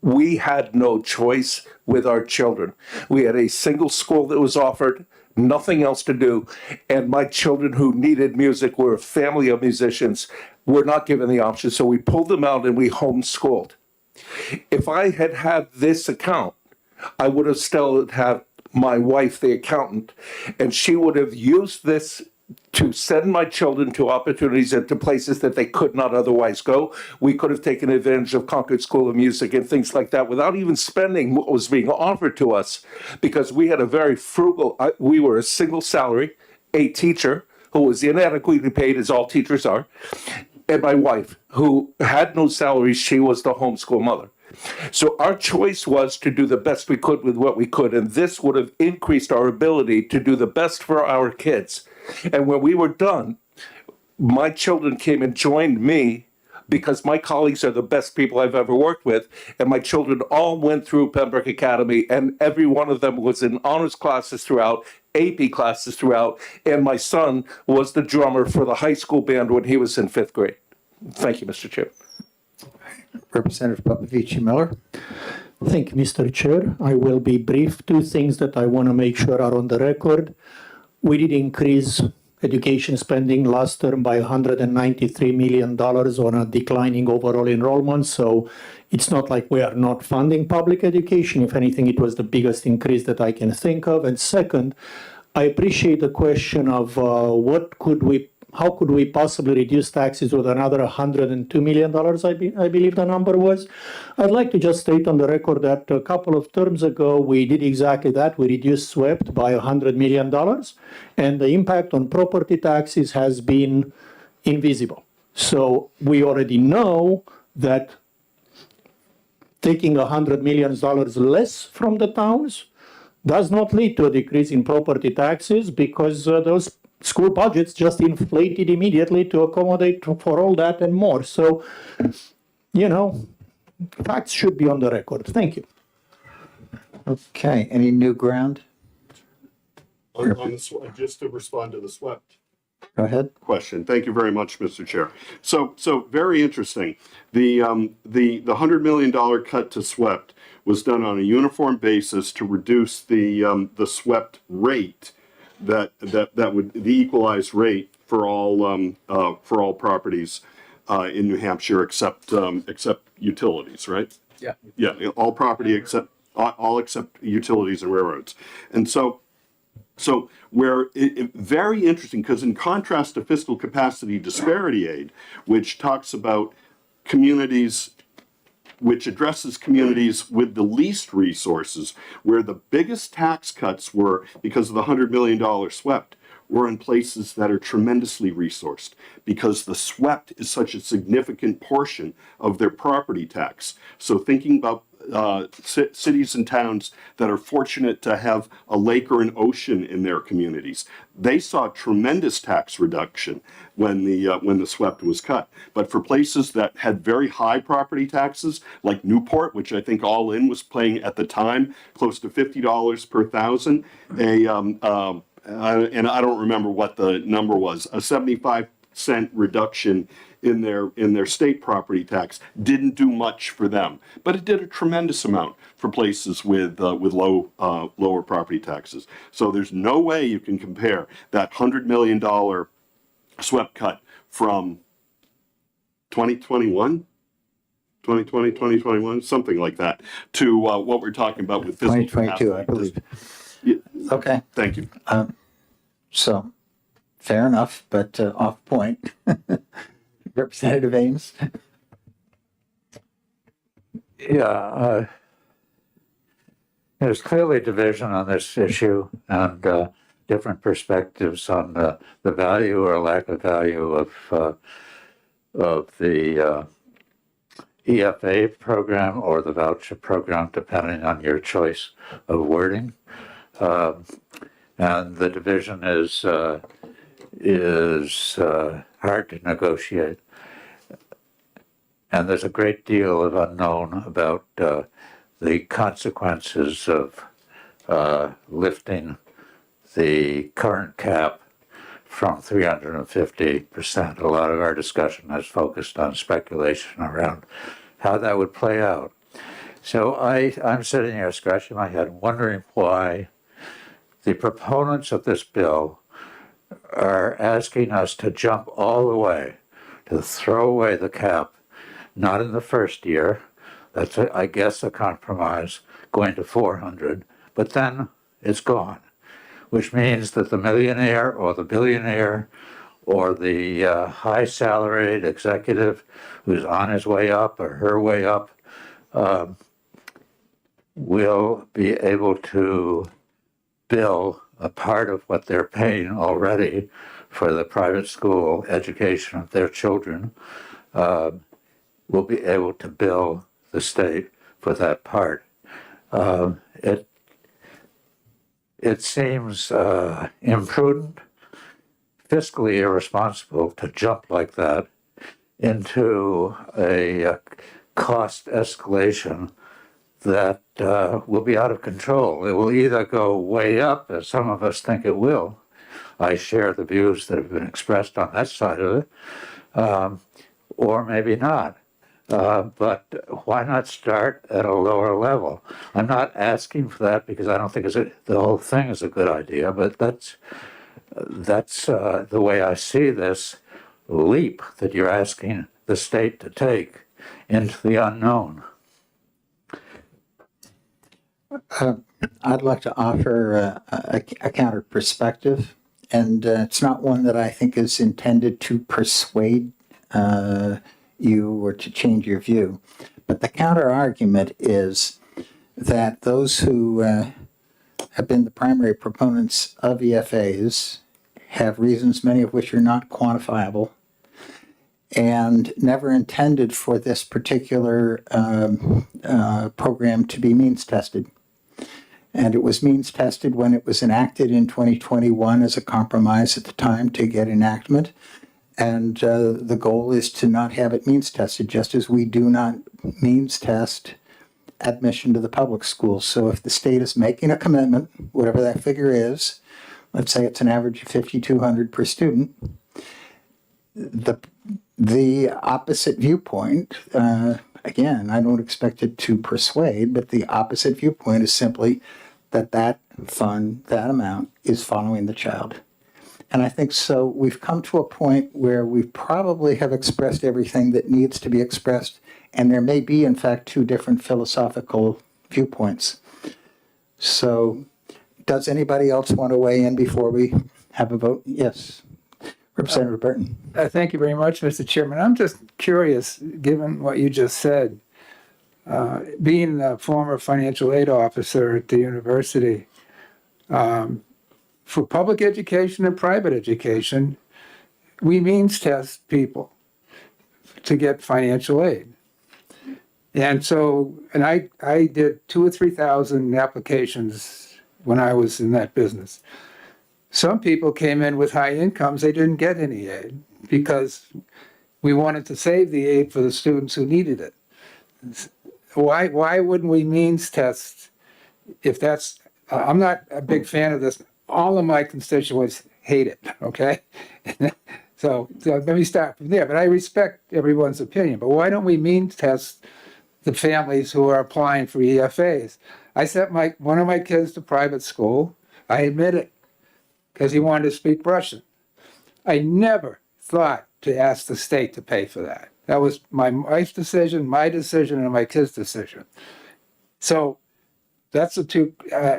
we had no choice with our children. We had a single school that was offered, nothing else to do, and my children who needed music were a family of musicians, were not given the option, so we pulled them out and we homeschooled. If I had had this account, I would have still had my wife, the accountant, and she would have used this to send my children to opportunities and to places that they could not otherwise go. We could have taken advantage of Concord School of Music and things like that without even spending what was being offered to us, because we had a very frugal, we were a single salary, a teacher who was inadequately paid, as all teachers are, and my wife, who had no salary. She was the homeschool mother. So our choice was to do the best we could with what we could, and this would have increased our ability to do the best for our kids. And when we were done, my children came and joined me because my colleagues are the best people I've ever worked with, and my children all went through Pembroke Academy, and every one of them was in honors classes throughout, AP classes throughout, and my son was the drummer for the high school band when he was in 5th grade. Thank you, Mr. Chair. Representative Popovici Miller. Thank you, Mr. Chair. I will be brief. Two things that I want to make sure are on the record. We did increase education spending last term by $193 million on a declining overall enrollment. So it's not like we are not funding public education. If anything, it was the biggest increase that I can think of. And second, I appreciate the question of how could we possibly reduce taxes with another $102 million, I believe the number was. I'd like to just state on the record that a couple of terms ago, we did exactly that. We reduced SWEPT by $100 million, and the impact on property taxes has been invisible. So we already know that taking $100 million less from the towns does not lead to a decrease in property taxes, because those school budgets just inflated immediately to accommodate for all that and more. So, facts should be on the record. Thank you. Okay, any new ground? Just to respond to the SWEPT Go ahead. question. Thank you very much, Mr. Chair. So very interesting. The $100 million cut to SWEPT was done on a uniform basis to reduce the SWEPT rate, that would the equalized rate for all properties in New Hampshire except utilities, right? Yeah. Yeah, all property except utilities and railroads. And so very interesting, because in contrast to fiscal capacity disparity aid, which talks about communities, which addresses communities with the least resources, where the biggest tax cuts were because of the $100 million SWEPT, were in places that are tremendously resourced, because the SWEPT is such a significant portion of their property tax. So thinking about cities and towns that are fortunate to have a lake or an ocean in their communities, they saw tremendous tax reduction when the SWEPT was cut. But for places that had very high property taxes, like Newport, which I think all in was paying at the time close to $50 per thousand, and I don't remember what the number was, a 75-cent reduction in their state property tax didn't do much for them, but it did a tremendous amount for places with lower property taxes. So there's no way you can compare that $100 million SWEPT cut from 2021, 2020, 2021, something like that, to what we're talking about with fiscal 2022, I believe. Yeah. Okay. Thank you. So fair enough, but off point. Representative Ames? Yeah, there's clearly division on this issue and different perspectives on the value or lack of value of the EFA program or the voucher program, depending on your choice of wording. And the division is hard to negotiate. And there's a great deal of unknown about the consequences of lifting the current cap from 350%. A lot of our discussion has focused on speculation around how that would play out. So I'm sitting here scratching my head, wondering why the proponents of this bill are asking us to jump all the way, to throw away the cap, not in the first year. That's, I guess, a compromise, going to 400, but then it's gone, which means that the millionaire or the billionaire or the high salaried executive who's on his way up or her way up will be able to bill a part of what they're paying already for the private school education of their children, will be able to bill the state for that part. It seems imprudent, fiscally irresponsible to jump like that into a cost escalation that will be out of control. It will either go way up, as some of us think it will. I share the views that have been expressed on that side of it, or maybe not. But why not start at a lower level? I'm not asking for that because I don't think the whole thing is a good idea, but that's the way I see this leap that you're asking the state to take into the unknown. I'd like to offer a counter perspective, and it's not one that I think is intended to persuade you or to change your view. But the counter argument is that those who have been the primary proponents of EFAs have reasons, many of which are not quantifiable, and never intended for this particular program to be means tested. And it was means tested when it was enacted in 2021 as a compromise at the time to get enactment. And the goal is to not have it means tested, just as we do not means test admission to the public schools. So if the state is making a commitment, whatever that figure is, let's say it's an average of $5,200 per student, the opposite viewpoint, again, I don't expect it to persuade, but the opposite viewpoint is simply that fund, that amount, is following the child. And I think so we've come to a point where we probably have expressed everything that needs to be expressed, and there may be, in fact, two different philosophical viewpoints. So does anybody else want to weigh in before we have a vote? Yes. Representative Burton. Thank you very much, Mr. Chairman. I'm just curious, given what you just said, being a former financial aid officer at the university, for public education and private education, we means test people to get financial aid. And so, and I did 2,000 or 3,000 applications when I was in that business. Some people came in with high incomes, they didn't get any aid because we wanted to save the aid for the students who needed it. Why wouldn't we means test if that's, I'm not a big fan of this. All of my constituents hate it, okay? So let me start from there, but I respect everyone's opinion. But why don't we means test the families who are applying for EFAs? I sent one of my kids to private school. I admit it, because he wanted to speak Russian. I never thought to ask the state to pay for that. That was my wife's decision, my decision, and my kid's decision. So that's the two.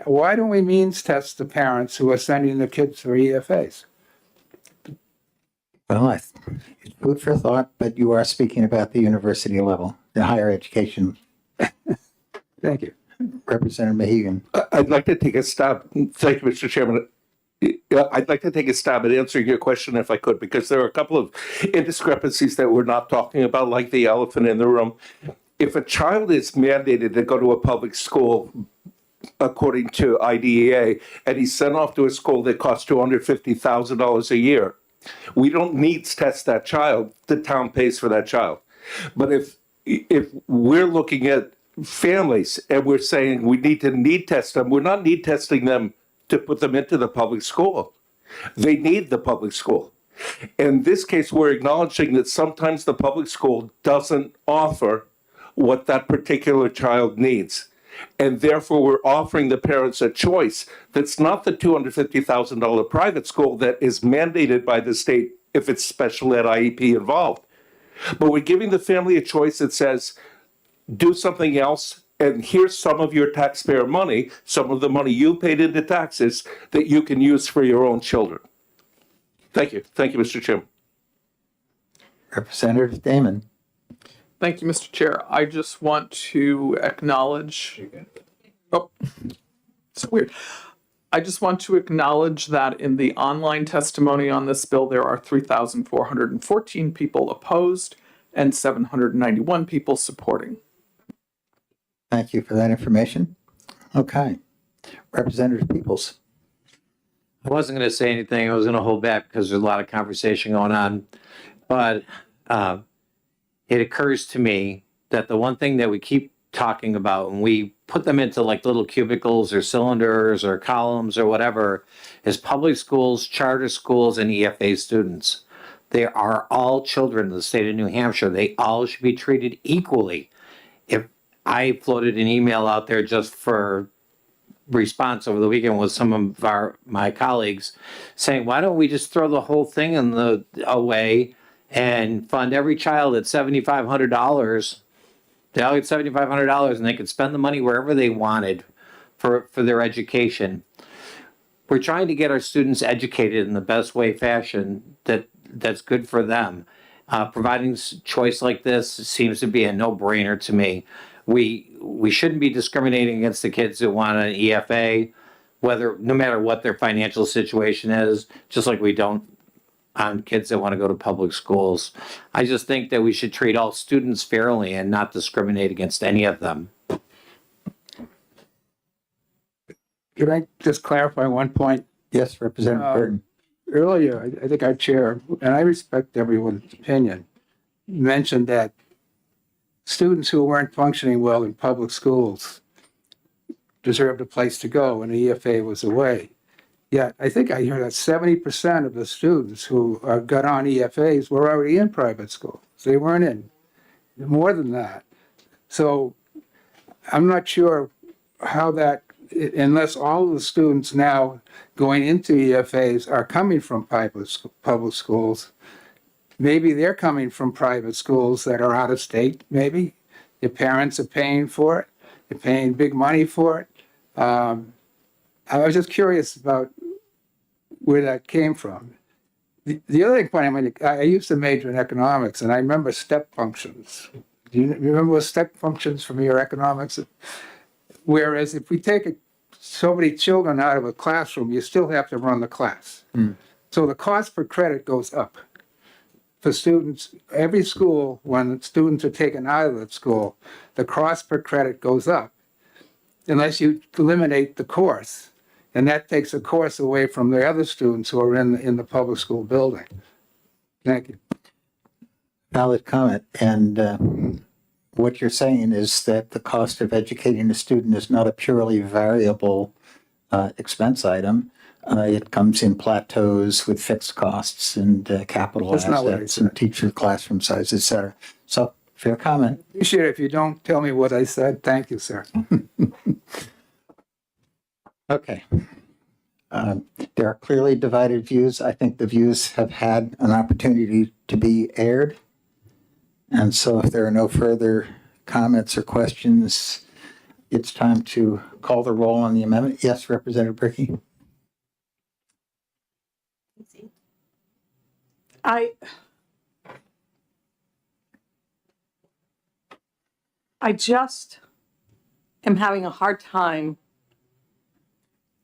Why don't we means test the parents who are sending their kids for EFAs? Well, it's food for thought, but you are speaking about the university level, the higher education. Thank you. Representative Mahegan. I'd like to take a stab. Thank you, Mr. Chairman. I'd like to take a stab at answering your question if I could, because there are a couple of indiscrepancies that we're not talking about, like the elephant in the room. If a child is mandated to go to a public school according to IDEA, and he's sent off to a school that costs $250,000 a year, we don't needs test that child. The town pays for that child. But if we're looking at families and we're saying we need to need test them, we're not need testing them to put them into the public school. They need the public school. In this case, we're acknowledging that sometimes the public school doesn't offer what that particular child needs. And therefore, we're offering the parents a choice that's not the $250,000 private school that is mandated by the state if it's special ed IEP involved. But we're giving the family a choice that says, do something else, and here's some of your taxpayer money, some of the money you paid into taxes that you can use for your own children. Thank you. Thank you, Mr. Chairman. Representative Damon. Thank you, Mr. Chair. I just want to acknowledge. Oh, so weird. I just want to acknowledge that in the online testimony on this bill, there are 3,414 people opposed and 791 people supporting. Thank you for that information. Okay. Representative Peoples. I wasn't going to say anything. I was going to hold back because there's a lot of conversation going on. But it occurs to me that the one thing that we keep talking about when we put them into like little cubicles or cylinders or columns or whatever is public schools, charter schools, and EFA students. They are all children of the state of New Hampshire. They all should be treated equally. If I floated an email out there just for response over the weekend with some of my colleagues saying, why don't we just throw the whole thing away and fund every child at $7,500. They all get $7,500 and they could spend the money wherever they wanted for their education. We're trying to get our students educated in the best way fashion that's good for them. Providing choice like this seems to be a no-brainer to me. We shouldn't be discriminating against the kids who want an EFA, no matter what their financial situation is, just like we don't on kids that want to go to public schools. I just think that we should treat all students fairly and not discriminate against any of them. Can I just clarify one point? Yes, Representative Burton. Earlier, I think our chair, and I respect everyone's opinion, mentioned that students who weren't functioning well in public schools deserved a place to go when the EFA was away. Yet, I think I heard that 70% of the students who got on EFAs were already in private schools. They weren't in more than that. So I'm not sure how that, unless all of the students now going into EFAs are coming from public schools, maybe they're coming from private schools that are out of state, maybe. Your parents are paying for it. You're paying big money for it. I was just curious about where that came from. The other point, I used to major in economics, and I remember step functions. Do you remember step functions from your economics? Whereas if we take so many children out of a classroom, you still have to run the class. So the cost per credit goes up. For students, every school, when students are taken out of the school, the cost per credit goes up unless you eliminate the course. And that takes a course away from the other students who are in the public school building. Thank you. Valid comment. And what you're saying is that the cost of educating a student is not a purely variable expense item. It comes in plateaus with fixed costs and capital That's not what I assets and said. teacher classroom size, et cetera. So, fair comment. Appreciate it if you don't tell me what I said. Thank you, sir. Okay. There are clearly divided views. I think the views have had an opportunity to be aired. And so if there are no further comments or questions, it's time to call the roll on the amendment. Yes, Representative Bricky? I just am having a hard time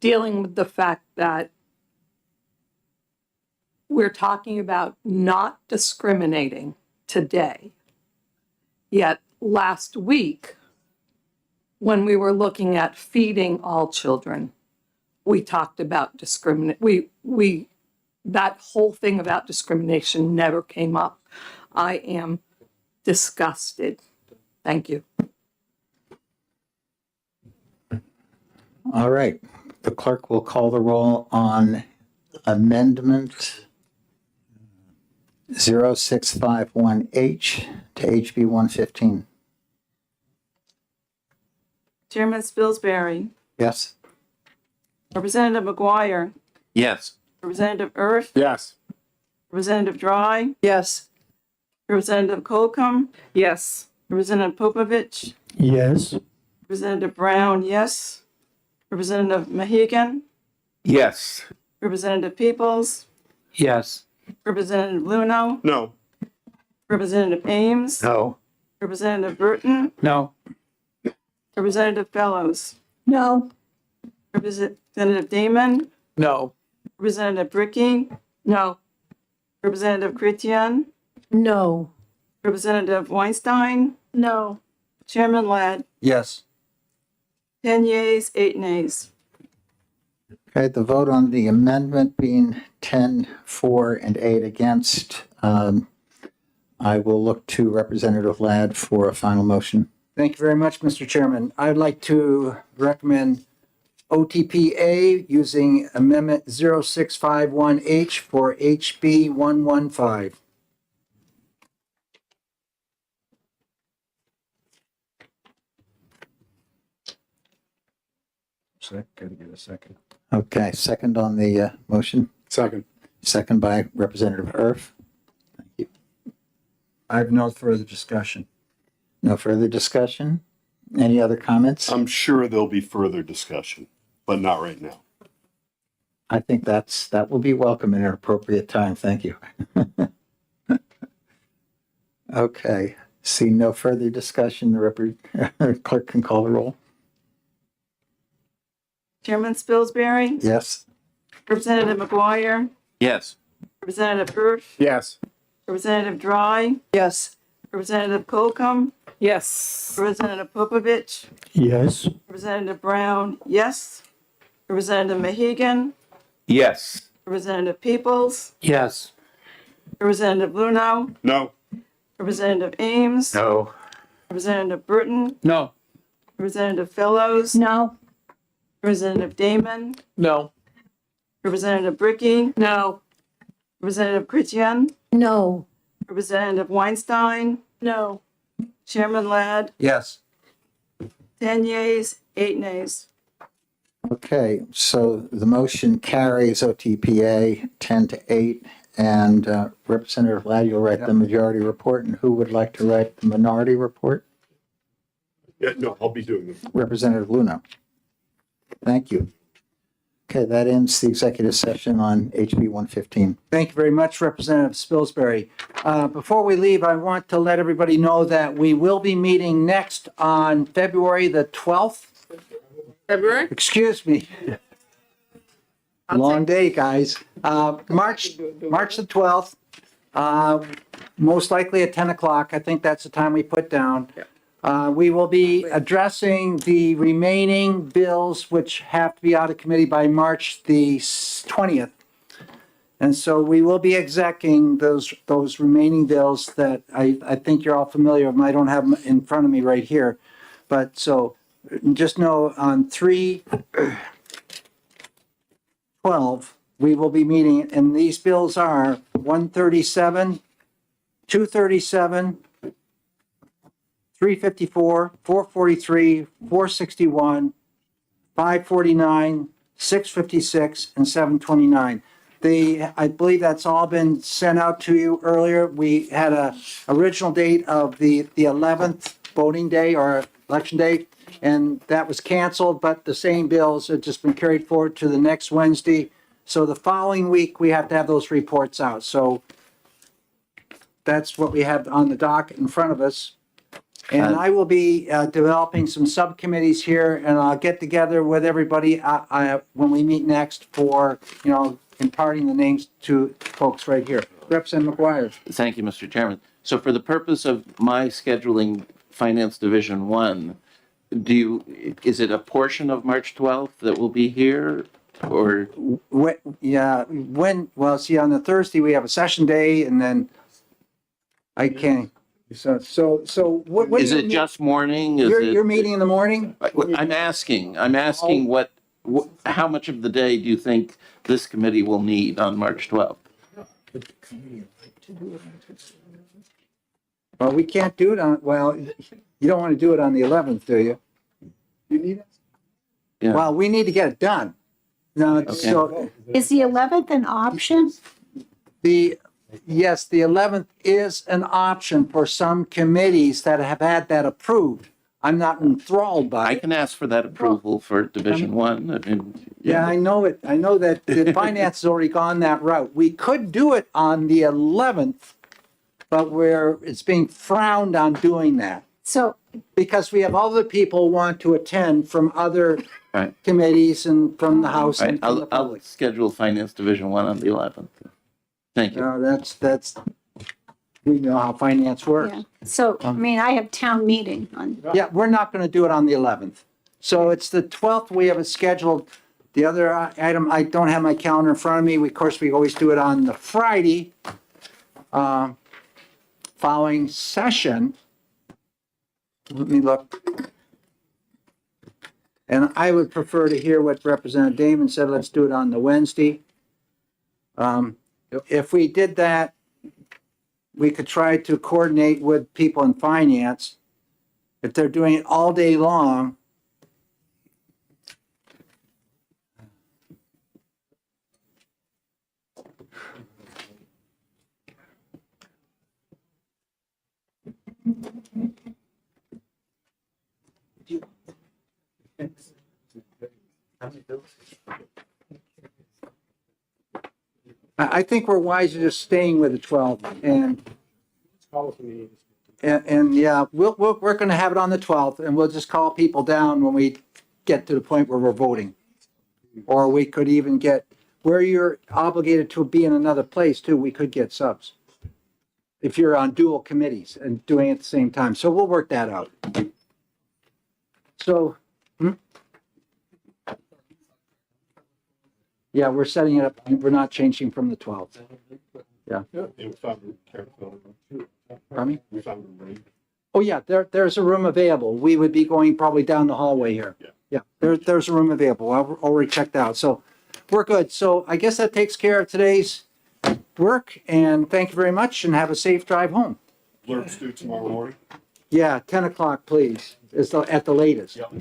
dealing with the fact that we're talking about not discriminating today. Yet last week, when we were looking at feeding all children, we talked about that whole thing about discrimination never came up. I am disgusted. Thank you. All right. The clerk will call the roll on amendment 0651H to HB 115. Chairman Spilsbury, Yes? Representative McGuire, Yes. Representative Earth, Yes. Representative Dry, Yes. Representative Colcom, Yes. Representative Popovich, Yes. Representative Brown, yes. Representative Mahegan, Yes. Representative Peoples, Yes. Representative Luno, No. Representative Ames, No. Representative Burton, No. Representative Fellows, No. Representative Damon, No. Representative Bricky, No. Representative Chrétien, No. Representative Weinstein, No. Chairman Ladd, Yes. 10 yeas, 8 nays. Okay, the vote on the amendment being 10 for and 8 against. I will look to Representative Ladd for a final motion. Thank you very much, Mr. Chairman. I'd like to recommend OTPA using Amendment 0651H for HB 115. Gotta get a second. Okay, second on the motion. Second. Second by Representative Erf. Thank you. I have no further discussion. No further discussion? Any other comments? I'm sure there'll be further discussion, but not right now. I think that will be welcome in an appropriate time. Thank you. Okay, see no further discussion. The clerk can call the roll. Chairman Spilsbury, Yes? Representative McGuire, Yes. Representative Earth, Yes. Representative Dry, Yes. Representative Colcom, Yes. Representative Popovich, Yes. Representative Brown, yes. Representative Mahegan, Yes. Representative Peoples, Yes. Representative Luno, No. Representative Ames, No. Representative Burton, No. Representative Fellows, No. Representative Damon, No. Representative Bricky, No. Representative Chrétien, No. Representative Weinstein, No. Chairman Ladd, Yes. 10 yeas, 8 nays. Okay, so the motion carries OTPA 10 to 8. And Representative Ladd, you'll write the majority report. And who would like to write the minority report? Yeah, no, I'll be doing them. Representative Luno. Thank you. Okay, that ends the executive session on HB 115. Thank you very much, Representative Spilsbury. Before we leave, I want to let everybody know that we will be meeting next on February the 12th. February? Excuse me. Long day, guys. March the 12th, most likely at 10 o'clock. I think that's the time we put down. We will be addressing the remaining bills which have to be out of committee by March the 20th. And so we will be execing those remaining bills that I think you're all familiar with. I don't have them in front of me right here. But so just know on 3/12, we will be meeting, and these bills are 137, 237, 354, 443, 461, 549, 656, and 729. I believe that's all been sent out to you earlier. We had a original date of the 11th voting day or election day, and that was canceled, but the same bills have just been carried forward to the next Wednesday. So the following week, we have to have those reports out. So that's what we have on the docket in front of us. And I will be developing some subcommittees here, and I'll get together with everybody when we meet next for, imparting the names to folks right here. Representative McGuire. Thank you, Mr. Chairman. So for the purpose of my scheduling Finance Division 1, is it a portion of March 12th that will be here, or? Well, see, on the Thursday, we have a session day, and then I can't. So what? Is do you it mean? just morning? You're meeting in the morning? I'm asking how much of the day do you think this committee will need on March 12th? Well, we can't do it you don't want to do it on the 11th, do you? You need it? Yeah. Well, we need to get it done. No, so Is the 11th an option? yes, the 11th is an option for some committees that have had that approved. I'm not enthralled by I it. can ask for that approval for Division 1. I mean, Yeah, I know it. I know that the finance has already gone that route. We could do it on the 11th, but it's being frowned on doing that So, because we have other people want to attend from other Right. committees and from the House Right, and from the I'll public. schedule Finance Division 1 on the 11th. Thank you. That's, we know how finance works. yeah. So, I mean, I have town meeting on, Yeah, we're not going to do it on the 11th. So it's the 12th, we have it scheduled. The other item, I don't have my calendar in front of me. Of course, we always do it on the Friday following session. Let me look. And I would prefer to hear what Representative Damon said. Let's do it on the Wednesday. If we did that, we could try to coordinate with people in finance. If they're doing it all day long, I think we're wiser just staying with the 12th and yeah, we're going to have it on the 12th and we'll just call people down when we get to the point where we're voting. Or we could even get, where you're obligated to be in another place too, we could get subs. If you're on dual committees and doing it at the same time. So we'll work that out. So, yeah, we're setting it up. We're not changing from the 12th. Yeah. Pardon me? Oh, yeah, there's a room available. We would be going probably down the hallway here. Yeah, there's a room available. I've already checked out. So we're good. So I guess that takes care of today's work. And thank you very much and have a safe drive home. Alerts due tomorrow morning? Yeah, 10 o'clock, please, is at the latest. Yep.